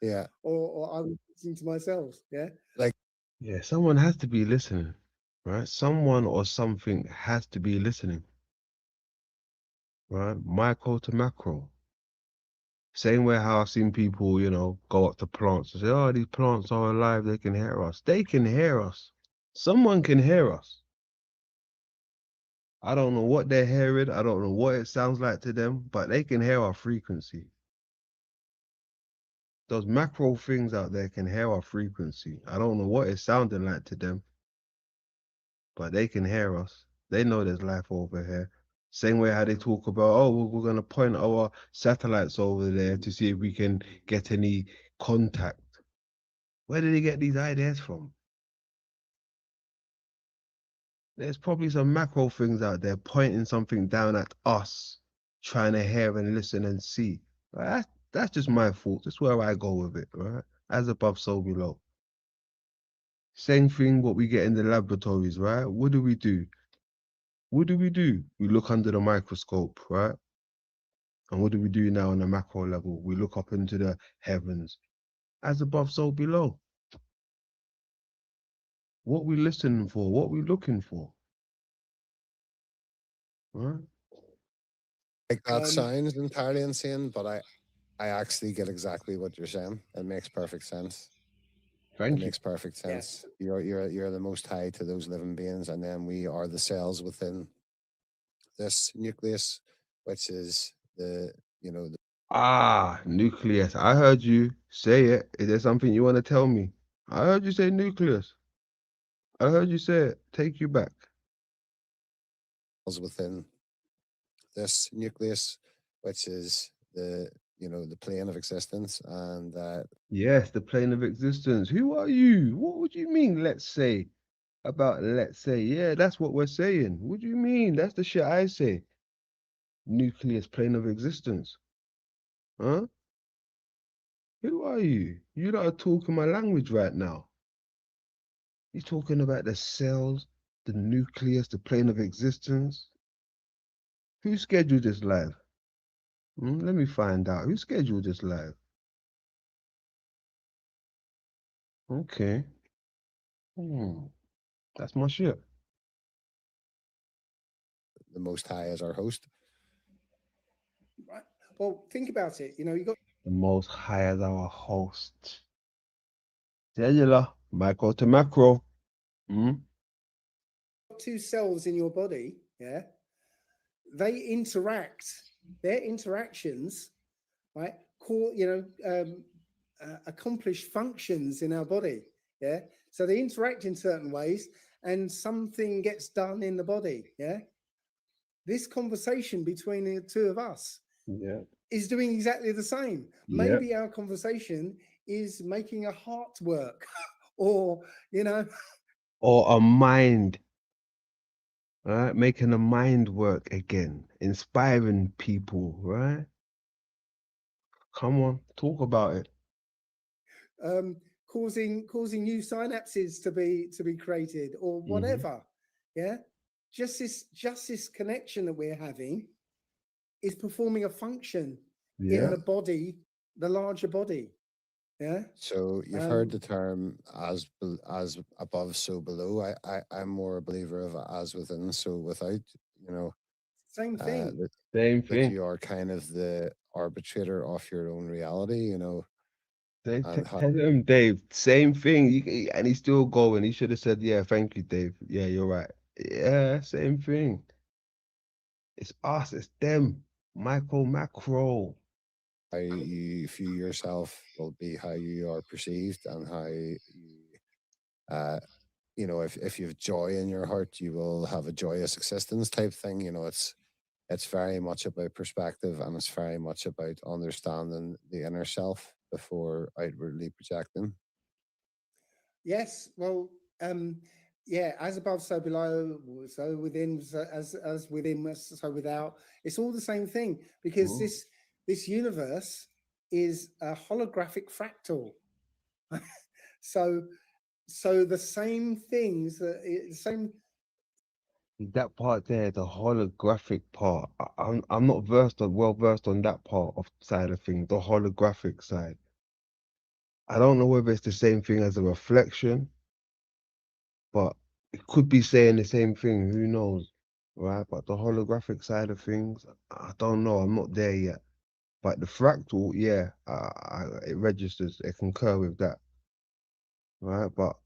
Yeah. or I'm listening to myself. Yeah. Like, Yeah. Someone has to be listening, right? Someone or something has to be listening, right? Micro to macro. Same way how I've seen people, go up to plants and say, oh, these plants are alive. They can hear us. They can hear us. Someone can hear us. I don't know what they're hearing. I don't know what it sounds like to them, but they can hear our frequency. Those macro things out there can hear our frequency. I don't know what it's sounding like to them, but they can hear us. They know there's life over here. Same way how they talk about, oh, we're going to point our satellites over there to see if we can get any contact. Where did they get these ideas from? There's probably some macro things out there pointing something down at us, trying to hear and listen and see. Right? That's just my thoughts. That's where I go with it, right? As above, so below. Same thing what we get in the laboratories, right? What do we do? What do we do? We look under the microscope, right? And what do we do now on the macro level? We look up into the heavens. As above, so below. What we listening for? What we looking for? Right? that Um, sounds entirely insane, but I actually get exactly what you're saying. It makes perfect sense. It Thank you. makes perfect yes. sense. You're the most high to those living beings, and then we are the cells within this nucleus, which is the Ah, nucleus. I heard you say it. Is there something you want to tell me? I heard you say nucleus. I heard you say it. Take you back. cells within this nucleus, which is the plane of existence, and Yes, the plane of existence. Who are you? What would you mean, let's say? About let's say, yeah, that's what we're saying. What do you mean? That's the shit I say. Nucleus plane of existence. Huh? Who are you? You lot are talking my language right now. You're talking about the cells, the nucleus, the plane of existence. Who scheduled this live? Let me find out. Who scheduled this live? Okay. Hmm. That's my shit. the Most High as our host. Right. Well, think about it. You got The most high as our host. Cellular, micro to macro. Hmm? two cells in your body. Yeah, they interact. Their interactions, right, accomplish functions in our body. Yeah, so they interact in certain ways, and something gets done in the body. Yeah, this conversation between the two of us Yeah. is doing exactly the same. Yeah. Maybe our conversation is making a heart work, or you know, Or a mind, right? Making the mind work again, inspiring people, right? Come on, talk about it. causing new synapses to be created, or Hmm. whatever. Yeah, just this connection that we're having is performing a function in Yeah. the body, the larger body. Yeah. So you've heard Um, the term as above, so below. I'm more a believer of as within, so without. You know, Same thing. that Same that thing. you are kind of the arbitrator of your own reality. Dave, And how tell him, Dave, same thing. And he's still going. He should have said, yeah, thank you, Dave. Yeah, you're right. Yeah, same thing. It's us, it's them. Micro, macro. you view yourself will be how you are perceived, and how you uh if you've joy in your heart, you will have a joyous existence type thing. It's very much about perspective, and it's very much about understanding the inner self before outwardly projecting. Yes. Well, um, yeah. As above, so below. So within, so as within, so without. It's all the same thing, because Mm. this universe is a holographic fractal. So the same things, the same. That part there, the holographic part. I'm not well versed on that part of side of things, the holographic side. I don't know whether it's the same thing as a reflection, but it could be saying the same thing. Who knows, right? But the holographic side of things, I don't know. I'm not there yet. But the fractal, yeah, it registers. It concur with that, right? But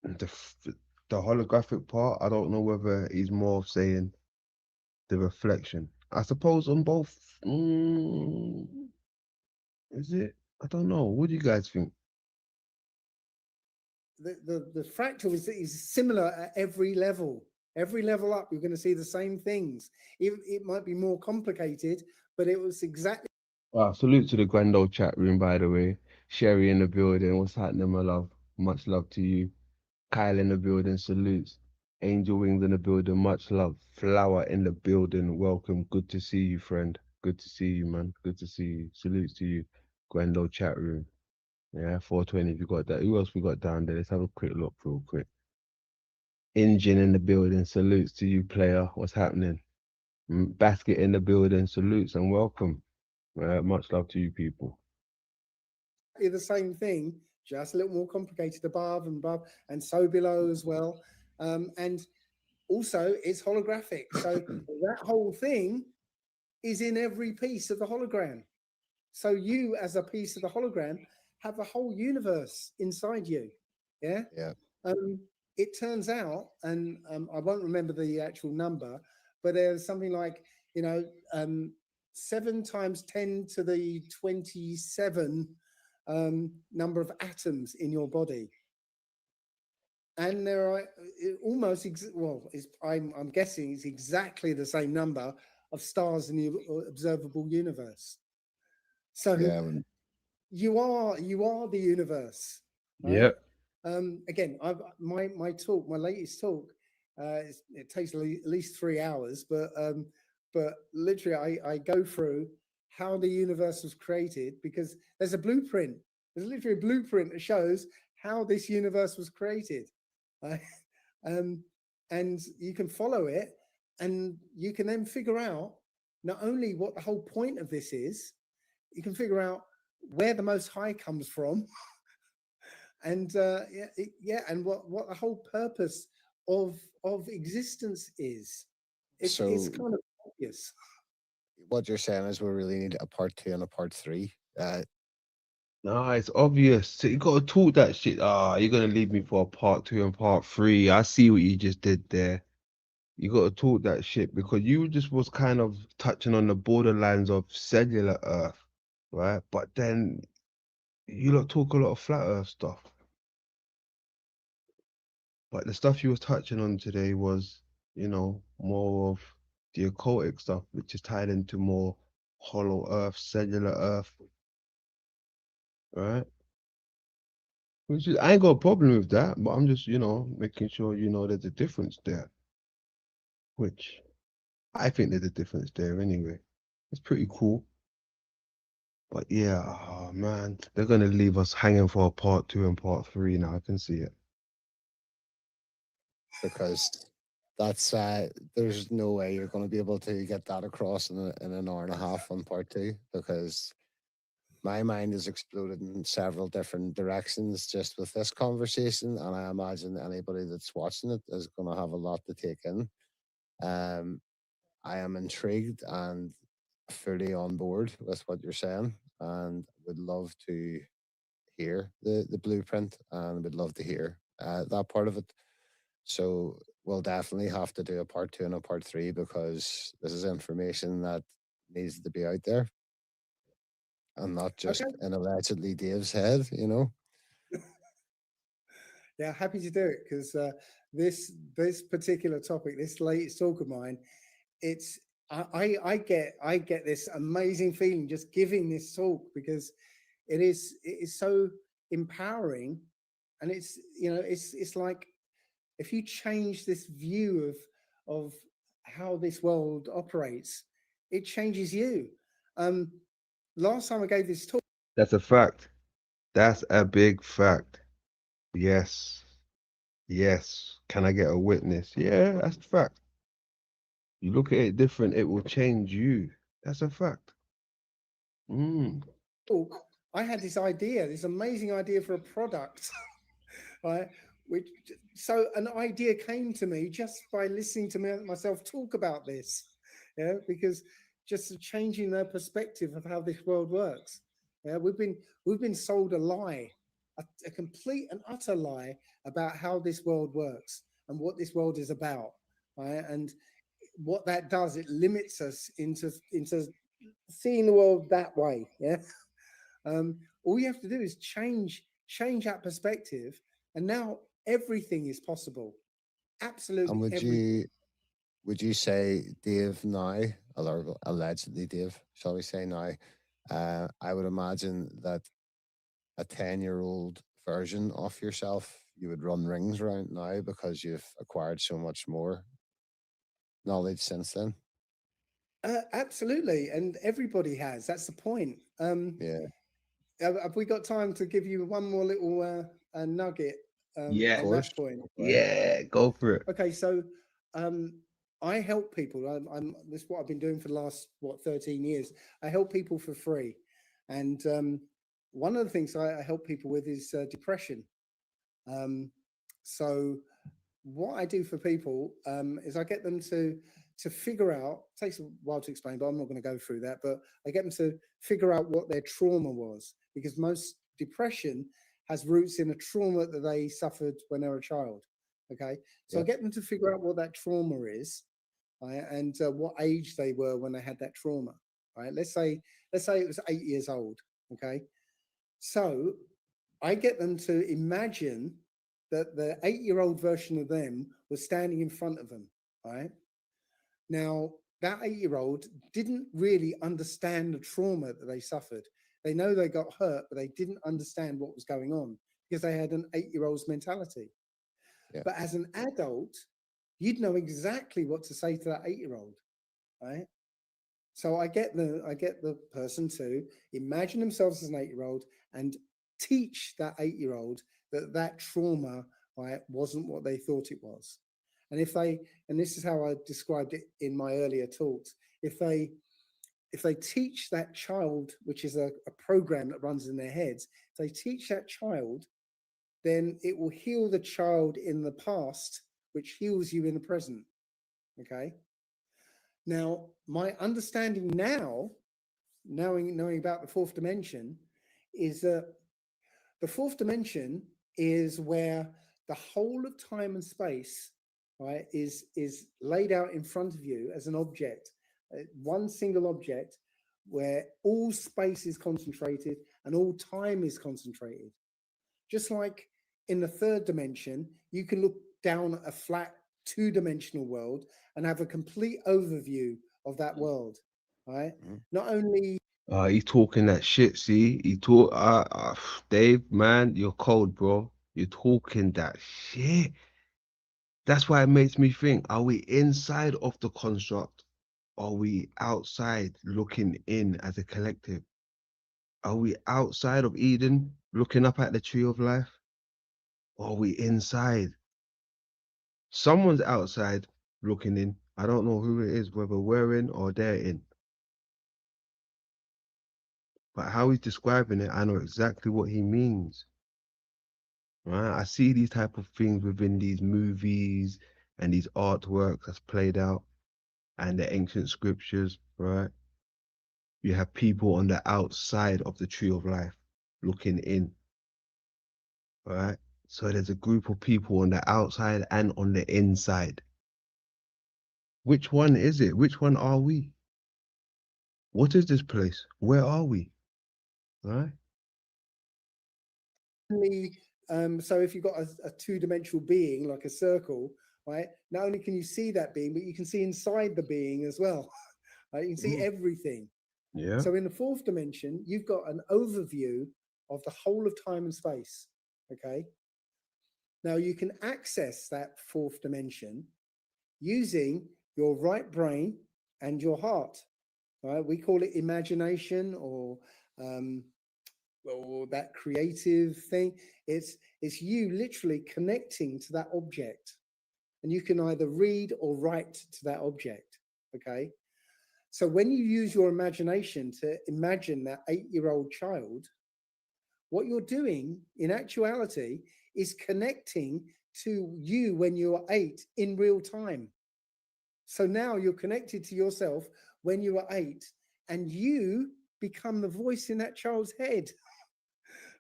the f- the holographic part, I don't know whether he's more of saying the reflection. I suppose on both. Is it? I don't know. What do you guys think? The fractal is similar at every level. Every level up, you're going to see the same things. It might be more complicated, but it was exactly. Salute to the grand old chat room, by the way. Sherry in the building. What's happening, my love? Much love to you. Kyle in the building. Salutes. Angel Wings in the building. Much love. Flower in the building. Welcome. Good to see you, friend. Good to see you, man. Good to see you. Salutes to you. Grand old chat room. Yeah, 420 if you got that. Who else we got down there? Let's have a quick look real quick. Engine in the building. Salutes to you, player. What's happening? Basket in the building. Salutes and welcome. Much love to you people. The same thing, just a little more complicated above, and so below as well. And also, it's holographic. So that whole thing is in every piece of the hologram. So you, as a piece of the hologram, have the whole universe inside you. Yeah. Yeah. Um, it turns out, and I won't remember the actual number, but there's something like, you know, 7 × 10⁻27 number of atoms in your body. And there are almost, I'm guessing it's exactly the same number of stars in the observable universe. So Yeah. you are the universe, right? Yeah. Again, my latest talk, it takes at least 3 hours, but literally I go through how the universe was created, because there's a blueprint. There's literally a blueprint that shows how this universe was created, right? um, and you can follow it, and you can then figure out not only what the whole point of this is, you can figure out where the Most High comes from, and and what the whole purpose of existence is. It's So kind of obvious. what you're saying is we really need a part two and a part three. Nah, it's obvious. So you gotta talk that shit. Ah, you're gonna leave me for a part two and part three. I see what you just did there. You gotta talk that shit because you just was kind of touching on the borderlines of cellular Earth, right? But then you lot talk a lot of flat Earth stuff. But the stuff you was touching on today was, more of the occultic stuff, which is tied into more hollow Earth, cellular Earth, right? Which is, I ain't got a problem with that, but I'm just, making sure there's a difference there. Which I think there's a difference there anyway. It's pretty cool. But yeah, oh man, they're gonna leave us hanging for a part two and part three now. I can see it. Because that's there's no way you're going to be able to get that across in an hour and a half on part two, because my mind has exploded in several different directions just with this conversation, and I imagine anybody that's watching it is going to have a lot to take in. um I am intrigued and fully on board with what you're saying, and would love to hear the blueprint, and would love to hear that part of it. So we'll definitely have to do a part two and a part three, because this is information that needs to be out there and not Okay. just in allegedly Dave's head, you know? Yeah, happy to do it, because this particular topic, this latest talk of mine, it's I get this amazing feeling just giving this talk, because it is so empowering, and it's like, if you change this view of how this world operates, it changes you. Um, Last time I gave this talk, That's a fact. That's a big fact. Yes. Yes. Can I get a witness? Yeah, that's a fact. You look at it different, it will change you. That's a fact. Mm. I had this idea, this amazing idea for a product, right? Which So an idea came to me just by listening to myself talk about this, yeah, because just changing their perspective of how this world works. Yeah, we've been sold a lie, a complete and utter lie about how this world works and what this world is about, right? And what that does, it limits us into seeing the world that way. Yeah. All you have to do is change that perspective, and now everything is possible. And Absolutely everything. would you say Dave now, or allegedly Dave, shall we say now, I would imagine that a 10-year-old version of yourself you would run rings around now, because you've acquired so much more knowledge since then. Absolutely, and everybody has. That's the point. Yeah, Have we got time to give you one more little nugget of Yeah. on course. that point? Right. Yeah, go for it. Okay, so um, I help people. This is what I've been doing for the last 13 years. I help people for free, and one of the things I help people with is depression. Um, so what I do for people is I get them to figure out. It takes a while to explain, but I'm not going to go through that. But I get them to figure out what their trauma was, because most depression has roots in a trauma that they suffered when they were a child. Okay, so I Yeah. get them to figure out what that trauma is, right, and what age they were when they had that trauma. Right, let's say it was 8 years old. Okay, so I get them to imagine that the 8-year-old version of them was standing in front of them. Right now, that 8-year-old didn't really understand the trauma that they suffered. They know they got hurt, but they didn't understand what was going on because they had an 8-year-old's mentality. Yeah. But as an adult, you'd know exactly what to say to that 8-year-old, right? So I get the person to imagine themselves as an 8-year-old and teach that 8-year-old that that trauma, right, wasn't what they thought it was. And if they, and this is how I described it in my earlier talks, if they teach that child, which is a program that runs in their heads, if they teach that child, then it will heal the child in the past, which heals you in the present. Okay. Now, my understanding now, knowing about the fourth dimension, is that the fourth dimension is where the whole of time and space, right, is laid out in front of you as an object, one single object, where all space is concentrated and all time is concentrated. Just like in the third dimension, you can look down at a flat two-dimensional world and have a complete overview of that world, right? Not only He talking that shit, see? He talk Dave, man, you're cold, bro. You're talking that shit. That's why it makes me think, are we inside of the construct? Or are we outside looking in as a collective? Are we outside of Eden looking up at the tree of life? Or are we inside? Someone's outside looking in. I don't know who it is, whether we're in or they're in. But how he's describing it, I know exactly what he means. Right? I see these type of things within these movies and these artworks that's played out and the ancient scriptures, right? You have people on the outside of the tree of life looking in, right? So there's a group of people on the outside and on the inside. Which one is it? Which one are we? What is this place? Where are we? Right? so if you've got a two-dimensional being like a circle, right, not only can you see that being, but you can see inside the being as well. Right? You can see everything. Yeah. So in the fourth dimension, you've got an overview of the whole of time and space. Okay. Now you can access that fourth dimension using your right brain and your heart. Right? We call it imagination or that creative thing. It's you literally connecting to that object, and you can either read or write to that object. Okay. So when you use your imagination to imagine that 8-year-old child, what you're doing in actuality is connecting to you when you are 8 in real time. So now you're connected to yourself when you are 8, and you become the voice in that child's head.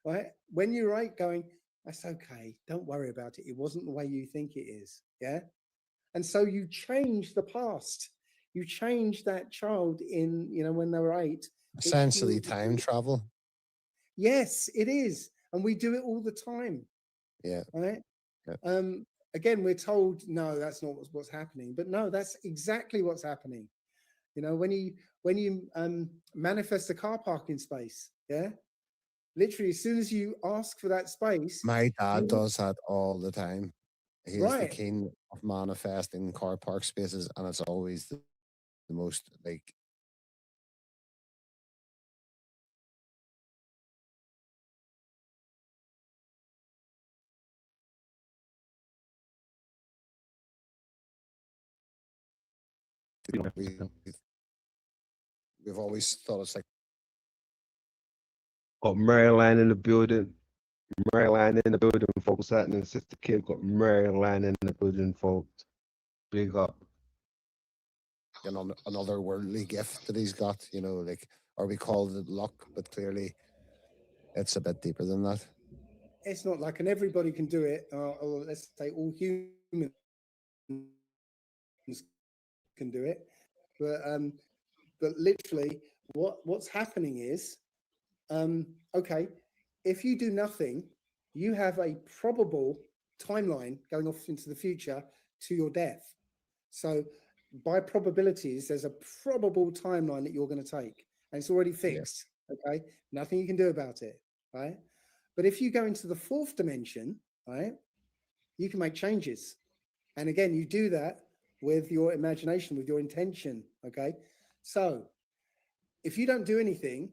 Right? When you're 8, going, that's okay, don't worry about it. It wasn't the way you think it is. Yeah. And so you change the past. You change that child in, when they were 8. Essentially time travel. Yes, it is. And we do it all the time. Yeah. Right. Yeah. Again, we're told, no, that's not what's happening. But no, that's exactly what's happening. When you manifest a car parking space, yeah, literally as soon as you ask for that space, My dad does that all the time. He is the right. king of manifesting car park spaces, and it's always the most like we've always thought it's like Got Maryline in the building. Maryline in the building, folks. Happening, Sister Kid got Maryline in the building, folks. Big up. another worldly gift that he's got, like, or we call it luck, but clearly it's a bit deeper than that. It's not like, and everybody can do it, or let's say all humans can do it, but literally what's happening is, okay, if you do nothing, you have a probable timeline going off into the future to your death. So by probabilities, there's a probable timeline that you're going to take, and it's already fixed. Okay, nothing you can do about it, right? But if you go into the fourth dimension, right, you can make changes. And again, you do that with your imagination, with your intention. Okay, so if you don't do anything,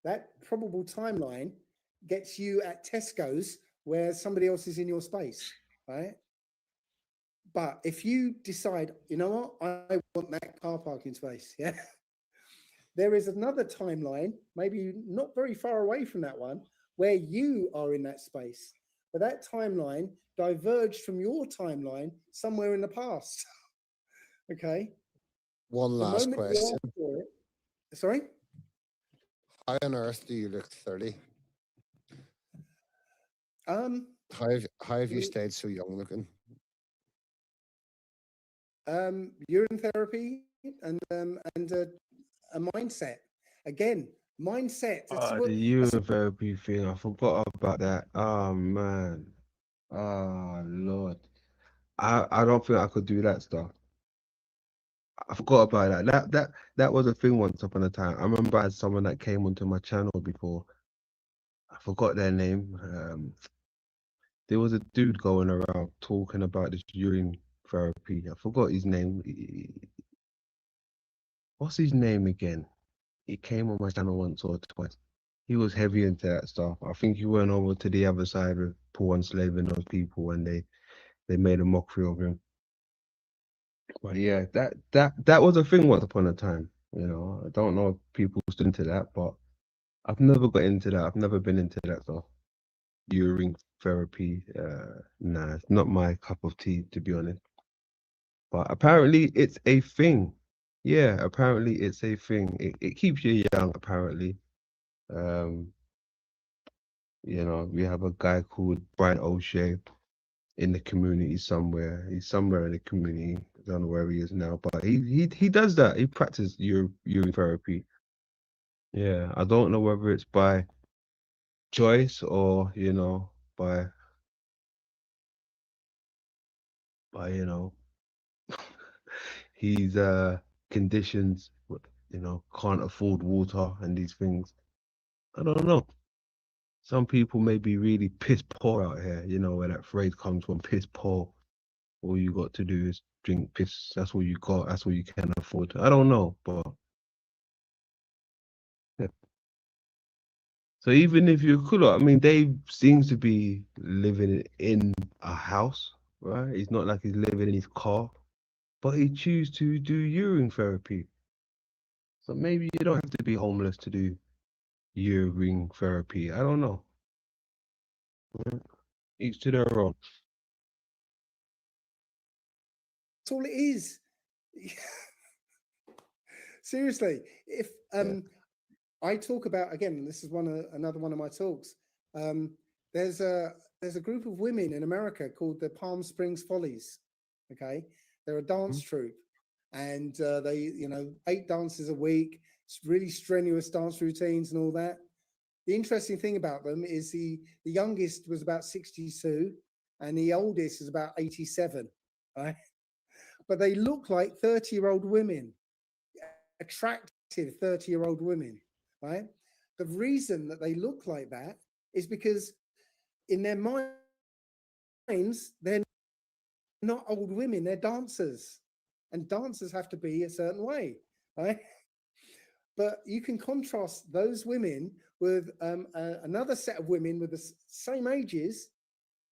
that probable timeline gets you at Tesco's where somebody else is in your space, right? But if you decide, you know what, I want that car parking space, yeah, there is another timeline, maybe not very far away from that one, where you are in that space. But that timeline diverged from your timeline somewhere in the past. Okay. One The last moment you question. ask for it, sorry? How on earth do you look 30? Um, How have you stayed so young looking? urine therapy and a mindset. Again, mindset. That's Ah, what. the That's urine therapy thing. I forgot about that. Oh man. Oh Lord. I don't think I could do that stuff. I forgot about that. That was a thing once upon a time. I remember I had someone that came onto my channel before. I forgot their name. There was a dude going around talking about this urine therapy. I forgot his name. What's his name again? He came on my channel once or twice. He was heavy into that stuff. I think he went over to the other side with poor enslaving those people and they made a mockery of him. But yeah, that was a thing once upon a time. You know, I don't know if people stood into that, but I've never got into that. I've never been into that stuff. Urine therapy. Nah, it's not my cup of tea, to be honest. But apparently it's a thing. Yeah, apparently it's a thing. It keeps you young, apparently. Um, we have a guy called Brian O'Shea in the community somewhere. He's somewhere in the community. I don't know where he is now, but he does that. He practices urine therapy. Yeah, I don't know whether it's by choice or by by he's conditions can't afford water and these things. I don't know. Some people may be really piss poor out here, where that phrase comes from, piss poor. All you got to do is drink piss. That's all you got. That's all you can afford. I don't know, but yeah. So even if you could, I mean, Dave seems to be living in a house, right? It's not like he's living in his car, but he chooses to do urine therapy. So maybe you don't have to be homeless to do urine therapy. I don't know. Yeah. Each to their own. that's all it is. Seriously, if Yeah. I talk about, again, this is another one of my talks. Um, there's a group of women in America called the Palm Springs Follies. Okay, they're a dance Mhm. troupe, and they 8 dances a week, really strenuous dance routines and all that. The interesting thing about them is the youngest was about 62, and the oldest is about 87. Right, but they look like 30-year-old women, attractive 30-year-old women, right? The reason that they look like that is because in their minds, they're not old women, they're dancers. And dancers have to be a certain way, right? But you can contrast those women with another set of women with the same ages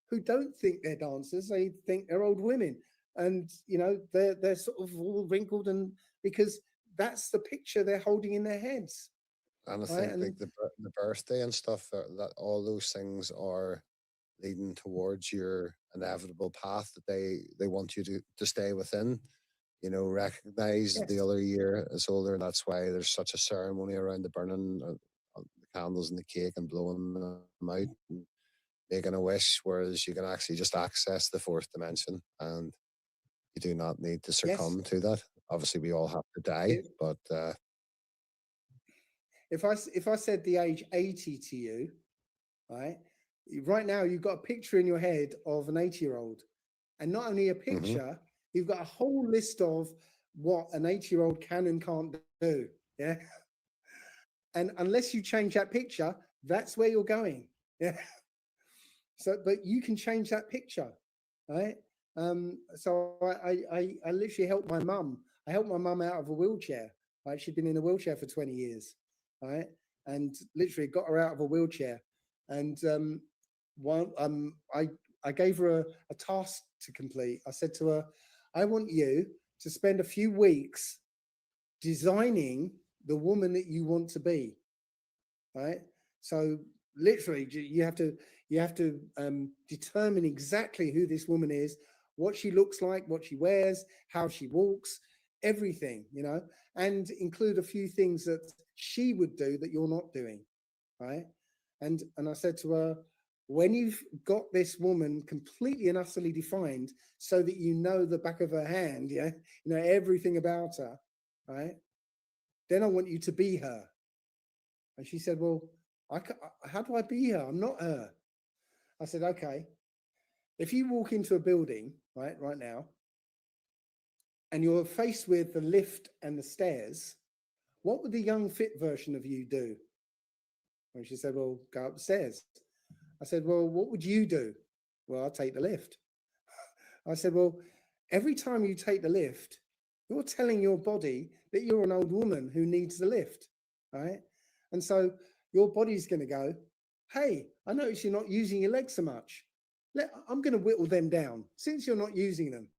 who don't think they're dancers, they think they're old women. And they're sort of all wrinkled, and because that's the picture they're holding in their heads, And I right? think And like the birthday and stuff, that all those things are leading towards your inevitable path that they want you to stay within. Recognize the yes, other year is older, and that's why there's such a ceremony around the burning of the candles and the cake and blowing them out and making a wish, whereas you can actually just access the fourth dimension, and you do not need to yes. succumb to that. Obviously, we all have to die, If, but if I said the age 80 to you, right, right now you've got a picture in your head of an 80-year-old, and not only a mhm. picture, you've got a whole list of what an 80-year-old can and can't do. Yeah. And unless you change that picture, that's where you're going. Yeah. So, but you can change that picture, right? So I literally helped my mum. I helped my mum out of a wheelchair. Right, she'd been in a wheelchair for 20 years, right? And literally got her out of a wheelchair. And I gave her a task to complete. I said to her, I want you to spend a few weeks designing the woman that you want to be, right? So literally, you have to determine exactly who this woman is, what she looks like, what she wears, how she walks, everything, and include a few things that she would do that you're not doing, right? And I said to her, when you've got this woman completely and utterly defined, so that you know the back of her hand, everything about her, right? Then I want you to be her. And she said, well, how do I be her? I'm not her. I said, okay, if you walk into a building right now, and you're faced with the lift and the stairs, what would the young fit version of you do? And she said, well, go up the stairs. I said, well, what would you do? Well, I'll take the lift. I said, well, every time you take the lift, you're telling your body that you're an old woman who needs the lift, right? And so your body's going to go, hey, I notice you're not using your legs so much. I'm going to whittle them down since you're not using them.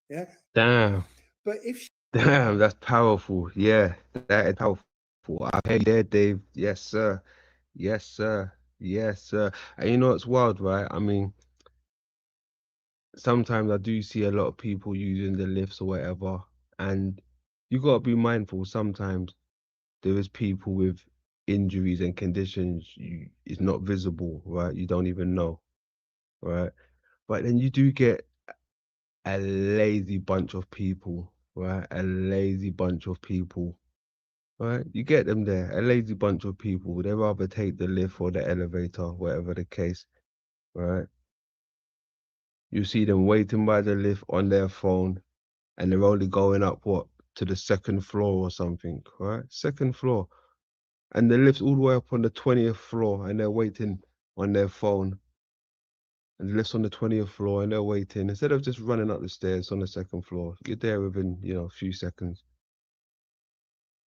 Yeah. Damn. But if Damn, that's powerful. Yeah, that is powerful. I hear you there, Dave. Yes, sir. Yes, sir. Yes, sir. And you know what's wild, right? I mean, sometimes I do see a lot of people using the lifts or whatever, and you gotta be mindful. Sometimes there is people with injuries and conditions it's not visible, right? You don't even know, right? But then you do get a lazy bunch of people, right? A lazy bunch of people, right? You get them there, a lazy bunch of people. They rather take the lift or the elevator, whatever the case, right? You see them waiting by the lift on their phone, and they're only going up what to the second floor or something, right? Second floor, and the lift's all the way up on the 20th floor, and they're waiting on their phone. And the lift's on the 20th floor, and they're waiting instead of just running up the stairs on the second floor. You're there within a few seconds.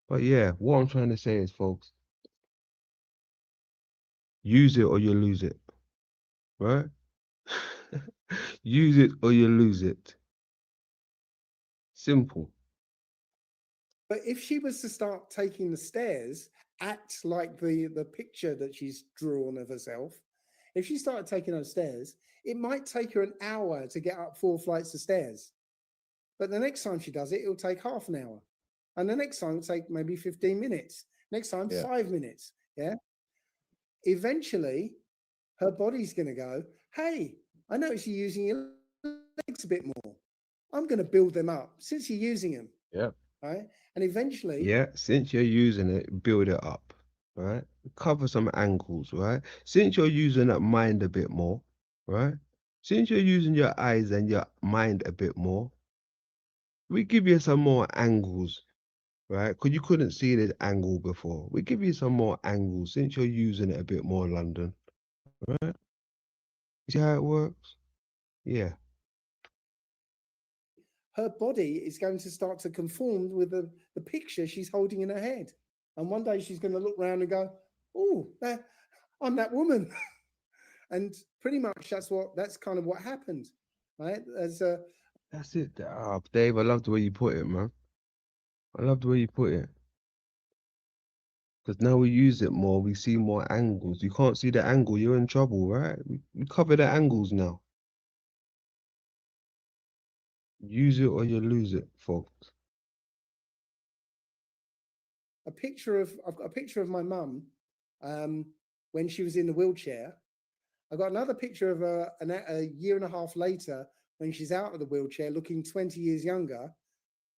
But yeah, what I'm trying to say is, folks, use it or you lose it, right? Use it or you lose it. Simple. But if she was to start taking the stairs, act like the picture that she's drawn of herself, if she started taking those stairs, it might take her an hour to get up 4 flights of stairs. But the next time she does it, it'll take half an hour. And the next time it'll take maybe 15 minutes. Next time, 5 minutes. Yeah. Eventually, her body's going to go, hey, I notice you're using your legs a bit more. I'm going to build them up since you're using them. Yeah. Right. And eventually. Yeah, since you're using it, build it up, right? Cover some angles, right? Since you're using that mind a bit more, right? Since you're using your eyes and your mind a bit more, we give you some more angles, right? Because you couldn't see this angle before. We give you some more angles since you're using it a bit more, London, right? See how it works? Yeah. Her body is going to start to conform with the picture she's holding in her head. And one day she's going to look around and go, oh, I'm that woman. And pretty much that's kind of what happened, right? That's it. Dave, I love the way you put it, man. I love the way you put it. Because now we use it more, we see more angles. You can't see the angle, you're in trouble, right? We cover the angles now. Use it or you lose it, folks. I've got a picture of my mum when she was in the wheelchair. I got another picture of her a year and a half later when she's out of the wheelchair, looking 20 years younger.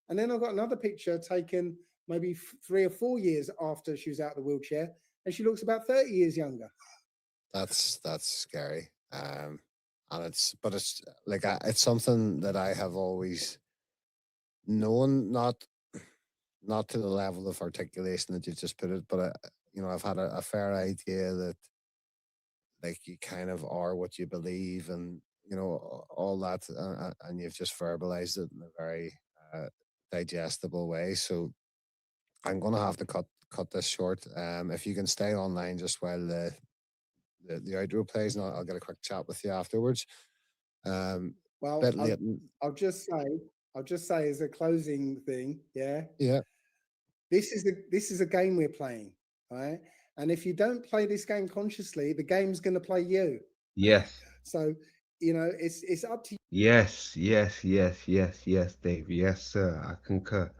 And then I got another picture taken maybe 3 or 4 years after she was out of the wheelchair, and she looks about 30 years younger. That's scary. And it's like it's something that I have always known, not to the level of articulation that you just put it, but I've had a fair idea that like you kind of are what you believe, and all that, and you've just verbalized it in a very digestible way. So I'm gonna have to cut this short. If you can stay online just while the outro plays, and I'll get a quick chat with you afterwards. Well, Bit late. I'll just say, as a closing thing, yeah, Yeah, this is a game we're playing, right? And if you don't play this game consciously, the game's going to play you. Yes. So, it's up to Yes, yes, yes, yes, yes, Dave. Yes, sir. I concur.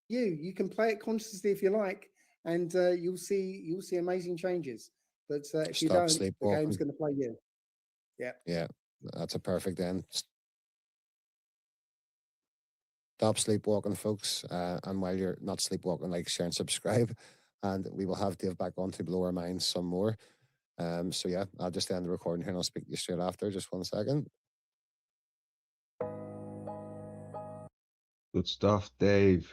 you. You can play it consciously if you like, and you'll see amazing changes. But if you stop don't, the game's sleepwalking. going to play you. Yeah. Yeah, that's a perfect end. Stop sleepwalking, folks. And while you're not sleepwalking, like, share, and subscribe. And we will have Dave back on to blow our minds some more. So yeah, I'll just end the recording here and I'll speak to you straight after. Just 1 second. Good stuff, Dave.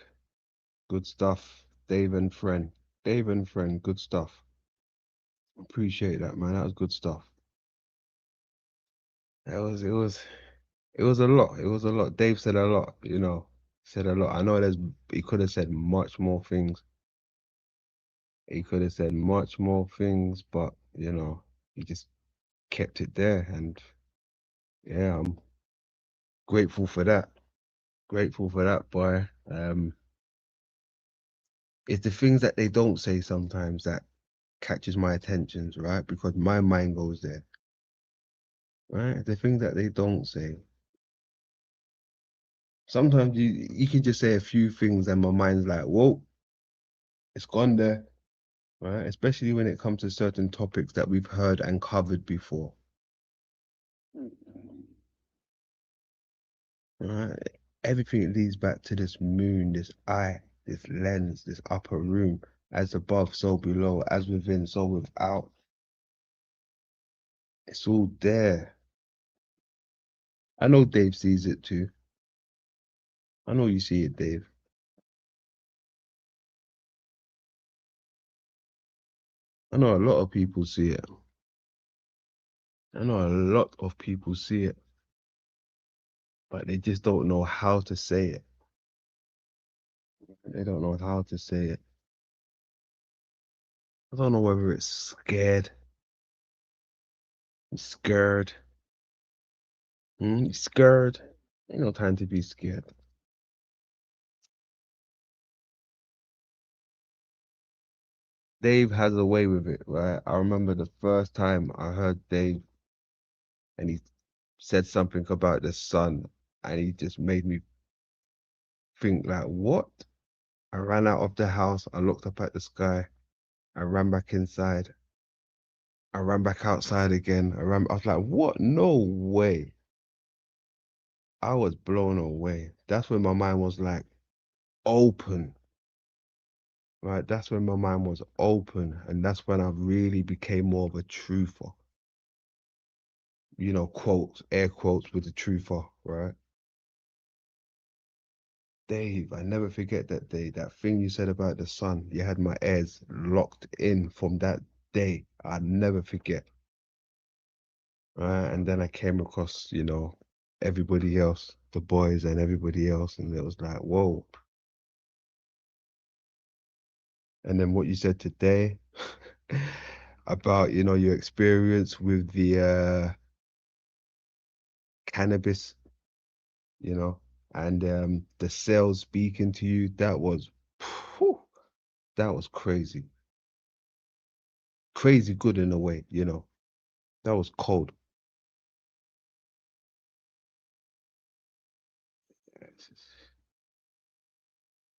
Good stuff, Dave and friend. Dave and friend. Good stuff. Appreciate that, man. That was good stuff. It was a lot. It was a lot. Dave said a lot, said a lot. I know he could have said much more things. He could have said much more things, but he just kept it there. And yeah, I'm grateful for that. Grateful for that, boy. It's the things that they don't say sometimes that catches my attention, right? Because my mind goes there, right? The things that they don't say. Sometimes you can just say a few things and my mind's like, whoa, it's gone there, right? Especially when it comes to certain topics that we've heard and covered before, right? Everything leads back to this moon, this eye, this lens, this upper room, as above, so below, as within, so without. It's all there. I know Dave sees it too. I know you see it, Dave. I know a lot of people see it. I know a lot of people see it, but they just don't know how to say it. They don't know how to say it. I don't know whether it's scared. You scared? Ain't no time to be scared. Dave has a way with it, right? I remember the first time I heard Dave and he said something about the sun and he just made me think like, what? I ran out of the house, I looked up at the sky, I ran back inside, I ran back outside again. I was like, what? No way. I was blown away. That's when my mind was like open, right? That's when my mind was open. And that's when I really became more of a truther, quotes, air quotes with the truther, right? Dave, I never forget that day. That thing you said about the sun, you had my ears locked in from that day. I'd never forget. Right. And then I came across, everybody else, the boys and everybody else, and it was like, whoa. And then what you said today about, your experience with the cannabis, you know, and the sales speaking to you, whew, that was crazy. Crazy good in a way. That was cold.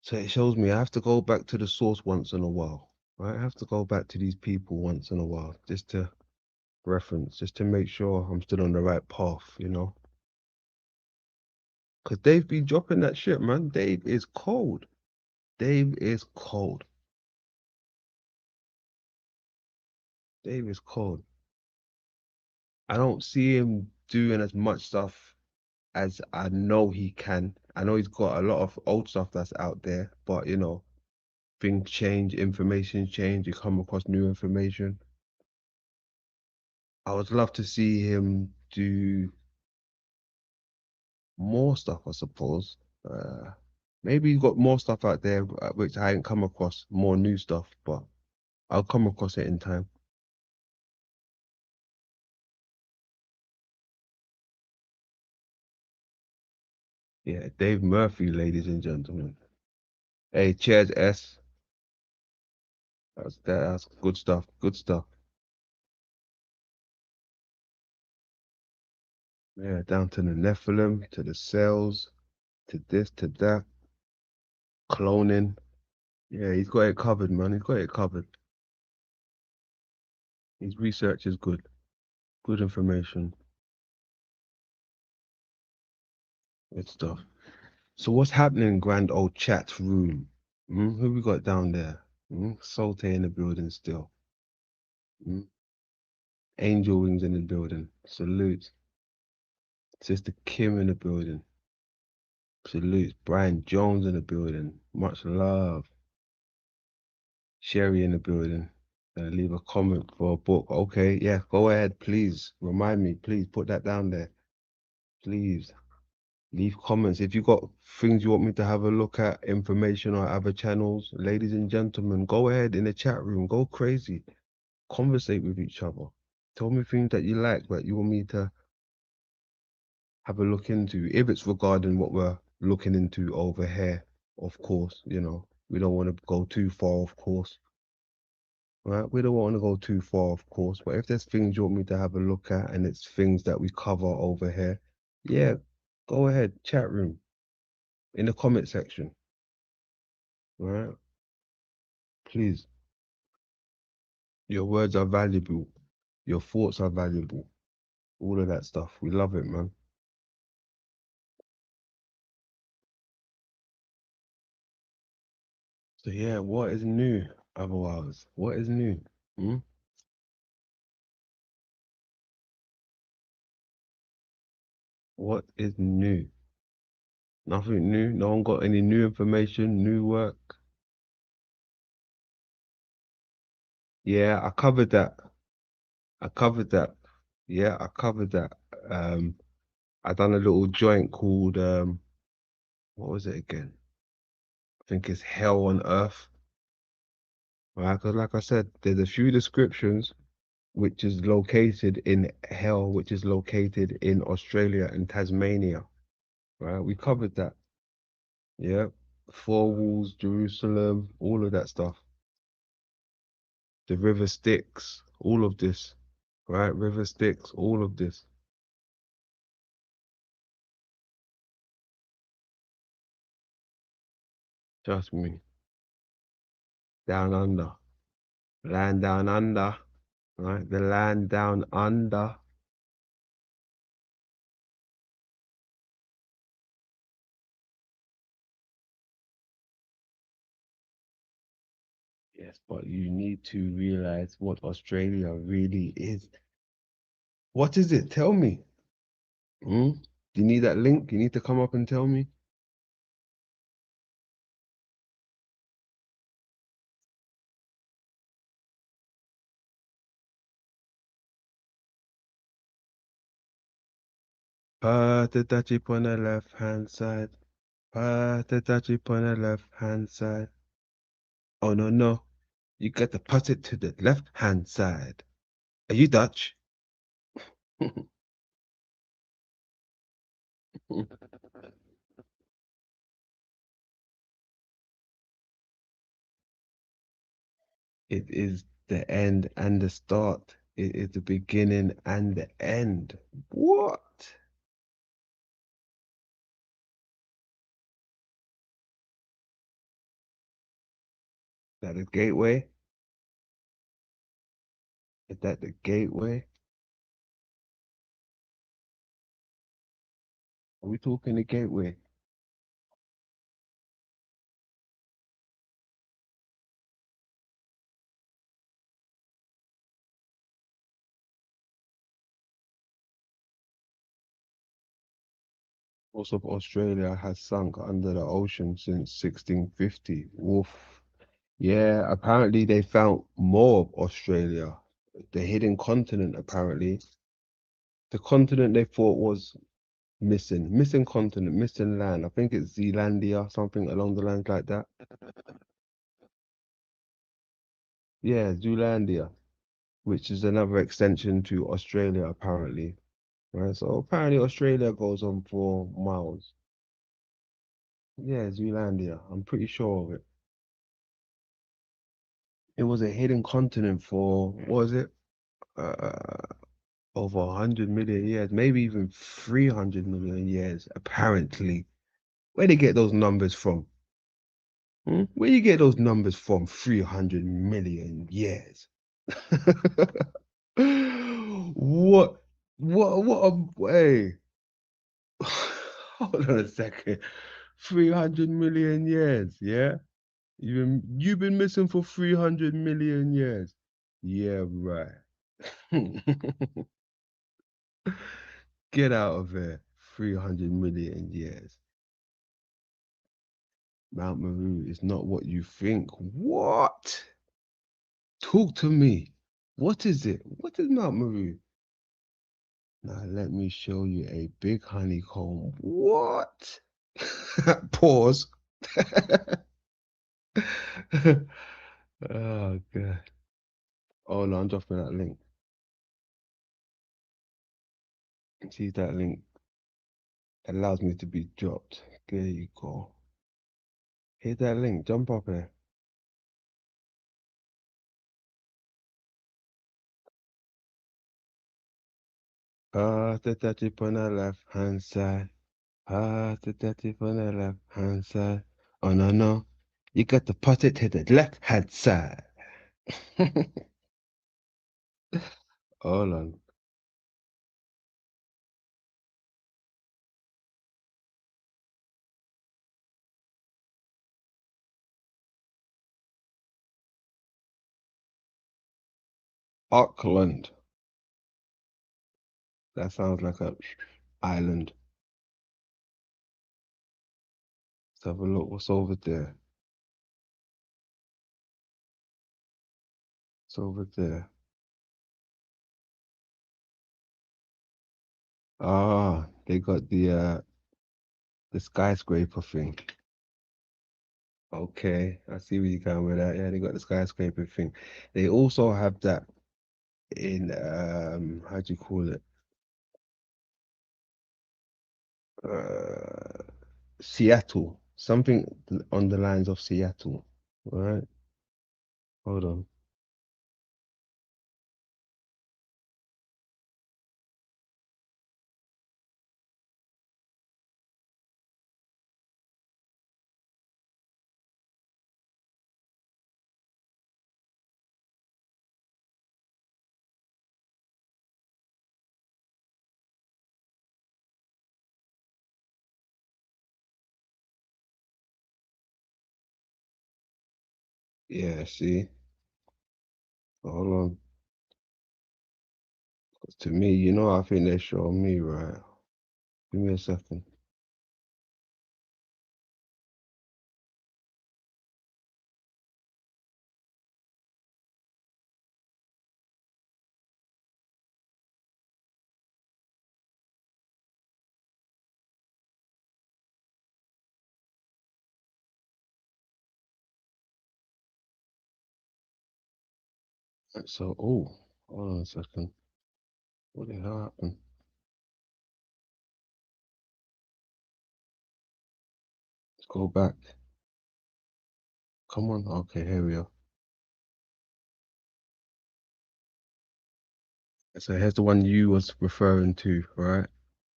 So it shows me I have to go back to the source once in a while, right? I have to go back to these people once in a while just to reference, just to make sure I'm still on the right path. Because Dave be dropping that shit, man. Dave is cold. Dave is cold. Dave is cold. I don't see him doing as much stuff as I know he can. I know he's got a lot of old stuff that's out there, but things change, information change, you come across new information. I would love to see him do more stuff, I suppose. Maybe he's got more stuff out there which I ain't come across, more new stuff, but I'll come across it in time. Yeah, Dave Murphy, ladies and gentlemen. Hey, cheers, S. That's good stuff. Good stuff. Yeah, down to the Nephilim, to the cells, to this, to that, cloning. Yeah, he's got it covered, man. He's got it covered. His research is good. Good information. Good stuff. So what's happening, grand old chat room? Who we got down there? Salte in the building still. Mm? Angel Wings in the building. Salute. Sister Kim in the building. Salute. Brian Jones in the building. Much love. Sherry in the building. Leave a comment for a book. Okay, yeah, go ahead, please. Remind me, please put that down there. Please. Leave comments. If you got things you want me to have a look at, information or other channels, ladies and gentlemen, go ahead in the chat room. Go crazy. Conversate with each other. Tell me things that you like that you want me to have a look into. If it's regarding what we're looking into over here, of course, we don't want to go too far, of course. Right? We don't want to go too far, of course. But if there's things you want me to have a look at and it's things that we cover over here, yeah, go ahead, chat room in the comment section. Right? Please. Your words are valuable. Your thoughts are valuable. All of that stuff. We love it, man. So yeah, what is new, otherwise? What is new? Hmm? What is new? Nothing new. No one got any new information, new work. Yeah, I covered that. I covered that. Yeah, I covered that. I done a little joint called what was it again? I think it's Hell on Earth. Right? Because like I said, there's a few descriptions which is located in hell, which is located in Australia and Tasmania. Right? We covered that. Yeah. Four walls, Jerusalem, all of that stuff. The river Styx, all of this. Right? River Styx, all of this. Trust me. Down under. Land down under. Right? The land down under. Yes, but you need to realize what Australia really is. What is it? Tell me. Hmm? Do you need that link? You need to come up and tell me. The chip on the left hand side. The chip on the left hand side. Oh no, no. You got to pass it to the left hand side. Are you Dutch? It is the end and the start. It is the beginning and the end. What? Is that the gateway? Is that the gateway? Are we talking the gateway? Most of Australia has sunk under the ocean since 1650. Woof. Yeah, apparently they found more of Australia, the hidden continent, apparently. The continent they thought was missing continent, missing land. I think it's Zealandia, something along the lines like that. Yeah, Zoolandia, which is another extension to Australia, apparently. Right, so apparently Australia goes on for miles. Yeah, Zoolandia. I'm pretty sure of it. It was a hidden continent for, what was it? Uh, over 100 million years, maybe even 300 million years, apparently. Where they get those numbers from? Hmm? Where you get those numbers from? 300 million years. What? Hey, hold on a second. 300 million years, yeah? You've been missing for 300 million years. Yeah, right. Get out of here. 300 million years. Mount Meru is not what you think. What? Talk to me. What is it? What is Mount Meru? Now let me show you a big honeycomb. What? Pause. Oh god. Oh no, I'm dropping that link. See that link allows me to be dropped. There you go. Hit that link. Jump up here. The tip on the left hand side. The tip on the left hand side. Oh no no. You got to put it to the left hand side. Hold on. Auckland. That sounds like a island. Let's have a look. What's over there? It's over there. Ah, they got the skyscraper thing. Okay, I see where you're going with that. Yeah, they got the skyscraper thing. They also have that in how do you call it? Uh Seattle. Something on the lines of Seattle. Right? Hold on. Yeah, see? Hold on. 'Cause to me, I think they're showing me right. Give me a second. So, oh, hold on a second. What the hell happened? Let's go back. Come on. Okay, here we are. So here's the one you was referring to, right?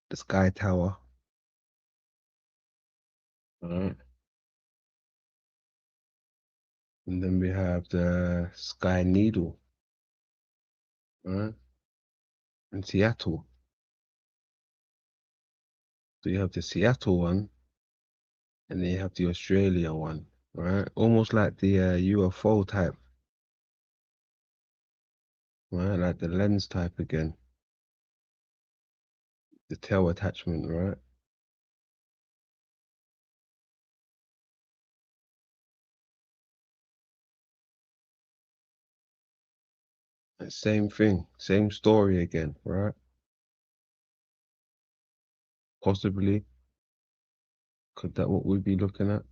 The Sky Tower. Right. And then we have the Sky Needle, right? In Seattle. So you have the Seattle one, and then you have the Australia one, right? Almost like the UFO type, right? Like the lens type again, the tail attachment, right? Same thing, same story again, right? Possibly. Could that what we'd be looking at?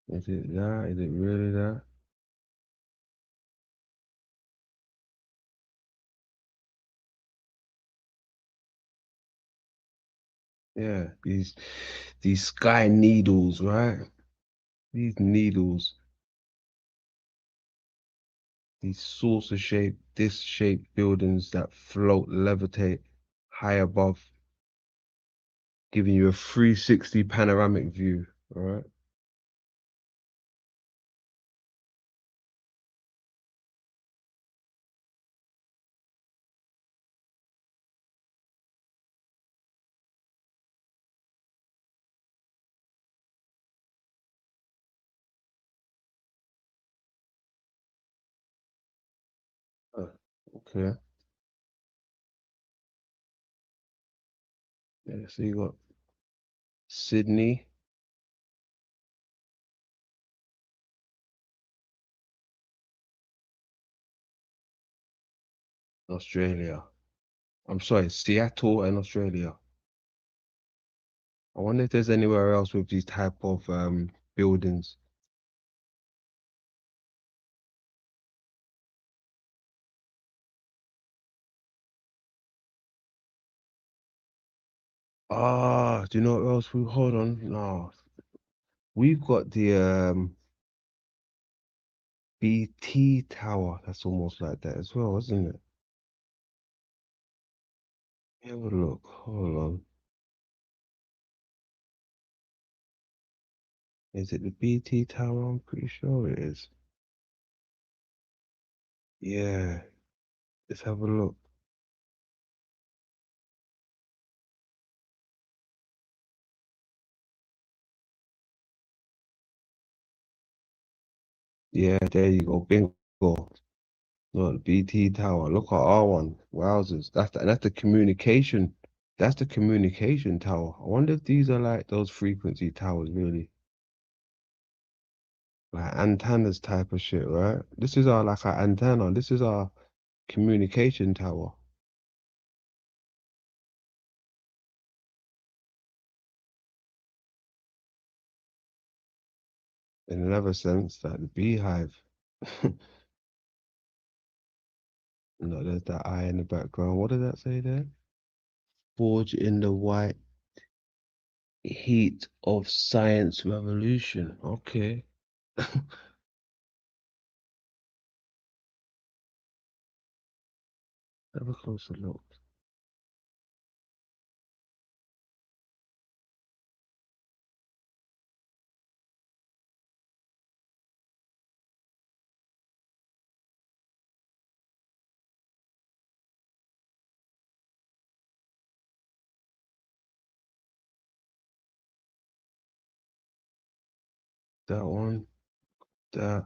Is it that? Is it really that? Yeah, these sky needles, right? These needles, these saucer shaped, disc shaped buildings that float, levitate high above, giving you a 360 panoramic view, right? Uh, okay. Yeah, so you got Sydney, Australia. I'm sorry, Seattle and Australia. I wonder if there's anywhere else with these type of buildings. Ah, do you know what else we hold on? No. We've got the BT Tower. That's almost like that as well, isn't it? Have a look. Hold on. Is it the BT Tower? I'm pretty sure it is. Yeah. Let's have a look. Yeah, there you go. Bingo. No, the BT Tower. Look at our one. Wowzers. That's the communication. That's the communication tower. I wonder if these are like those frequency towers, really. Like antennas type of shit, right? This is our like our antenna. This is our communication tower. In another sense, like the beehive. No, there's that eye in the background. What did that say there? Forge in the white heat of science revolution. Okay. Have a closer look. That one. That.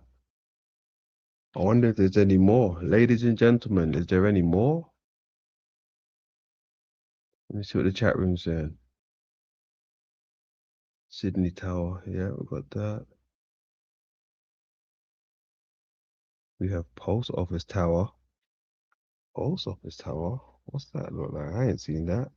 I wonder if there's any more. Ladies and gentlemen, is there any more? Let me see what the chat room's saying. Sydney Tower. Yeah, we got that. We have Post Office Tower. Post Office Tower? What's that look like? I ain't seen that.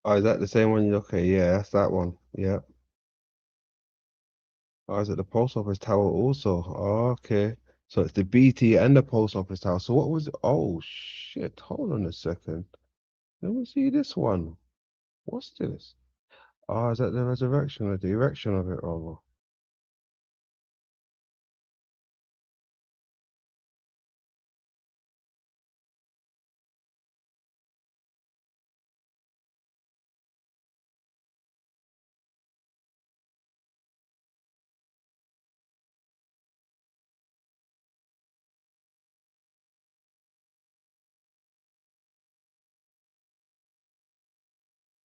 Oh, is that the same one? Okay, yeah, that's that one. Yeah. Oh, is it the Post Office Tower also? Oh, okay. So it's the BT and the Post Office Tower. So what was it? Oh, shit. Hold on a second. Let me see this one. What's this? Oh, is that the resurrection or the erection of it, rather?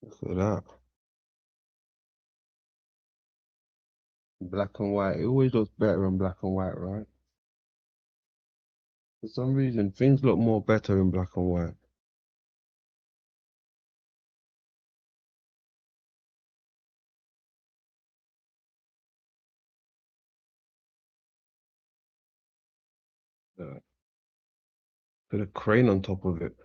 Look at that. Black and white. It always looks better in black and white, right? For some reason, things look more better in black and white. Put a crane on top of it.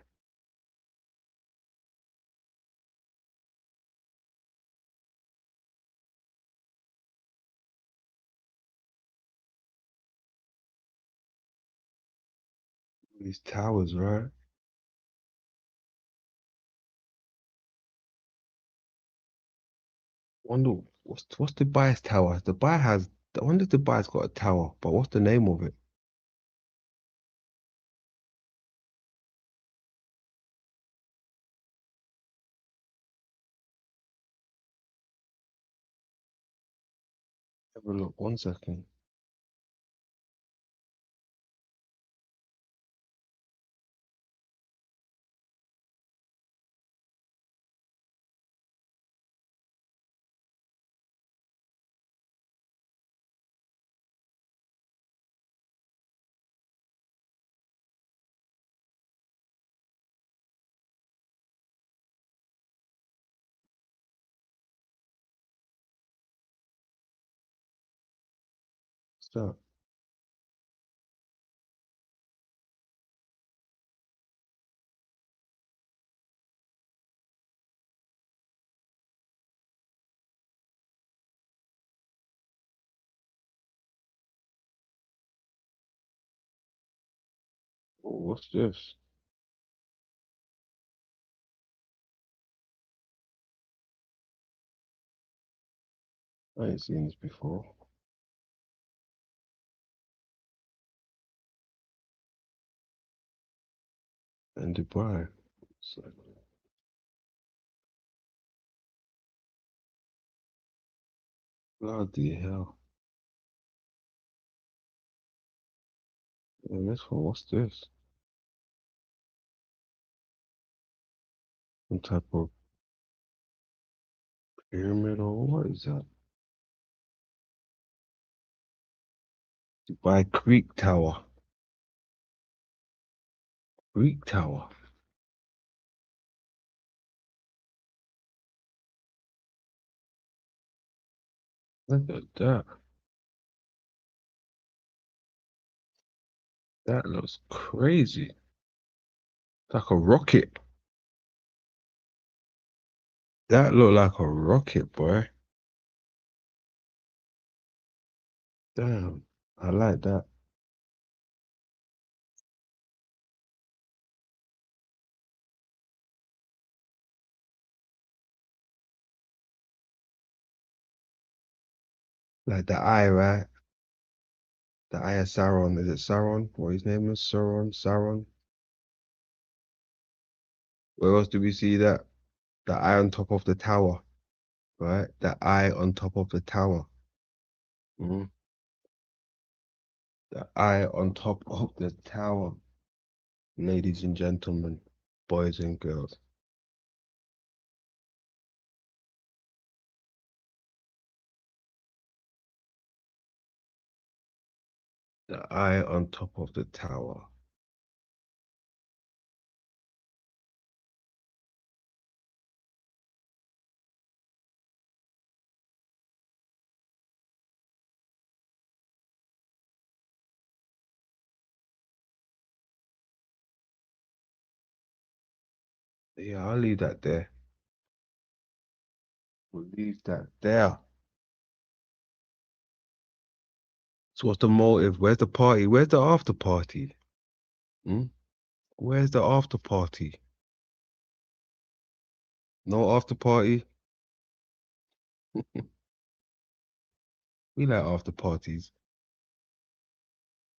These towers, right? Wonder what's Dubai's tower? Dubai has. I wonder if Dubai's got a tower, but what's the name of it? Have a look. 1 second. What's that? Oh, what's this? I ain't seen this before. In Dubai. So, bloody hell. Yeah, this one, what's this? Some type of pyramid or what is that? Dubai Creek Tower. Greek Tower. Look at that. That looks crazy. It's like a rocket. That looked like a rocket, boy. Damn. I like that. Like the eye, right? The eye of Sauron. Is it Sauron? What his name is? Sauron? Sauron? Where else do we see that? The eye on top of the tower, right? The eye on top of the tower. Mhm. The eye on top of the tower. Ladies and gentlemen, boys and girls. The eye on top of the tower. Yeah, I'll leave that there. We'll leave that there. So what's the motive? Where's the party? Where's the after party? Hmm? Where's the after party? No after party? We like after parties.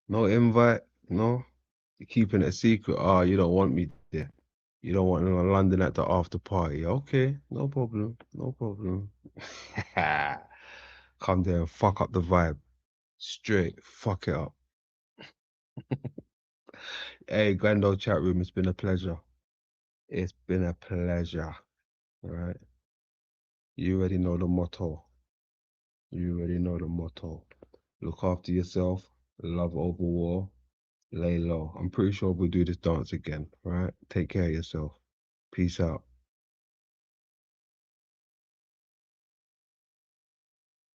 No invite? No? You're keeping it a secret. Ah, you don't want me there. You don't want no London at the after party. Okay, no problem. No problem. Come there and fuck up the vibe. Straight. Fuck it up. Hey, Grand Old Chat Room, it's been a pleasure. It's been a pleasure. All right. You already know the motto. You already know the motto. Look after yourself. Love over war. Lay low. I'm pretty sure we'll do this dance again. All right. Take care of yourself. Peace out.